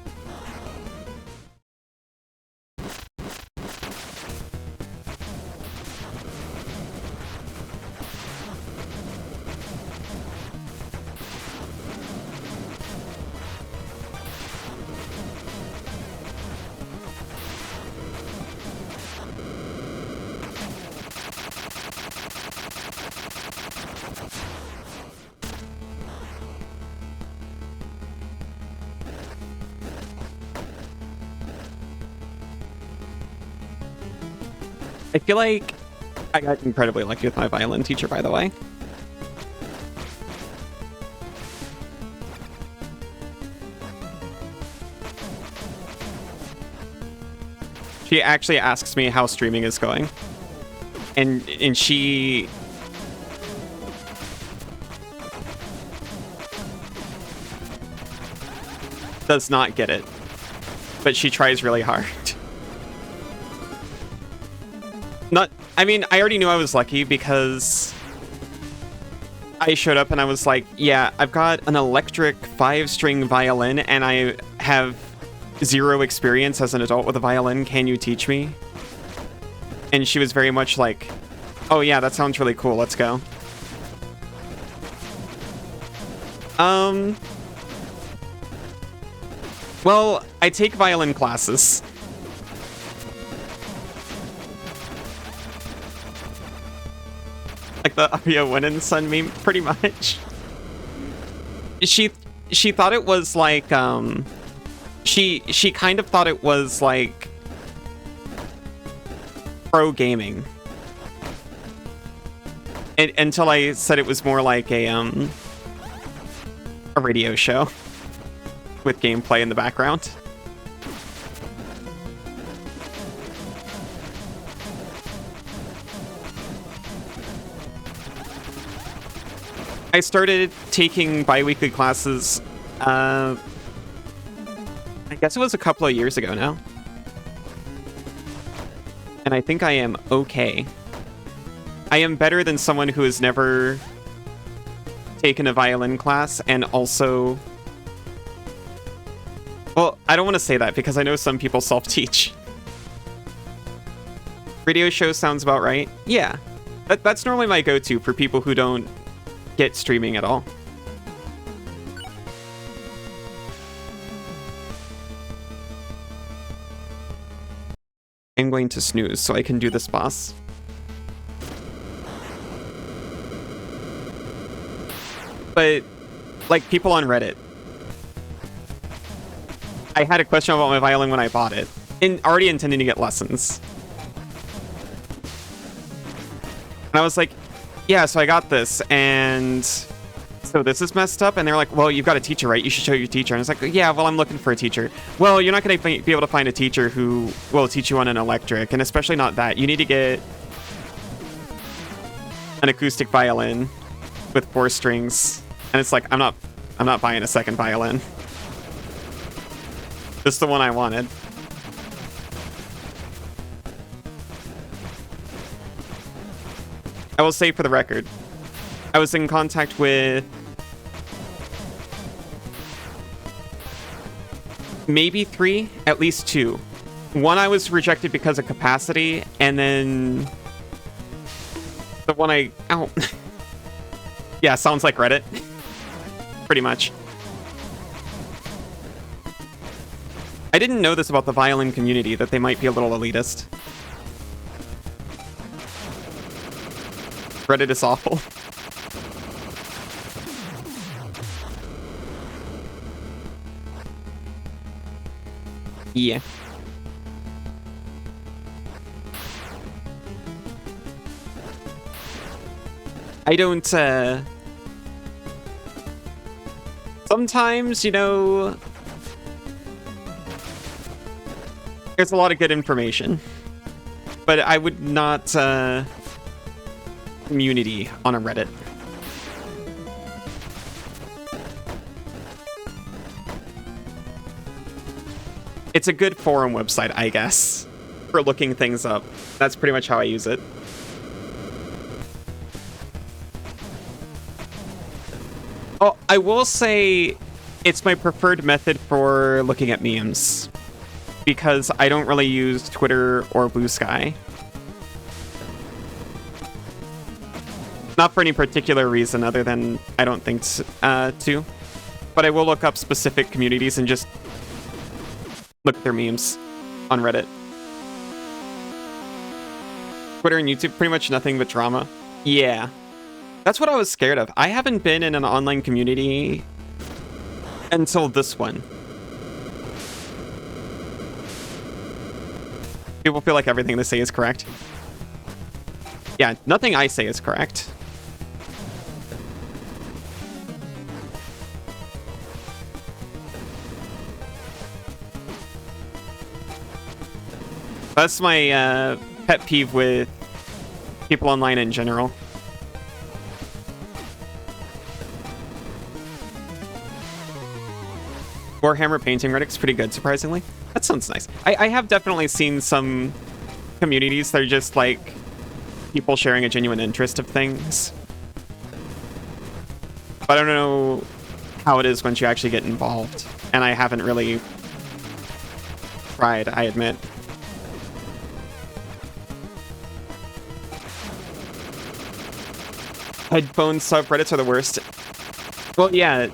I feel like I got incredibly lucky with my violin teacher, by the way. She actually asks me how streaming is going. And she... does not get it. But she tries really hard. I mean, I already knew I was lucky because I showed up and I was like, yeah, I've got an electric 5-string violin and I have 0 experience as an adult with a violin. Can you teach me? And she was very much like, oh yeah, that sounds really cool. Let's go. Well, I take violin classes. Like the Arya Winnin Sun meme, pretty much. She thought it was like, she kind of thought it was like pro gaming. Until I said it was more like a radio show with gameplay in the background. I started taking bi-weekly classes, I guess it was a couple of years ago now. And I think I am okay. I am better than someone who has never taken a violin class and also... Well, I don't want to say that because I know some people self-teach. Radio show sounds about right. Yeah, that's normally my go-to for people who don't get streaming at all. I'm going to snooze so I can do this boss. But, like, people on Reddit. I had a question about my violin when I bought it. Already intending to get lessons. And I was like, yeah, so I got this, and so this is messed up. And they're like, well, you've got a teacher, right? You should show your teacher. And I was like, yeah, well, I'm looking for a teacher. Well, you're not going to be able to find a teacher who will teach you on an electric, and especially not that. You need to get an acoustic violin with 4 strings. And it's like, I'm not buying a second violin. This is the one I wanted. I will say for the record, I was in contact with maybe 3, at least 2. One I was rejected because of capacity, and then the one ow. Yeah, sounds like Reddit. Pretty much. I didn't know this about the violin community, that they might be a little elitist. Reddit is awful. Yeah. I don't, sometimes, you know, there's a lot of good information, but I would not, community on a Reddit. It's a good forum website, I guess, for looking things up. That's pretty much how I use it. Oh, I will say it's my preferred method for looking at memes, because I don't really use Twitter or Blue Sky. Not for any particular reason other than I don't think to. But I will look up specific communities and just look at their memes on Reddit. Twitter and YouTube, pretty much nothing but drama. Yeah. That's what I was scared of. I haven't been in an online community until this one. People feel like everything they say is correct. Yeah, nothing I say is correct. That's my pet peeve with people online in general. Warhammer painting Reddit's pretty good, surprisingly. That sounds nice. I have definitely seen some communities that are just like people sharing a genuine interest of things. But I don't know how it is once you actually get involved. And I haven't really tried, I admit. Headphone subreddits are the worst. Well, yeah,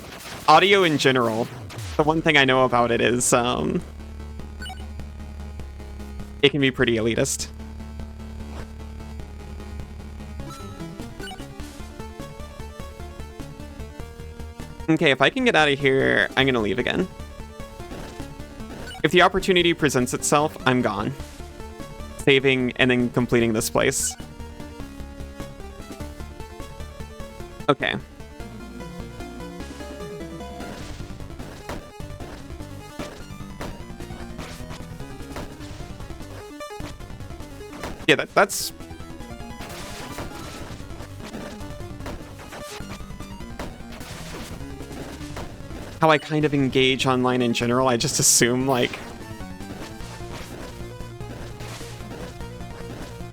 audio in general. The one thing I know about it is, it can be pretty elitist. Okay, if I can get out of here, I'm gonna leave again. If the opportunity presents itself, I'm gone. Saving and then completing this place. Okay. Yeah, that's... how I kind of engage online in general. I just assume, like...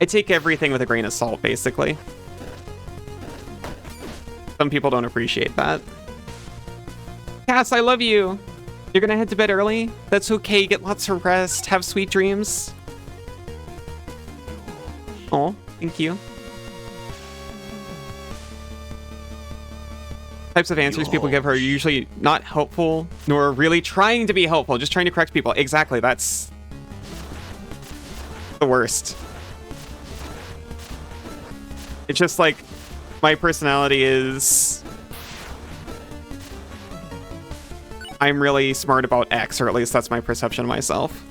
I take everything with a grain of salt, basically. Some people don't appreciate that. Cass, I love you! You're gonna head to bed early? That's okay, get lots of rest, have sweet dreams. Oh, thank you. types of answers people give her are usually not helpful, nor really trying to be helpful, just trying to correct people. Exactly, that's the worst. It's just like, my personality is... I'm really smart about X, or at least that's my perception of myself.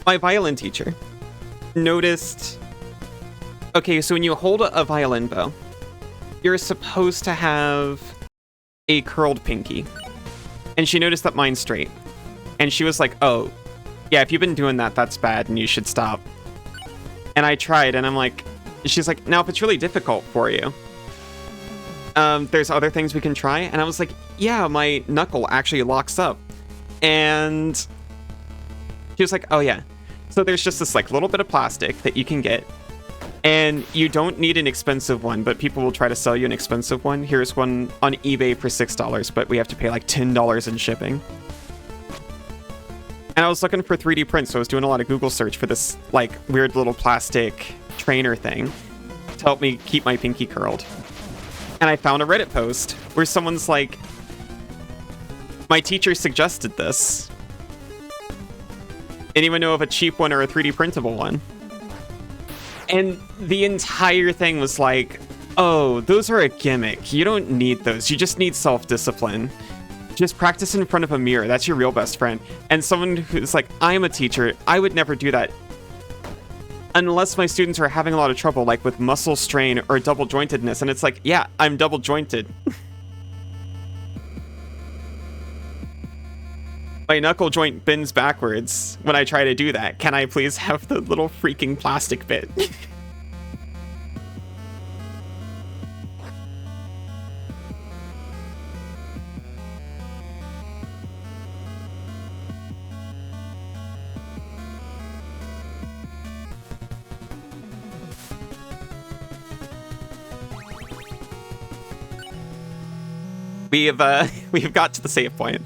My violin teacher noticed... Okay, so when you hold a violin bow, you're supposed to have a curled pinky. And she noticed that mine's straight. And she was like, oh, yeah, if you've been doing that, that's bad and you should stop. And I tried, and I'm like... She's like, now if it's really difficult for you, there's other things we can try. And I was like, yeah, my knuckle actually locks up. And she was like, oh yeah. So there's just this like little bit of plastic that you can get. And you don't need an expensive one, but people will try to sell you an expensive one. Here's one on eBay for $6, but we have to pay like $10 in shipping. And I was looking for 3D prints, so I was doing a lot of Google search for this like weird little plastic trainer thing to help me keep my pinky curled. And I found a Reddit post where someone's like, my teacher suggested this. Anyone know of a cheap one or a 3D printable one? And the entire thing was like, oh, those are a gimmick. You don't need those. You just need self-discipline. Just practice in front of a mirror. That's your real best friend. And someone who's like, I'm a teacher. I would never do that. Unless my students are having a lot of trouble, like with muscle strain or double jointedness. And it's like, yeah, I'm double jointed. My knuckle joint bends backwards when I try to do that. Can I please have the little freaking plastic bit? We've got to the save point.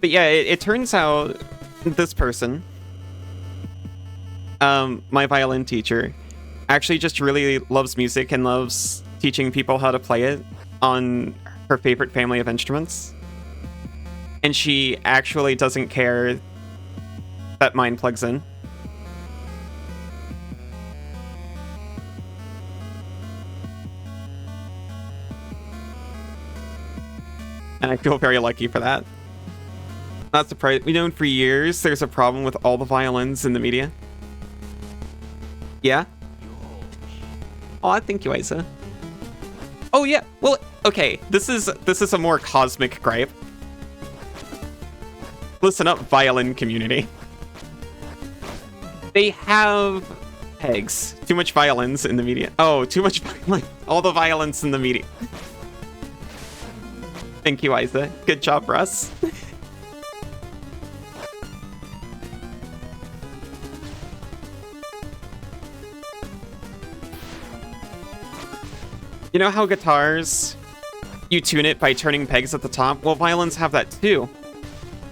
But yeah, it turns out this person, my violin teacher, actually just really loves music and loves teaching people how to play it on her favorite family of instruments. And she actually doesn't care that mine plugs in. And I feel very lucky for that. Not surprised. We've known for years there's a problem with all the violins in the media. Yeah? Oh, thank you, Isa. Oh yeah. Well, okay. This is a more cosmic gripe. Listen up, violin community. They have pegs. Too much violins in the media. Oh, too much violin. All the violence in the media. Thank you, Isa. Good job, Russ. You know how guitars, you tune it by turning pegs at the top? Well, violins have that too.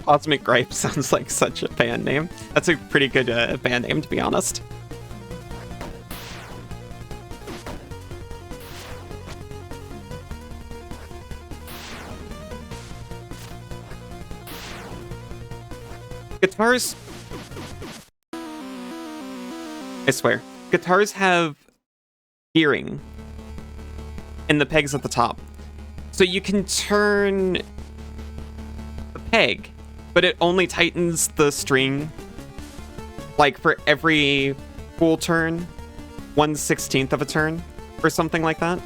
Cosmic Gripe sounds like such a band name. That's a pretty good band name, to be honest. Guitars... I swear. Guitars have gearing in the pegs at the top. So you can turn the peg, but it only tightens the string, like for every full turn, 1/16 of a turn, or something like that.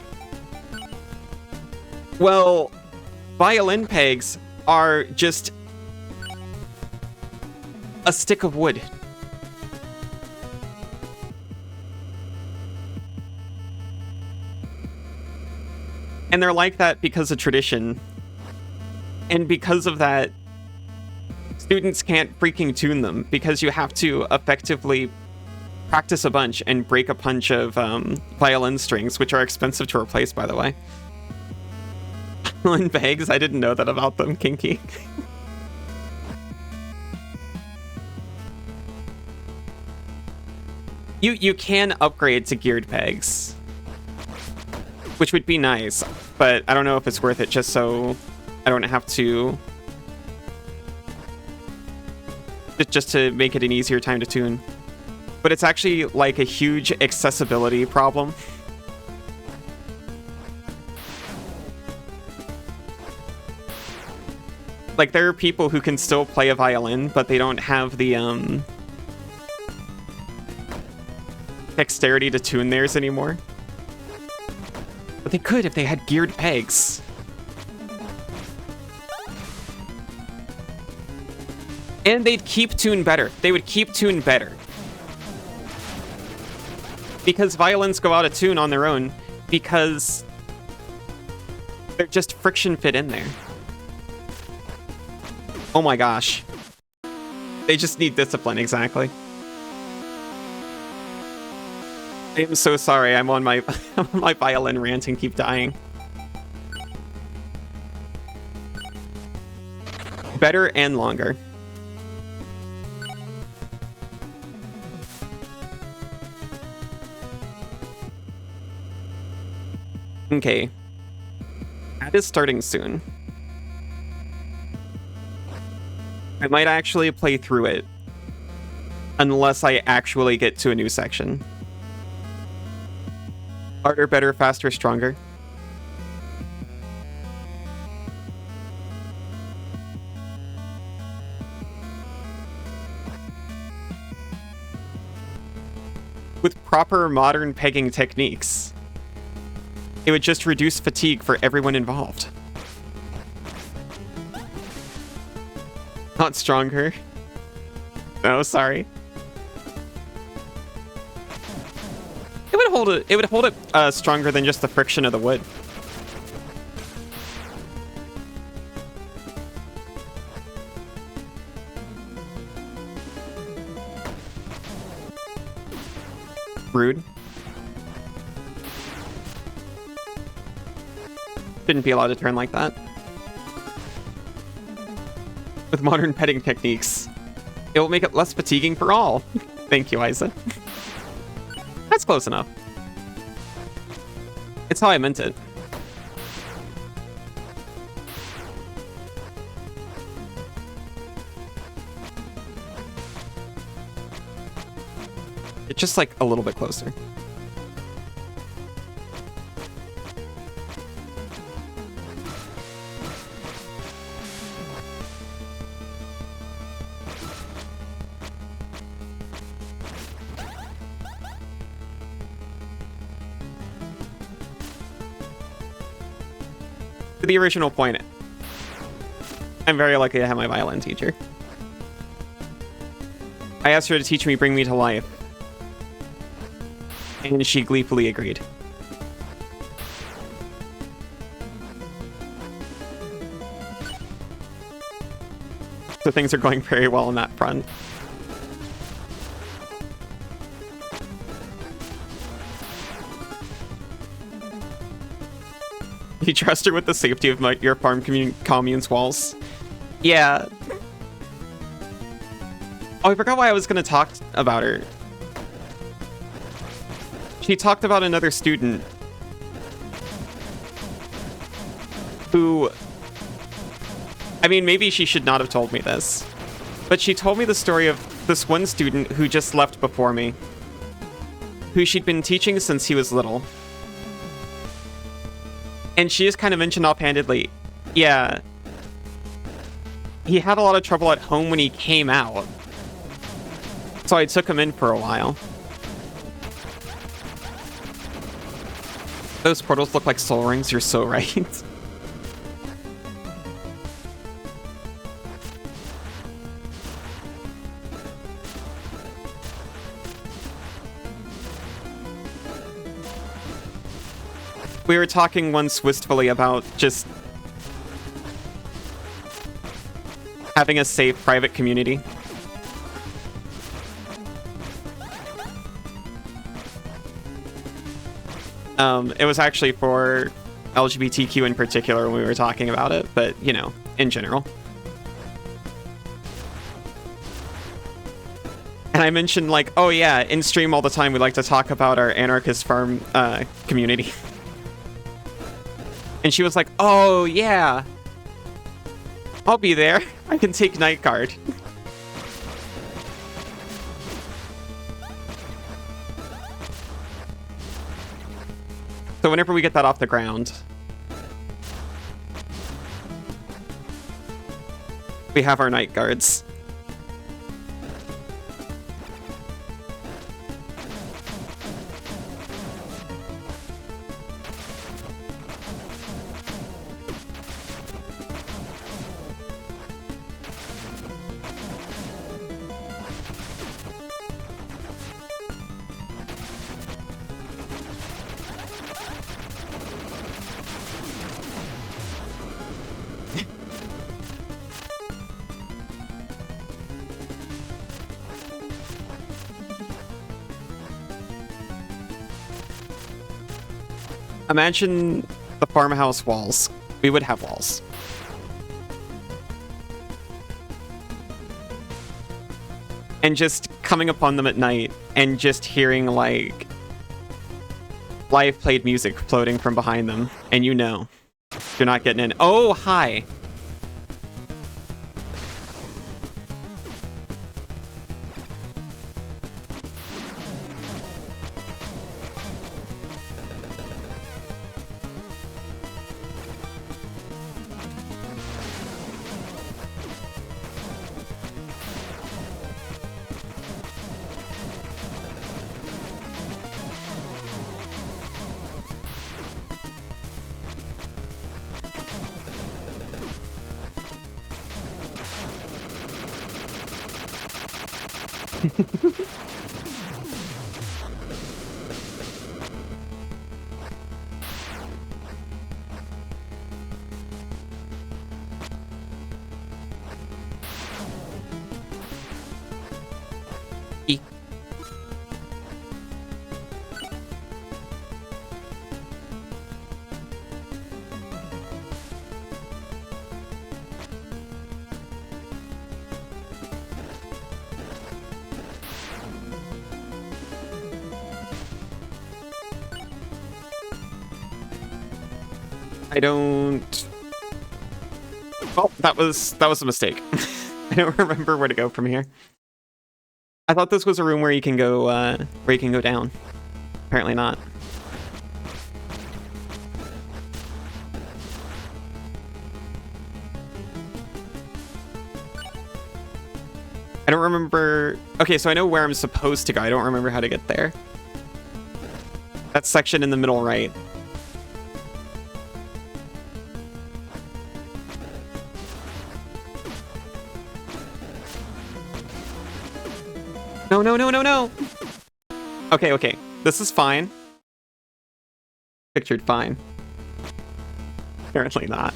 Well, violin pegs are just a stick of wood. And they're like that because of tradition. And because of that, students can't freaking tune them because you have to effectively practice a bunch and break a bunch of violin strings, which are expensive to replace, by the way. Violin bags? I didn't know that about them, Kinky. You can upgrade to geared pegs, which would be nice, but I don't know if it's worth it just so I don't have to... just to make it an easier time to tune. But it's actually like a huge accessibility problem. Like, there are people who can still play a violin, but they don't have the dexterity to tune theirs anymore. But they could if they had geared pegs. And they'd keep tune better. They would keep tune better. Because violins go out of tune on their own because they're just friction fit in there. Oh my gosh. They just need discipline, exactly. I am so sorry, I'm on my, my violin rant and keep dying. Better and longer. Okay. That is starting soon. I might actually play through it. Unless I actually get to a new section. Harder, better, faster, stronger. With proper modern pegging techniques, it would just reduce fatigue for everyone involved. Not stronger. No, sorry. It would hold it stronger than just the friction of the wood. Rude. Shouldn't be allowed to turn like that. With modern petting techniques, it will make it less fatiguing for all. Thank you, Isa. That's close enough. It's how I meant it. It's just like a little bit closer. To the original point, I'm very lucky to have my violin teacher. I asked her to teach me Bring Me to Life, and she gleefully agreed. So things are going very well on that front. You trust her with the safety of your farm commune's walls? Yeah. Oh, I forgot why I was going to talk about her. She talked about another student who... I mean, maybe she should not have told me this. But she told me the story of this one student who just left before me, who she'd been teaching since he was little. And she just kind of mentioned offhandedly, yeah, he had a lot of trouble at home when he came out. So I took him in for a while. Those portals look like soul rings, you're so right. We were talking once wistfully about just Having a safe private community. It was actually for LGBTQ in particular when we were talking about it, but, you know, in general. And I mentioned, like, oh yeah, in stream all the time we like to talk about our anarchist farm community. And she was like, oh yeah, I'll be there. I can take night guard. So whenever we get that off the ground, we have our night guards. Imagine the farmhouse walls. We would have walls. And just coming upon them at night and just hearing, like, live played music floating from behind them. And you know, you're not getting in. Oh, hi. I don't... Well, that was a mistake. I don't remember where to go from here. I thought this was a room where you can go down. Apparently not. I don't remember... Okay, so I know where I'm supposed to go. I don't remember how to get there. That section in the middle right. No, no, no, no, no! Okay, okay. This is fine. Pictured fine. Apparently not.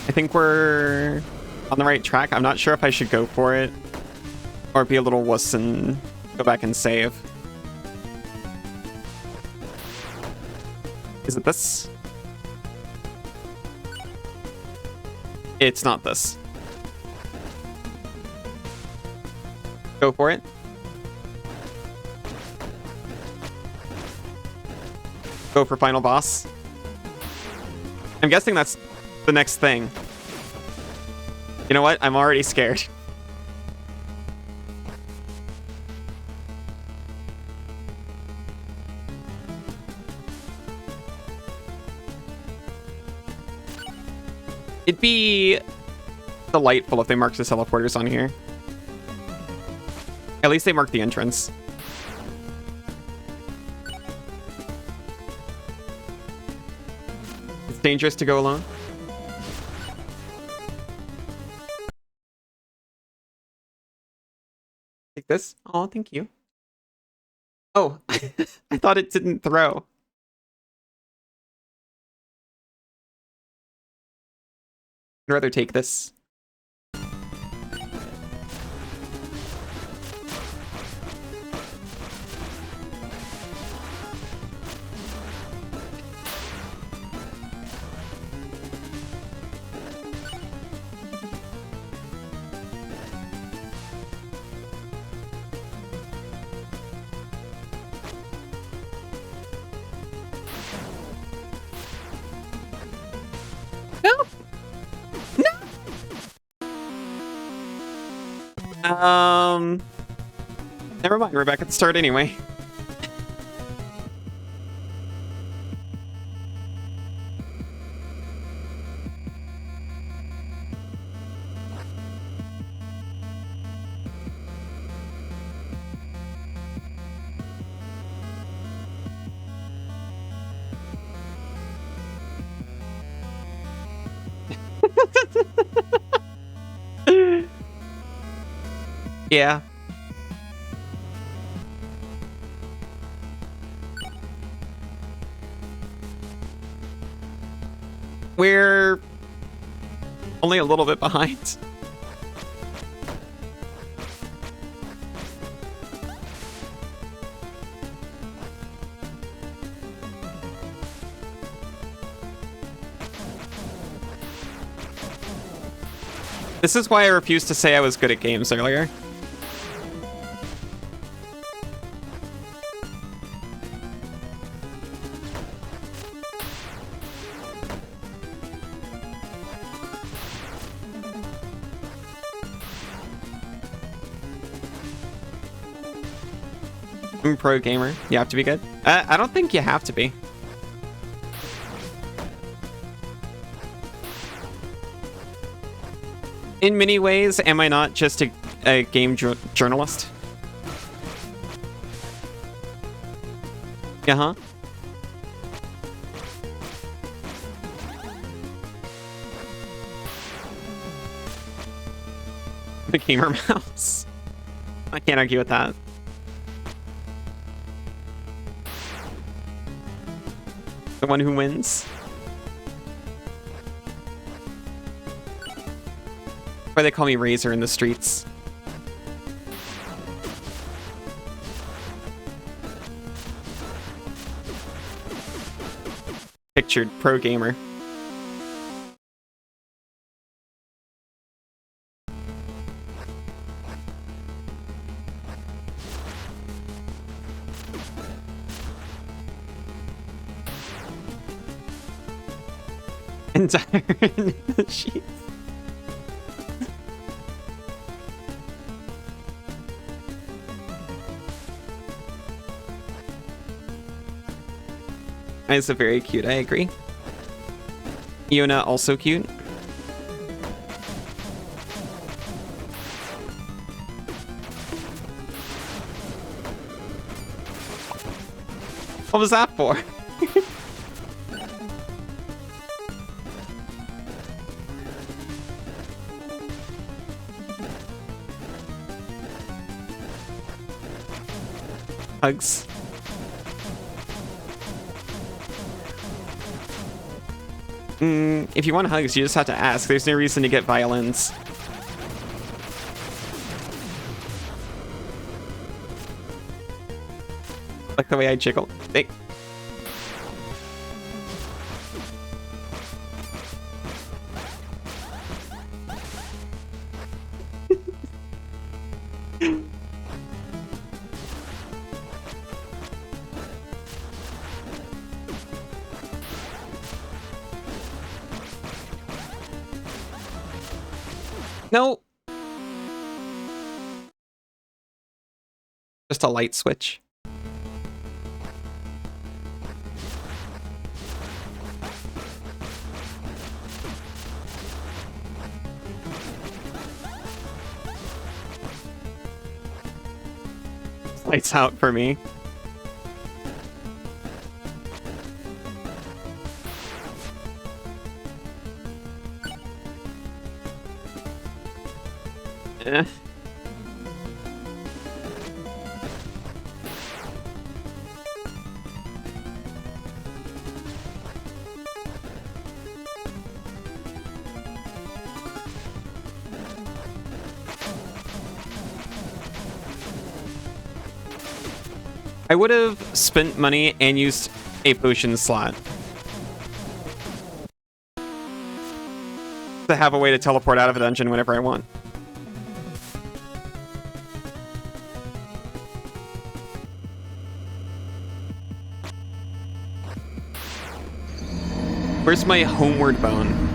I think we're on the right track. I'm not sure if I should go for it or be a little wuss and go back and save. Is it this? It's not this. Go for it. Go for final boss. I'm guessing that's the next thing. You know what? I'm already scared. It'd be delightful if they marked the teleporters on here. At least they marked the entrance. It's dangerous to go alone. Take this. Oh, thank you. Oh, I thought it didn't throw. I'd rather take this. No. No. Never mind. We're back at the start anyway. Yeah. We're only a little bit behind. This is why I refused to say I was good at games earlier. I'm a pro gamer. You have to be good? I don't think you have to be. In many ways, am I not just a game journalist? Uh-huh. The gamer mouse. I can't argue with that. The one who wins. Why they call me Razor in the streets. Pictured pro gamer. Entire sheets. It's a very cute, I agree. Iona also cute. What was that for? Hugs. If you want hugs, you just have to ask. There's no reason to get violins. Like the way I jiggle. Hey. No. Just a light switch. Lights out for me. Eh. I would have spent money and used a potion slot to have a way to teleport out of a dungeon whenever I want. Where's my homeward bone?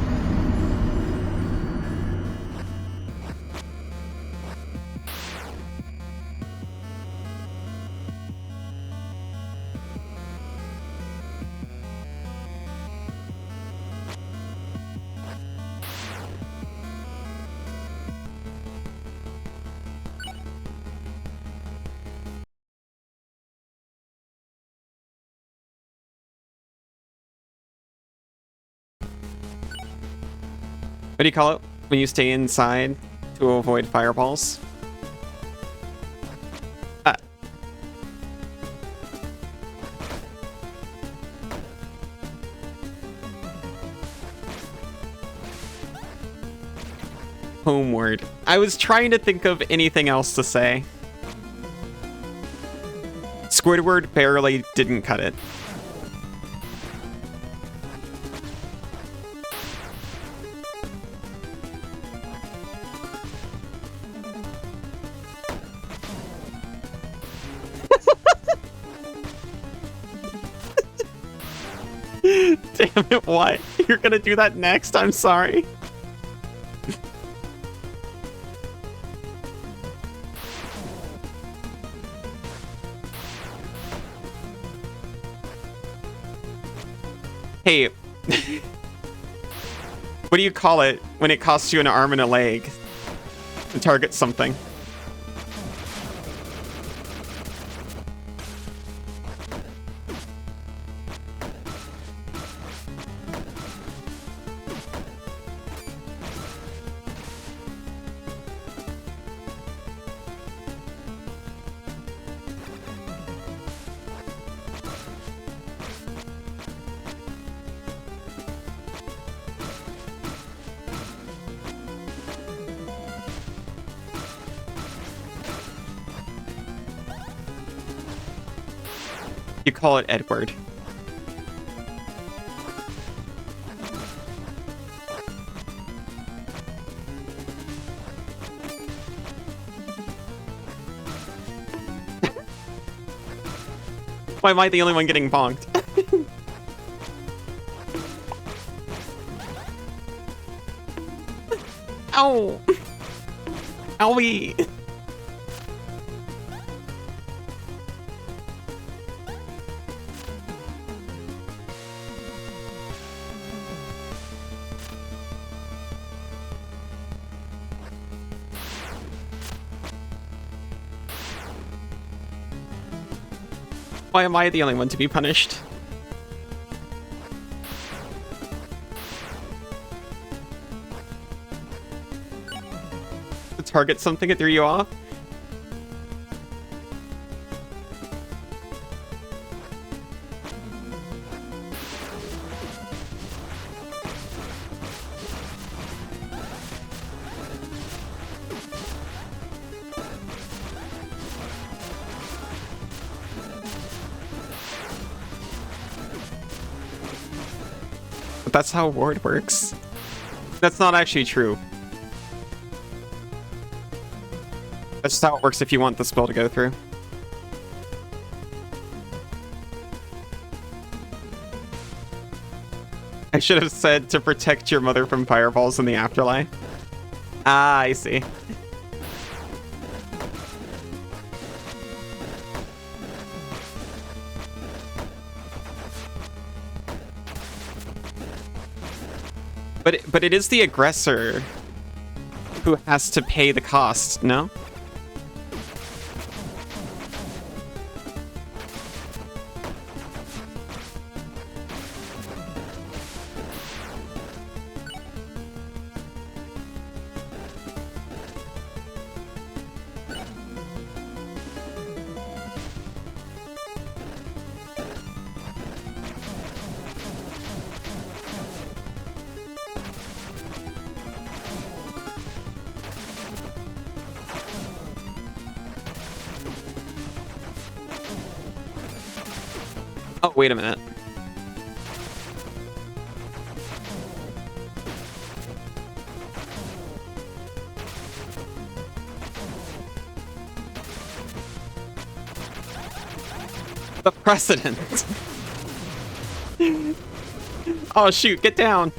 What do you call it when you stay inside to avoid fireballs? Homeward. I was trying to think of anything else to say. Squidward barely didn't cut it. Damn it, what? You're gonna do that next? I'm sorry. Hey, what do you call it when it costs you an arm and a leg to target something? You call it Edward. Why am I the only one getting bonked? Ow! Owie! Why am I the only one to be punished? To target something that threw you off? That's how ward works. That's not actually true. That's just how it works if you want the spell to go through. I should have said to protect your mother from fireballs in the afterlife. Ah, I see. But it is the aggressor who has to pay the cost, no? Wait a minute. The precedent. Oh shoot, get down.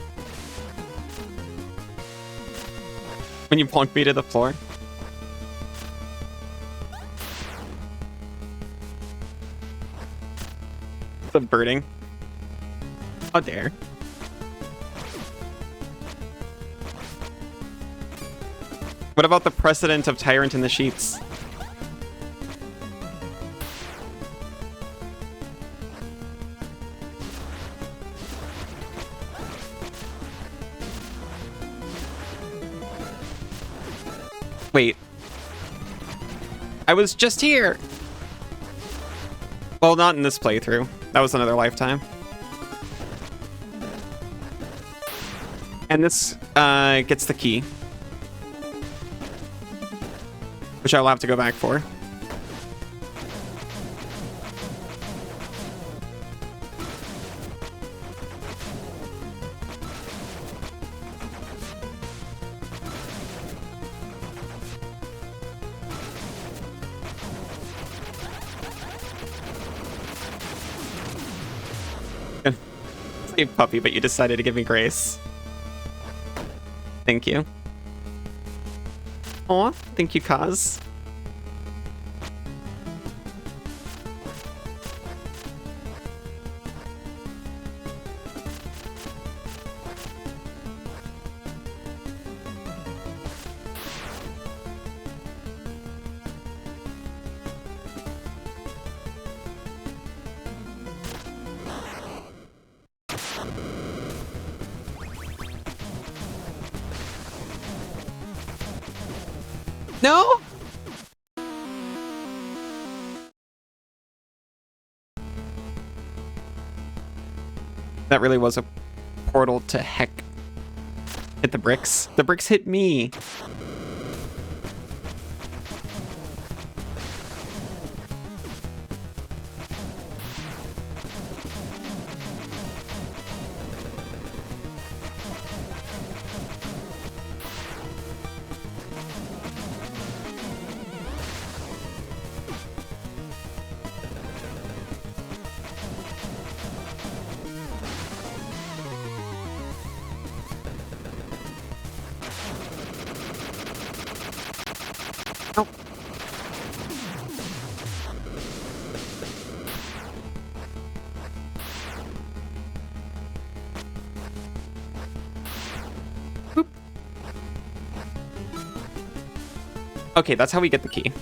When you plunk me to the floor. The birding. How dare. What about the precedent of Tyrant in the Sheets? Wait. I was just here! Well, not in this playthrough. That was another lifetime. And this gets the key. Which I'll have to go back for. Save puppy, but you decided to give me grace. Thank you. Aw, thank you, Kaz. No? That really was a portal to heck. Hit the bricks. The bricks hit me. Okay, that's how we get the key.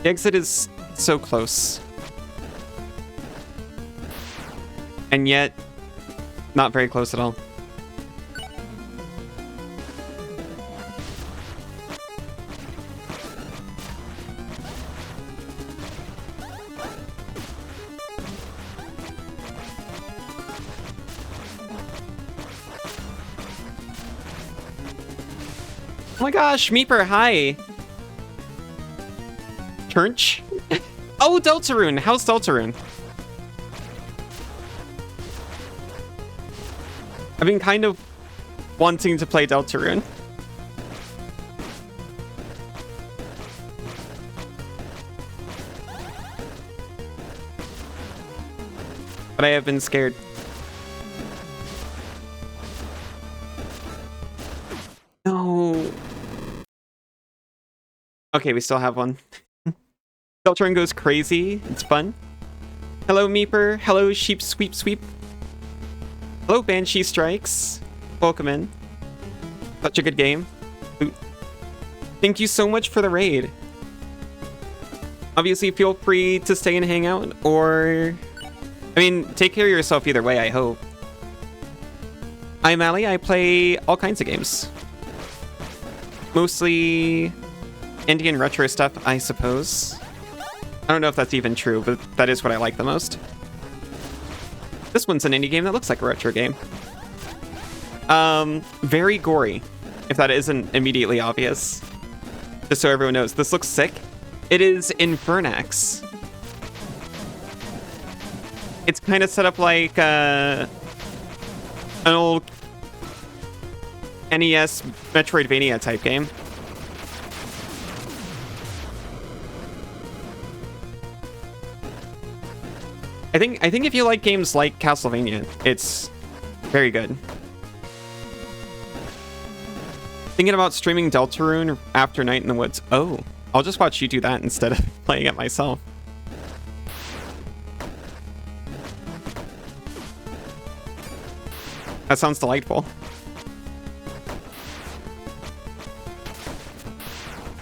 The exit is so close. And yet, not very close at all. Oh my gosh, Meeper, hi. Turnch? Oh, Deltarune. How's Deltarune? I've been kind of wanting to play Deltarune. But I have been scared. No. Okay, we still have one. Deltarune goes crazy. It's fun. Hello, Meeper. Hello, Sheep Sweep Sweep. Hello, Banshee Strikes. Welcome in. Such a good game. Ooh. Thank you so much for the raid. Obviously, feel free to stay and hang out, or... I mean, take care of yourself either way, I hope. I'm Ali. I play all kinds of games. Mostly indie and retro stuff, I suppose. I don't know if that's even true, but that is what I like the most. This one's an indie game that looks like a retro game. Very gory, if that isn't immediately obvious. Just so everyone knows, this looks sick. It is Infernax. It's kind of set up like an old NES Metroidvania type game. I think if you like games like Castlevania, it's very good. Thinking about streaming Deltarune after Night in the Woods. Oh, I'll just watch you do that instead of playing it myself. That sounds delightful.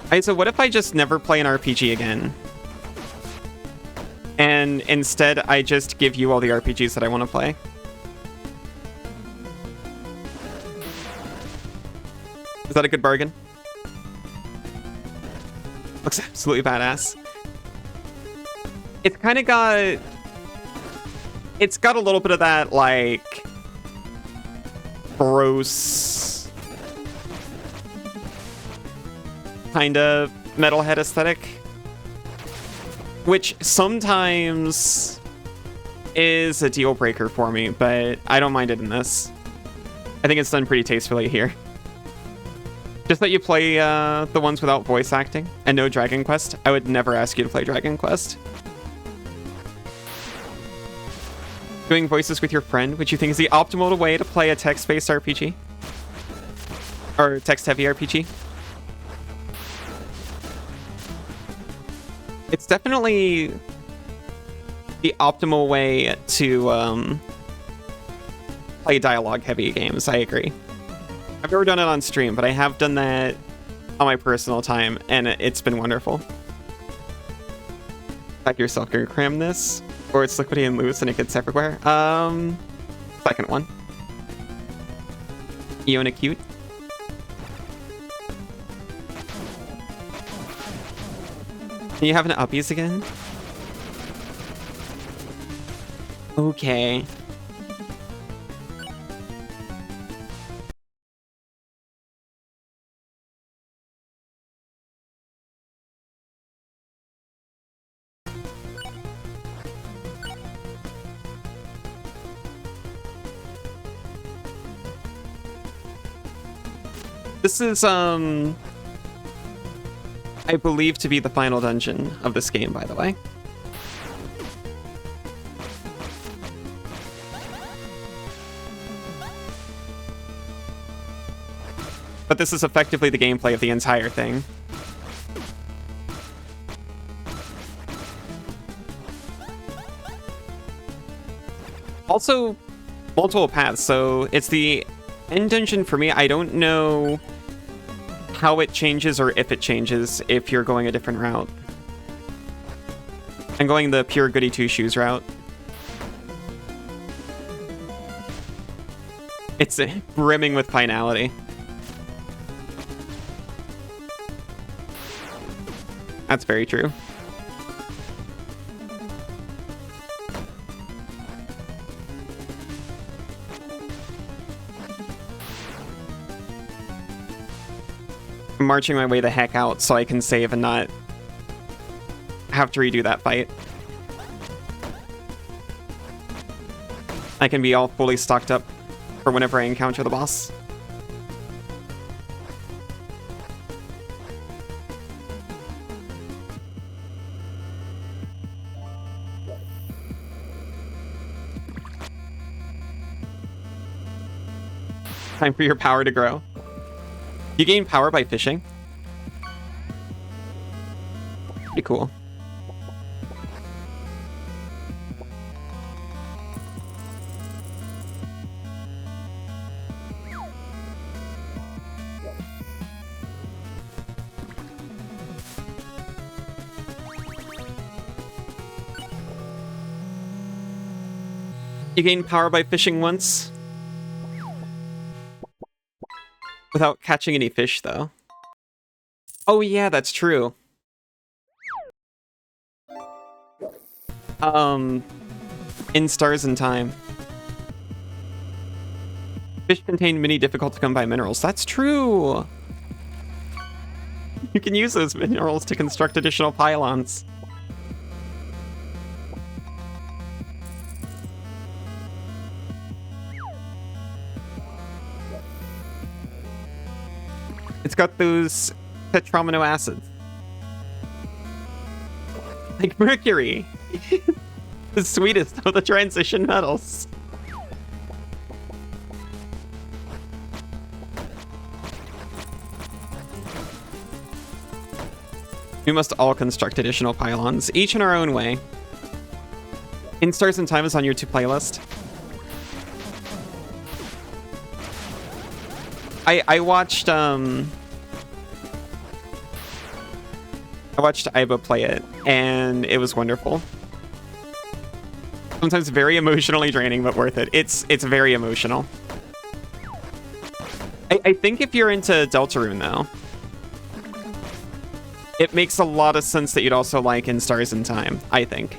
Alright, so what if I just never play an RPG again? And instead, I just give you all the RPGs that I want to play. Is that a good bargain? Looks absolutely badass. It's kind of got... It's got a little bit of that, like... gross... kind of metalhead aesthetic. Which sometimes is a deal breaker for me, but I don't mind it in this. I think it's done pretty tastefully here. Just that you play the ones without voice acting and no Dragon Quest. I would never ask you to play Dragon Quest. Doing voices with your friend, which you think is the optimal way to play a text-based RPG? Or text-heavy RPG? It's definitely the optimal way to play dialogue-heavy games, I agree. I've never done it on stream, but I have done that on my personal time, and it's been wonderful. Like yourself can cram this, or it's liquidy and loose and it gets everywhere. Second one. Iona cute. You having uppies again? Okay. This is, I believe to be the final dungeon of this game, by the way. But this is effectively the gameplay of the entire thing. Also, multiple paths, so it's the end dungeon for me. I don't know how it changes or if it changes if you're going a different route. I'm going the pure Goody Two-Shoes route. It's brimming with finality. That's very true. I'm marching my way the heck out so I can save and not have to redo that fight. I can be all fully stocked up for whenever I encounter the boss. Time for your power to grow. You gain power by fishing? Pretty cool. You gain power by fishing once. Without catching any fish, though. Oh yeah, that's true. In Stars in Time. Fish contain many difficult to come by minerals. That's true! You can use those minerals to construct additional pylons. It's got those tetramino acids. Like mercury. The sweetest of the transition metals. We must all construct additional pylons, each in our own way. In Stars and Time is on your 2 playlist. I watched Aiba play it, and it was wonderful. Sometimes very emotionally draining, but worth it. It's very emotional. I think if you're into Deltarune, though, it makes a lot of sense that you'd also like In Stars in Time, I think.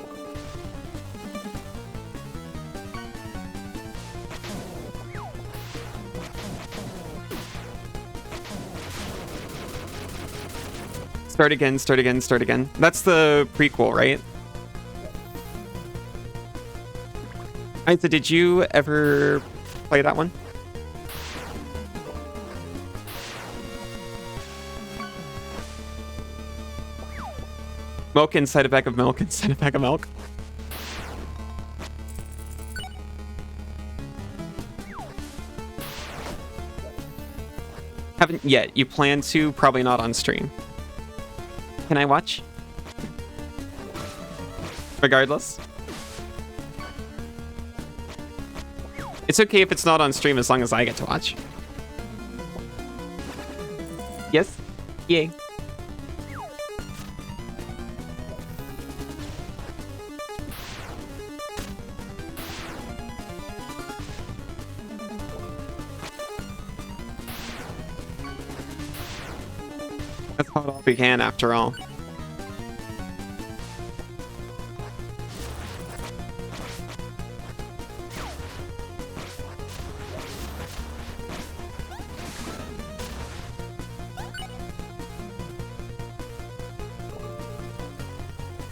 Start again, start again, start again. That's the prequel, right? Aita, did you ever play that one? Milk inside a bag of milk inside a bag of milk. Haven't yet. You plan to? Probably not on stream. Can I watch? Regardless. It's okay if it's not on stream as long as I get to watch. Yes? Yay. That's how it all began, after all.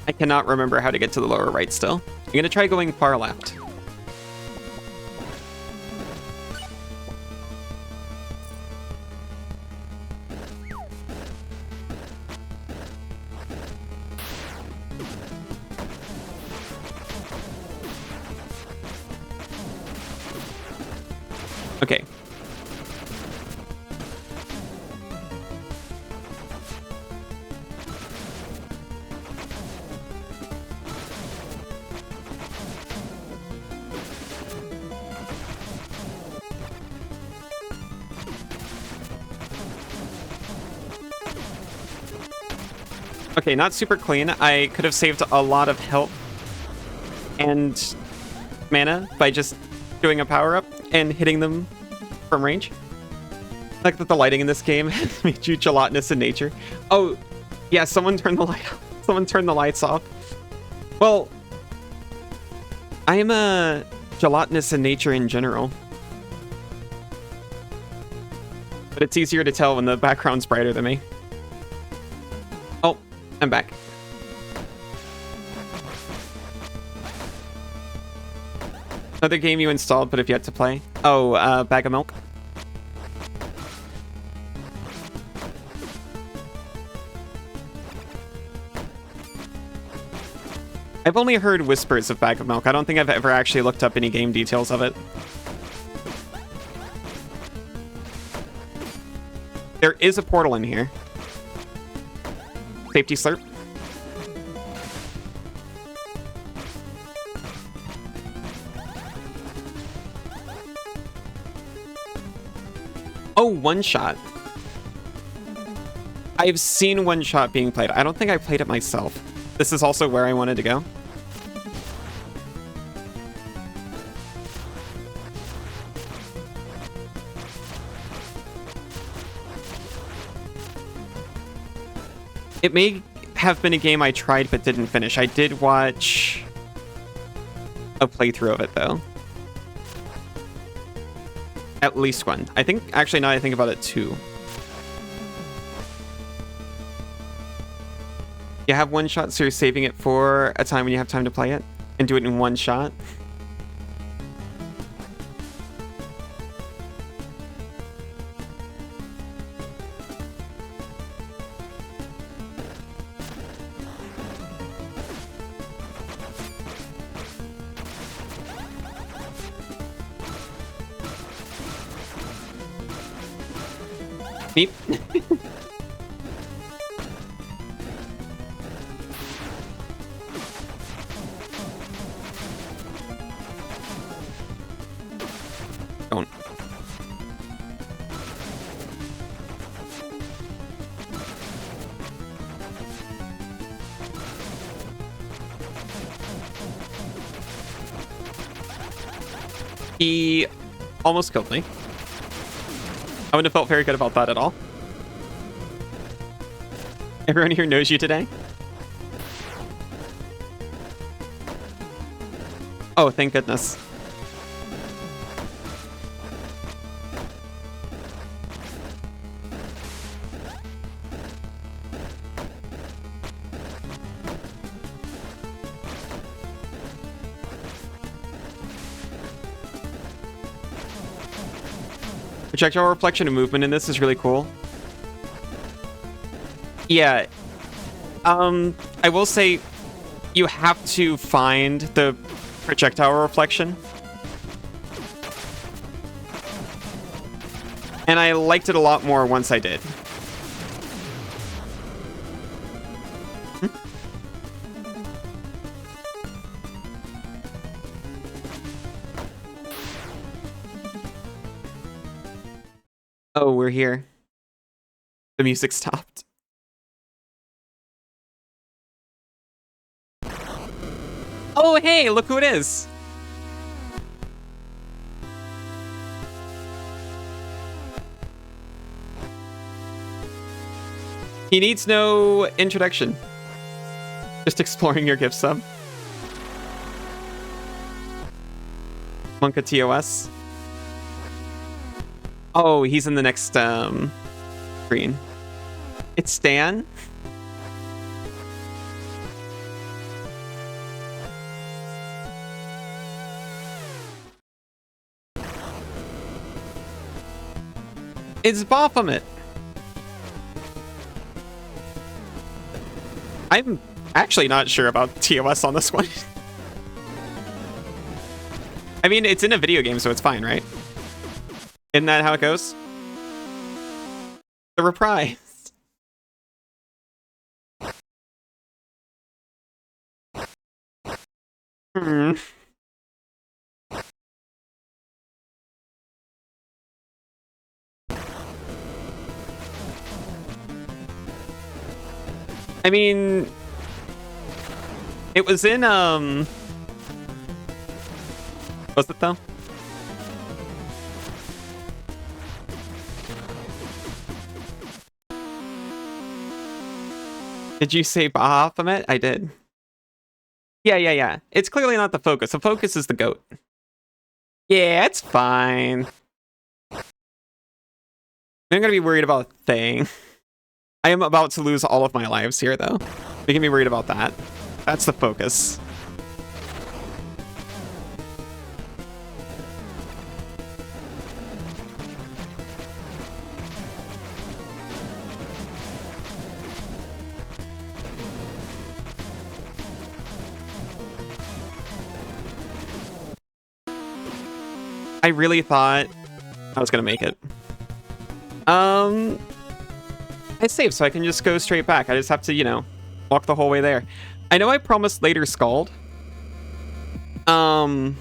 I cannot remember how to get to the lower right still. I'm gonna try going far left. Okay. Okay, not super clean. I could have saved a lot of health and mana by just doing a power-up and hitting them from range. I like that the lighting in this game has made you gelatinous in nature. Oh, yeah, someone turned the light off. Someone turned the lights off. Well, I am a gelatinous in nature in general. But it's easier to tell when the background's brighter than me. Oh, I'm back. Another game you installed but have yet to play. Oh, Bag of Milk. I've only heard whispers of Bag of Milk. I don't think I've ever actually looked up any game details of it. There is a portal in here. Safety slurp. Oh, One Shot. I've seen One Shot being played. I don't think I played it myself. This is also where I wanted to go. It may have been a game I tried but didn't finish. I did watch a playthrough of it, though. At least one. I think, actually, now I think about it, two. You have one shot, so you're saving it for a time when you have time to play it and do it in one shot. Beep. Don't. He almost killed me. I wouldn't have felt very good about that at all. Everyone here knows you today? Oh, thank goodness. Projectile reflection and movement in this is really cool. Yeah. I will say you have to find the projectile reflection. And I liked it a lot more once I did. Oh, we're here. The music stopped. Oh, hey, look who it is. He needs no introduction. Just exploring your gift sub. Monka TOS. Oh, he's in the next screen. It's Stan. It's Baphomet. I'm actually not sure about TOS on this one. I mean, it's in a video game, so it's fine, right? Isn't that how it goes? The reprise. Hmm. I mean, it was in, was it though? Did you say Baphomet? I did. Yeah. It's clearly not the focus. The focus is the goat. Yeah, it's fine. I'm gonna be worried about a thing. I am about to lose all of my lives here, though. We can be worried about that. That's the focus. I really thought I was gonna make it. I saved, so I can just go straight back. I just have to, you know, walk the whole way there. I know I promised later Scald. And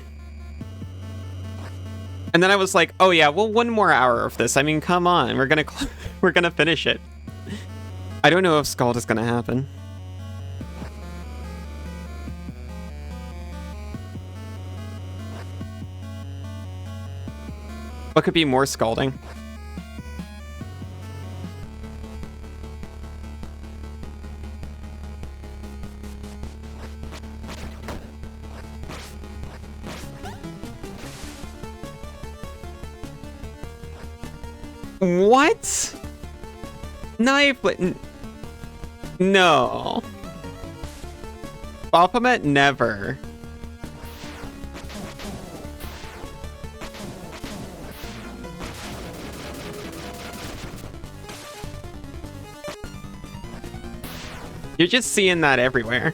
then I was like, oh yeah, well, 1 more hour of this. I mean, come on, we're gonna finish it. I don't know if Scald is gonna happen. What could be more scalding? What? Knife? No. Baphomet never. You're just seeing that everywhere.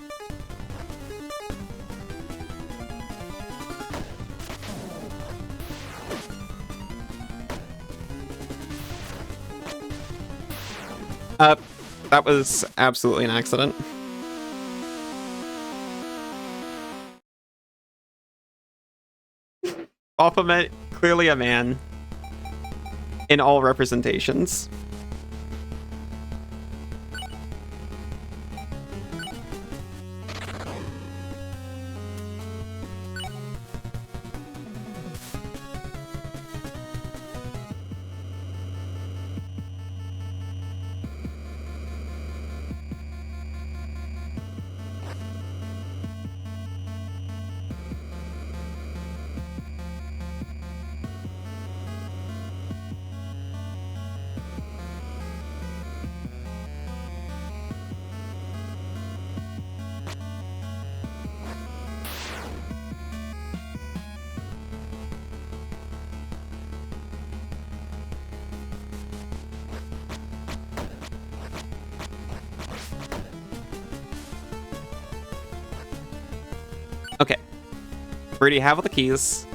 That was absolutely an accident. Baphomet, clearly a man. In all representations. Okay. We already have all the keys.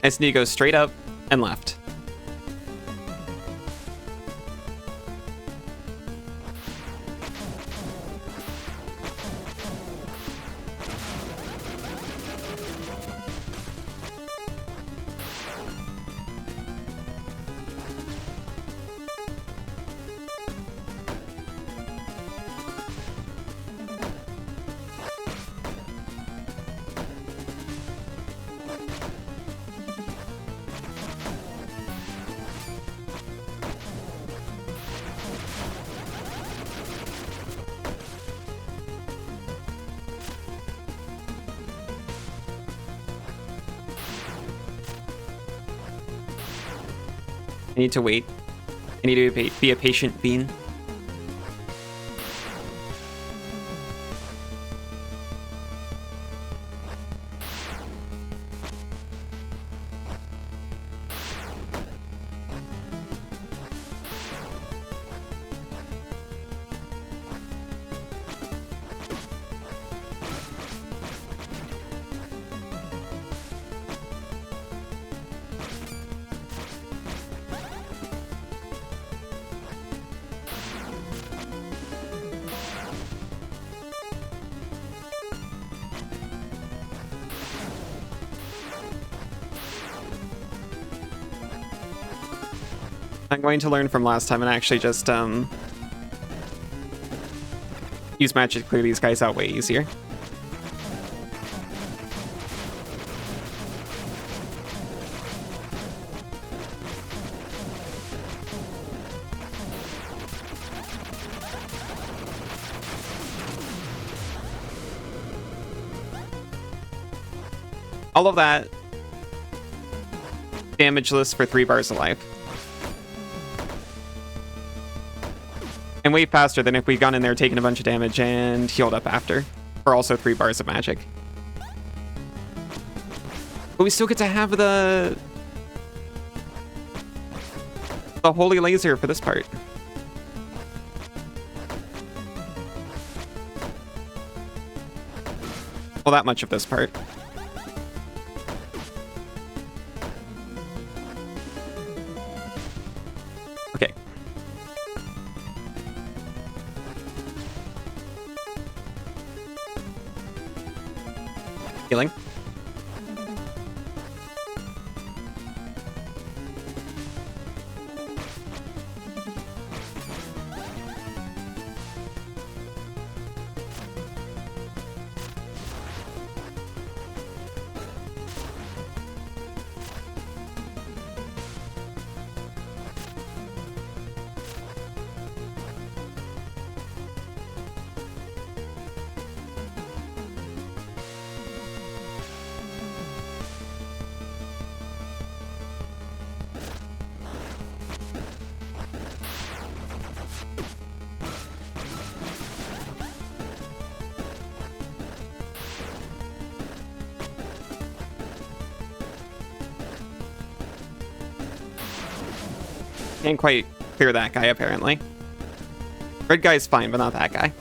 I just need to go straight up and left. I need to wait. I need to be a patient bean. I'm going to learn from last time and actually just use magic to clear these guys out way easier. All of that damageless for 3 bars of life. And way faster than if we'd gone in there, taken a bunch of damage, and healed up after. For also 3 bars of magic. But we still get to have the holy laser for this part. Well, that much of this part. Okay. Healing. Can't quite clear that guy, apparently. Red guy's fine, but not that guy.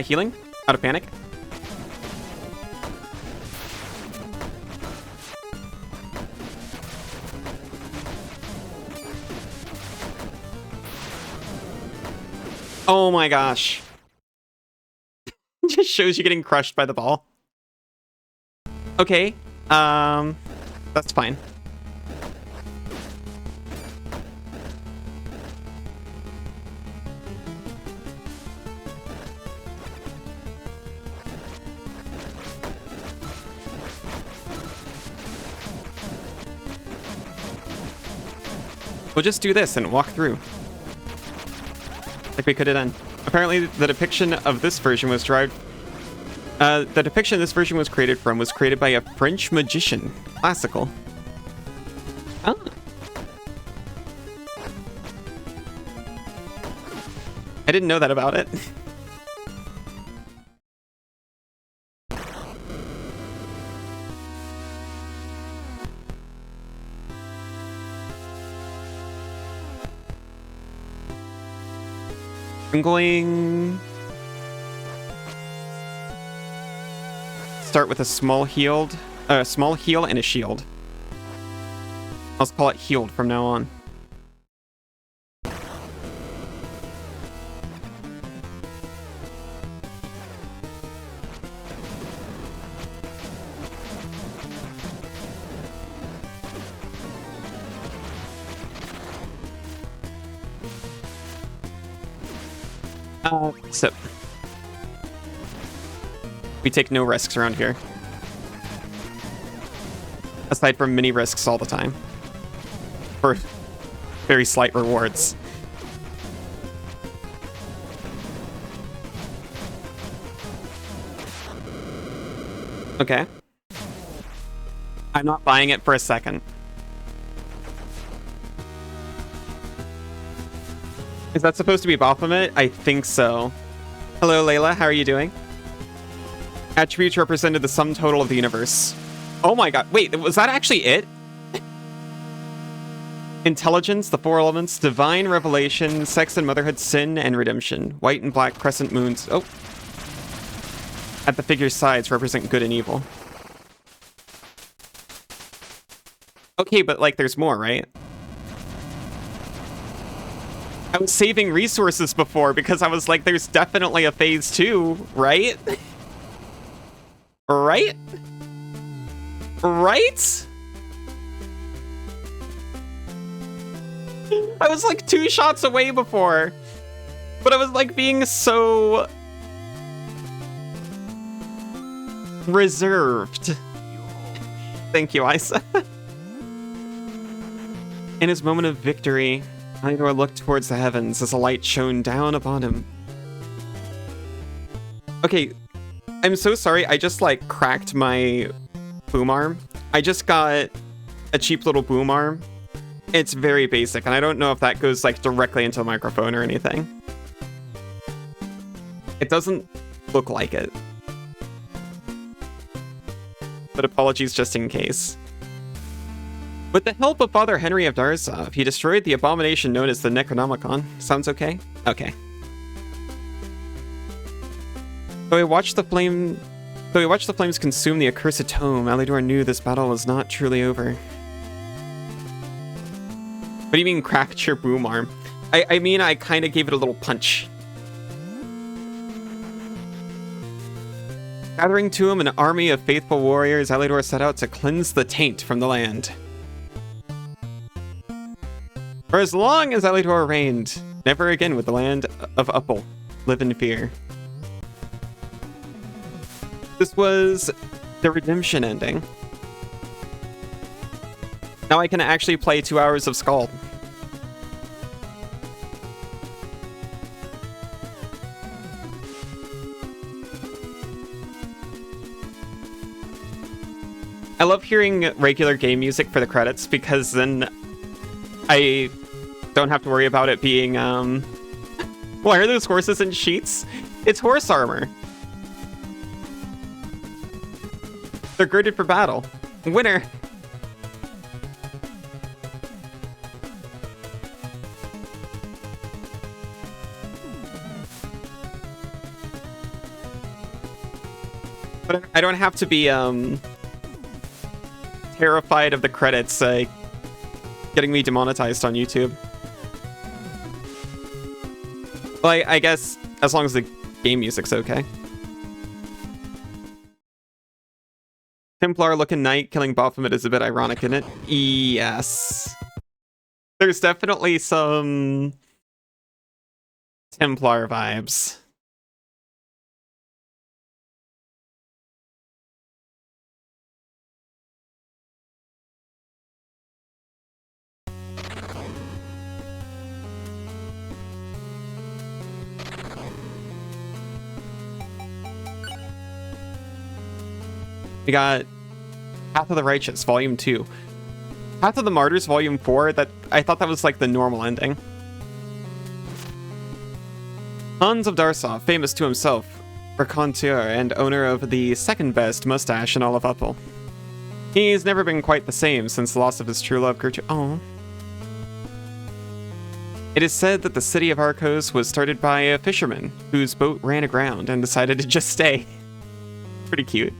Healing? Out of panic? Oh my gosh. Just shows you getting crushed by the ball. Okay, that's fine. We'll just do this and walk through. Like we could have done. Apparently, the depiction of this version was derived... the depiction this version was created by a French magician. Classical. Ah. I didn't know that about it. I'm going... start with a small heal and a shield. I'll call it healed from now on. Sip. We take no risks around here. Aside from mini risks all the time. For very slight rewards. Okay. I'm not buying it for a second. Is that supposed to be Baphomet? I think so. Hello, Layla. How are you doing? Attributes represented the sum total of the universe. Oh my god. Wait, was that actually it? Intelligence, the four elements, divine revelation, sex and motherhood, sin and redemption. White and black crescent moons. Oh. At the figure's sides represent good and evil. Okay, but like there's more, right? I was saving resources before because I was like, there's definitely a phase 2, right? Right? Right? I was like 2 shots away before. But I was like being so... reserved. Thank you, Isa. In his moment of victory, Alidor looked towards the heavens as a light shone down upon him. Okay, I'm so sorry, I just like cracked my boom arm. I just got a cheap little boom arm. It's very basic, and I don't know if that goes like directly into the microphone or anything. It doesn't look like it. But apologies just in case. With the help of Father Henry of Darzov, he destroyed the abomination known as the Necronomicon. Sounds okay? Okay. Though he watched the flames consume the accursed tome, Alidor knew this battle was not truly over. What do you mean cracked your boom arm? I mean I kind of gave it a little punch. Gathering to him an army of faithful warriors, Alidor set out to cleanse the taint from the land. For as long as Alidor reigned, never again would the land of Uppel live in fear. This was the redemption ending. Now I can actually play 2 hours of Skald. I love hearing regular game music for the credits because then I don't have to worry about it being, why are those horses in sheets? It's horse armor. They're girded for battle. Winner. But I don't have to be terrified of the credits getting me demonetized on YouTube. Well, I guess as long as the game music's okay. Templar looking knight killing Baphomet is a bit ironic, isn't it? Yes. There's definitely some Templar vibes. We got Path of the Righteous, Volume 2. Path of the Martyrs, Volume 4, I thought that was like the normal ending. Hans of Darsov, famous to himself, raconteur and owner of the second best mustache in all of Uppel. He's never been quite the same since the loss of his true love, Gertrude. Oh. It is said that the city of Arcos was started by a fisherman whose boat ran aground and decided to just stay. Pretty cute.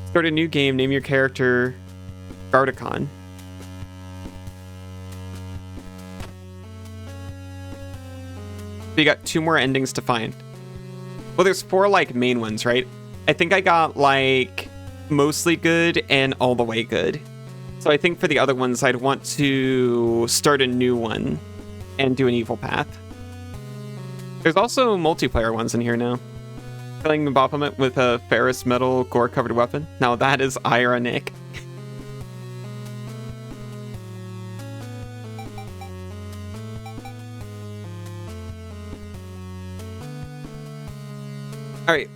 Start a new game, name your character Garticon. So you got 2 more endings to find. Well, there's 4 like main ones, right? I think I got like mostly good and all the way good. So I think for the other ones, I'd want to start a new one and do an evil path. There's also multiplayer ones in here now. Killing Baphomet with a ferrous metal gore-covered weapon. Now that is ironic. Alright.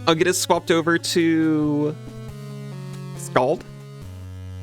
I'll get it swapped over to Scald.